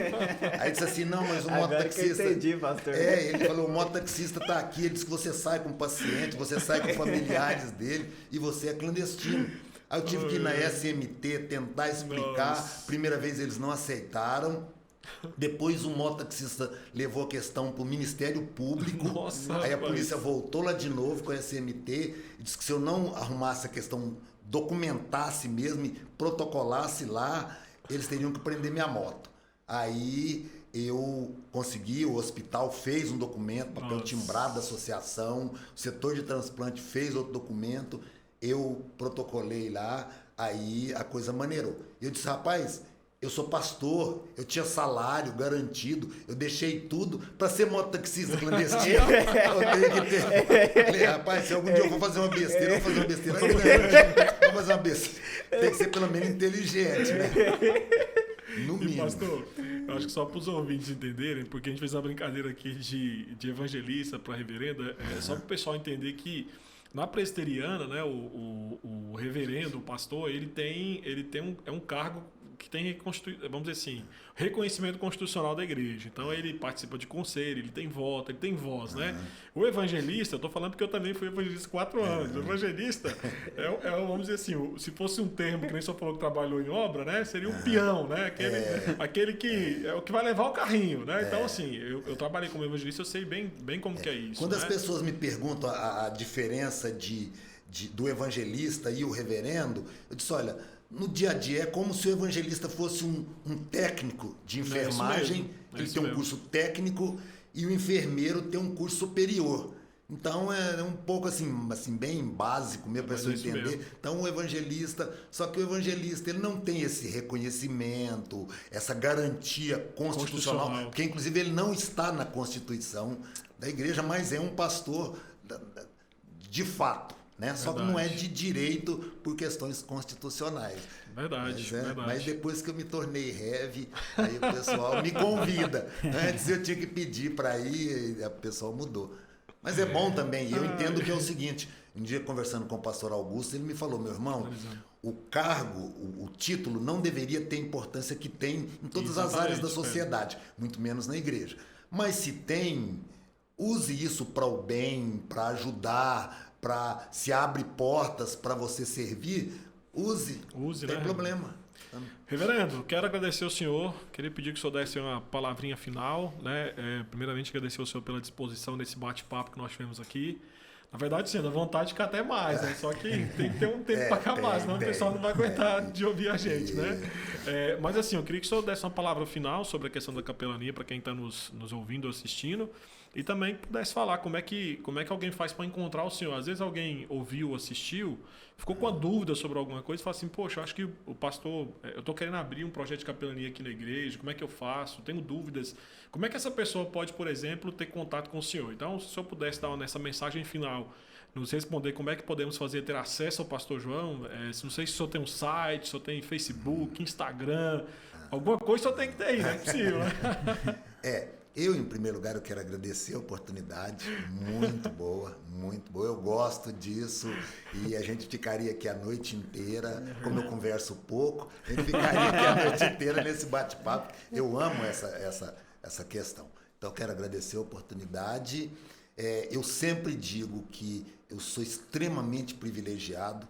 Aí disse assim, não, mas o mototaxista... Agora que eu entendi, pastor. Ele falou, o mototaxista está aqui, ele disse que você sai com o paciente, você sai com familiares dele e você é clandestino. Aí eu tive que ir na SMT tentar explicar. Nossa. Primeira vez eles não aceitaram. Depois o mototaxista levou a questão para o Ministério Público. Nossa, aí a polícia voltou lá de novo com a SMT e disse que se eu não arrumasse a questão, documentasse mesmo e protocolasse lá, eles teriam que prender minha moto. Aí eu consegui, o hospital fez um documento, papel timbrado da associação, o setor de transplante fez outro documento. Eu protocolei lá, aí a coisa maneirou. Eu disse, rapaz, eu sou pastor, eu tinha salário garantido, eu deixei tudo para ser mototaxista clandestino. Eu tenho que ter. Falei, rapaz, se algum dia eu vou fazer uma besteira, eu vou fazer uma besteira grande. Vou fazer uma besteira. Tem que ser pelo menos inteligente, né? No mínimo. Pastor, eu acho que só para os ouvintes entenderem, porque a gente fez uma brincadeira aqui de evangelista para reverenda, só para o pessoal entender que na presbiteriana, né, o reverendo, o pastor, ele tem um cargo que tem, vamos dizer assim, reconhecimento constitucional da igreja. Então ele participa de conselho, ele tem voto, ele tem voz, né? O evangelista, eu estou falando porque eu também fui evangelista 4 anos. O evangelista vamos dizer assim, se fosse um termo que nem só falou que trabalhou em obra, né? Seria um peão, né? Aquele que é o que vai levar o carrinho, né? Então assim, eu trabalhei como evangelista, eu sei bem como que é isso. Quando né? as pessoas me perguntam a diferença do evangelista e o reverendo, eu disse, olha, no dia a dia é como se o evangelista fosse um técnico de enfermagem, ele tem um curso técnico, e o enfermeiro tem um curso superior. Então é um pouco assim bem básico mesmo para a pessoa entender. Mesmo. Então o evangelista, só que o evangelista ele não tem esse reconhecimento, essa garantia constitucional, porque inclusive ele não está na Constituição da igreja, mas é um pastor de fato. Né? Só que não é de direito por questões constitucionais. Verdade, mas depois que eu me tornei heavy, aí o pessoal me convida. Antes eu tinha que pedir para ir, e o pessoal mudou. Mas é bom também, e eu entendo que é o seguinte, um dia conversando com o pastor Augusto, ele me falou, meu irmão, o cargo, o título não deveria ter a importância que tem em todas as áreas da sociedade, muito menos na igreja. Mas se tem, use isso para o bem, para ajudar, para se abre portas para você servir, use não tem problema. Reverendo, quero agradecer ao senhor, queria pedir que o senhor desse uma palavrinha final, né? Primeiramente agradecer ao senhor pela disposição nesse bate-papo que nós tivemos aqui. Na verdade, sim, dá vontade de ficar até mais, né? Só que tem que ter um tempo para acabar, senão o pessoal não vai aguentar de ouvir a gente, né? Mas assim, eu queria que o senhor desse uma palavra final sobre a questão da capelania para quem está nos ouvindo ou assistindo, e também pudesse falar como é que alguém faz para encontrar o senhor. Às vezes alguém ouviu, assistiu, ficou com a dúvida sobre alguma coisa e fala assim, poxa, eu acho que o pastor, eu estou querendo abrir um projeto de capelania aqui na igreja, como é que eu faço? Tenho dúvidas. Como é que essa pessoa pode, por exemplo, ter contato com o senhor? Então, se o senhor pudesse dar nessa mensagem final, nos responder como é que podemos fazer, ter acesso ao pastor João, não sei se o senhor tem um site, se o senhor tem Facebook, Instagram, alguma coisa o senhor tem que ter aí, não é possível, né? Eu, em primeiro lugar, eu quero agradecer a oportunidade, muito boa, muito boa. Eu gosto disso e a gente ficaria aqui a noite inteira, como eu converso pouco, a gente ficaria aqui a noite inteira nesse bate-papo. Eu amo essa questão. Então, eu quero agradecer a oportunidade. Eu sempre digo que eu sou extremamente privilegiado.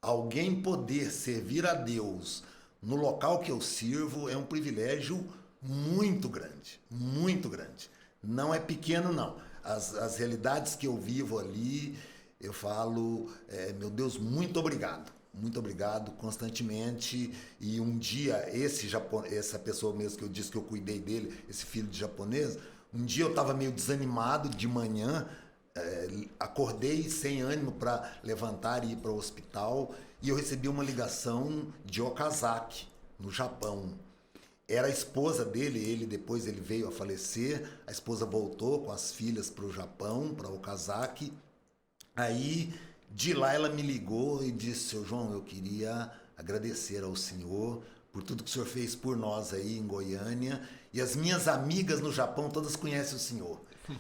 Alguém poder servir a Deus no local que eu sirvo é um privilégio muito grande, muito grande. Não é pequeno, não. As realidades que eu vivo ali, eu falo, meu Deus, muito obrigado constantemente. E um dia, essa pessoa mesmo que eu disse que eu cuidei dele, esse filho de japonês, um dia eu estava meio desanimado de manhã, acordei sem ânimo para levantar e ir para o hospital, e eu recebi uma ligação de Okazaki, no Japão. Era a esposa dele, depois ele veio a falecer, a esposa voltou com as filhas para o Japão, para Okazaki. Aí, de lá ela me ligou e disse: seu João, eu queria agradecer ao senhor por tudo que o senhor fez por nós aí em Goiânia, e as minhas amigas no Japão todas conhecem o senhor.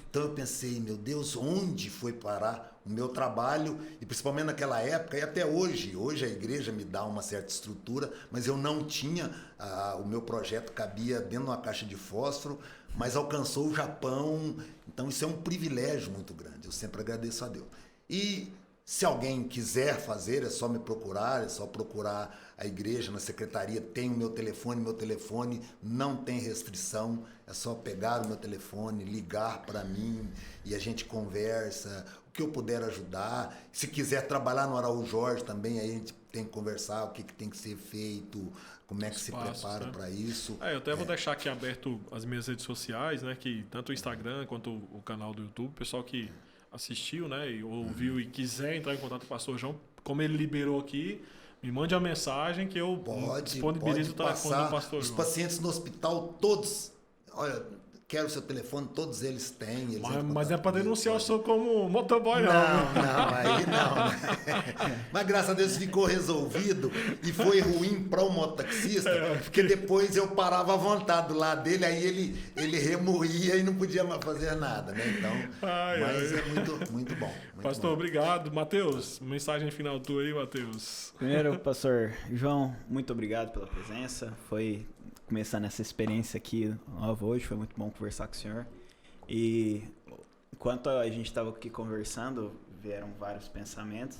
Então eu pensei, meu Deus, onde foi parar o meu trabalho? E principalmente naquela época, e até hoje a igreja me dá uma certa estrutura, mas eu não tinha, o meu projeto cabia dentro de uma caixa de fósforo, mas alcançou o Japão. Então isso é um privilégio muito grande, eu sempre agradeço a Deus. E se alguém quiser fazer, é só me procurar, é só procurar a igreja, na secretaria, tem o meu telefone não tem restrição, é só pegar o meu telefone, ligar para mim e a gente conversa, o que eu puder ajudar. Se quiser trabalhar no Araújo Jorge também, aí a gente tem que conversar o que tem que ser feito, como é que se prepara para isso. Eu até vou deixar aqui aberto as minhas redes sociais, né, que tanto o Instagram quanto o canal do YouTube, o pessoal que assistiu, né, e ouviu e quiser entrar em contato com o Pastor João, como ele liberou aqui, me mande a mensagem que eu disponibilizo o telefone do Pastor João. Os pacientes no hospital, todos, olha, quero o seu telefone, todos eles têm. Mas não é para denunciar o senhor como motoboy, não. Não, aí não. Mas graças a Deus ficou resolvido e foi ruim para o mototaxista, porque depois eu parava à vontade do lado dele, aí ele remoía e não podia mais fazer nada, né? Então, mas é muito bom. Pastor, obrigado. Matheus, mensagem final tua aí, Matheus. Primeiro, pastor João, muito obrigado pela presença. Foi começando essa experiência aqui nova hoje, foi muito bom conversar com o senhor. E enquanto a gente estava aqui conversando, vieram vários pensamentos,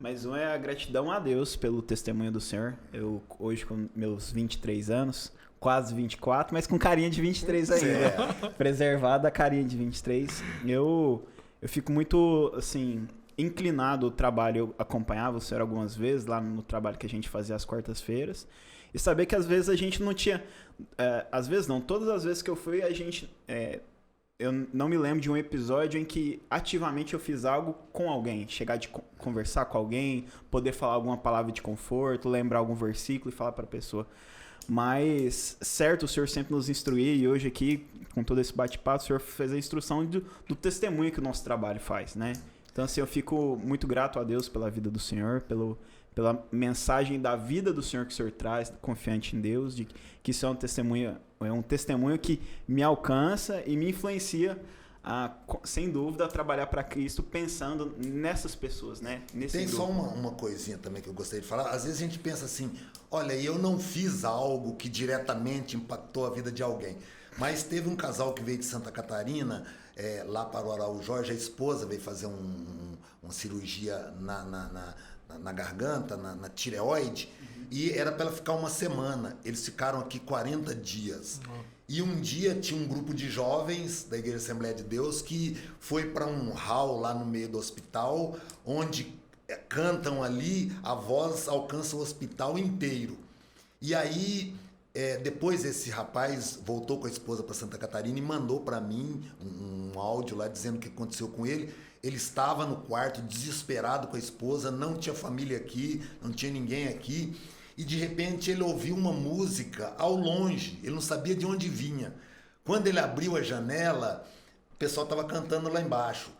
mas um é a gratidão a Deus pelo testemunho do senhor. Eu hoje com meus 23 anos, quase 24, mas com carinha de 23 ainda, preservada a carinha de 23. Eu fico muito, assim, inclinado ao trabalho. Eu acompanhava o senhor algumas vezes lá no trabalho que a gente fazia às quartas-feiras, e saber que às vezes a gente não tinha... às vezes não, todas as vezes que eu fui, a gente... eu não me lembro de um episódio em que ativamente eu fiz algo com alguém. Chegar de conversar com alguém, poder falar alguma palavra de conforto, lembrar algum versículo e falar para a pessoa. Mas, certo, o senhor sempre nos instruía, e hoje aqui, com todo esse bate-papo, o senhor fez a instrução do testemunho que o nosso trabalho faz, né? Então, assim, eu fico muito grato a Deus pela vida do senhor, pela mensagem da vida do senhor que o senhor traz, confiante em Deus, de que isso é um testemunho que me alcança e me influencia a, sem dúvida, a trabalhar para Cristo pensando nessas pessoas, né? Tem grupo. Só uma coisinha também que eu gostaria de falar. Às vezes a gente pensa assim, olha, eu não fiz algo que diretamente impactou a vida de alguém, mas teve um casal que veio de Santa Catarina, lá para o Araújo Jorge, a esposa veio fazer uma cirurgia na garganta, na tireoide, e era para ela ficar uma semana. Eles ficaram aqui 40 dias. E um dia tinha um grupo de jovens da Igreja Assembleia de Deus que foi para um hall lá no meio do hospital, onde cantam ali, a voz alcança o hospital inteiro. E aí, depois esse rapaz voltou com a esposa para Santa Catarina e mandou para mim um áudio lá dizendo o que aconteceu com ele. Ele estava no quarto desesperado com a esposa, não tinha família aqui, não tinha ninguém aqui. E de repente ele ouviu uma música ao longe, ele não sabia de onde vinha. Quando ele abriu a janela, o pessoal estava cantando lá embaixo.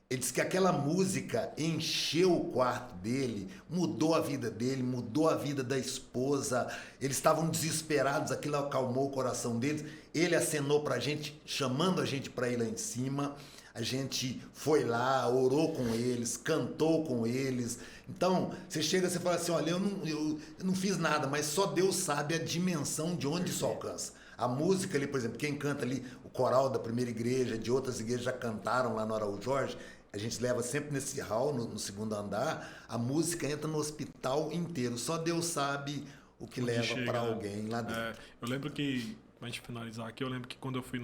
Ele disse que aquela música encheu o quarto dele, mudou a vida dele, mudou a vida da esposa. Eles estavam desesperados, aquilo acalmou o coração deles. Ele acenou pra gente, chamando a gente para ir lá em cima. A gente foi lá, orou com eles, cantou com eles. Então, você chega e você fala assim, olha, eu não fiz nada, mas só Deus sabe a dimensão de onde isso alcança. A música ali, por exemplo, quem canta ali, o coral da primeira igreja, de outras igrejas já cantaram lá no Araújo Jorge, a gente leva sempre nesse hall, no segundo andar, a música entra no hospital inteiro. Só Deus sabe o que leva para alguém lá dentro. Eu lembro que, pra gente finalizar aqui, eu lembro que quando eu fiz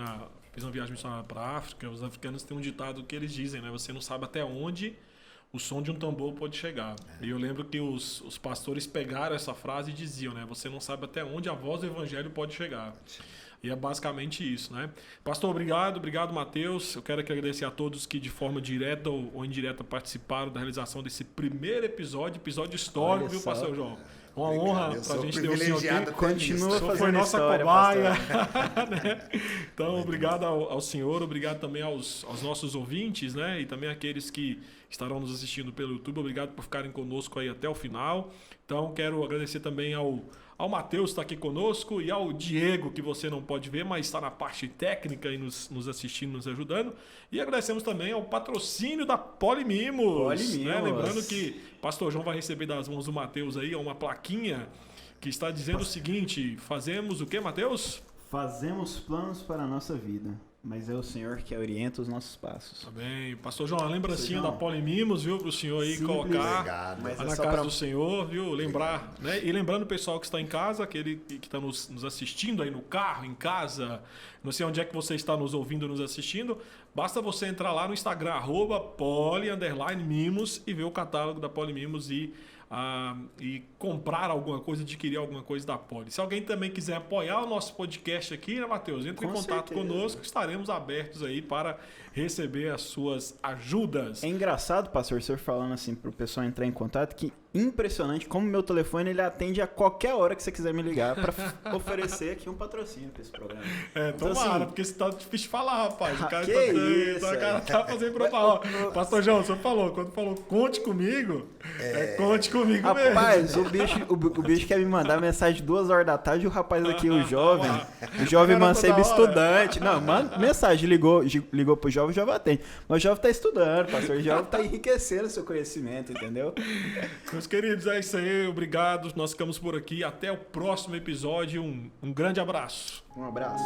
uma viagem missionária para a África, os africanos têm um ditado que eles dizem, né? Você não sabe até onde o som de um tambor pode chegar. E eu lembro que os pastores pegaram essa frase e diziam, né? Você não sabe até onde a voz do evangelho pode chegar. E é basicamente isso, né? Pastor, obrigado, Matheus. Eu quero aqui agradecer a todos que de forma direta ou indireta participaram da realização desse primeiro episódio histórico, viu, Pastor João? Uma honra pra gente ter o senhor aqui. Continua fazendo foi nossa história, cobaia. Né? Então, obrigado ao senhor, obrigado também aos nossos ouvintes, né? E também aqueles que estarão nos assistindo pelo YouTube. Obrigado por ficarem conosco aí até o final. Então, quero agradecer também ao Matheus, que está aqui conosco, e ao Diego, que você não pode ver, mas está na parte técnica e nos assistindo, nos ajudando. E agradecemos também ao patrocínio da Polimimos. Né? Lembrando que o Pastor João vai receber das mãos do Matheus aí uma plaquinha que está dizendo o seguinte: fazemos o que, Matheus? Fazemos planos para a nossa vida, mas é o Senhor que orienta os nossos passos. Tá bem. Pastor João, a lembrancinha da Polimimos, viu, para o senhor aí colocar Obrigado. na casa do Senhor, viu? Lembrar, né? E lembrando o pessoal que está em casa, aquele que está nos assistindo aí no carro, em casa, não sei onde é que você está nos ouvindo, nos assistindo, basta você entrar lá no Instagram, @poli_mimos e ver o catálogo da Polimimos e comprar alguma coisa, adquirir alguma coisa da Poli. Se alguém também quiser apoiar o nosso podcast aqui, né, Matheus? Entre em contato conosco, estaremos abertos aí para receber as suas ajudas. É engraçado, pastor, o senhor falando assim pro pessoal entrar em contato, que impressionante como meu telefone ele atende a qualquer hora que você quiser me ligar para oferecer aqui um patrocínio para esse programa. Então, tomara, assim, porque você tá difícil de falar, rapaz. O cara tá fazendo propaganda. Pastor João, o senhor falou, quando falou conte comigo, conte comigo rapaz, mesmo. O bicho quer me mandar mensagem 2 horas da tarde e o rapaz aqui, o jovem mancebo estudante. Não, manda mensagem, ligou pro jovem, o jovem atende. Mas o jovem tá estudando, pastor, o jovem tá enriquecendo o seu conhecimento, entendeu? Meus queridos, é isso aí, obrigado. Nós ficamos por aqui. Até o próximo episódio. Um grande abraço. Um abraço.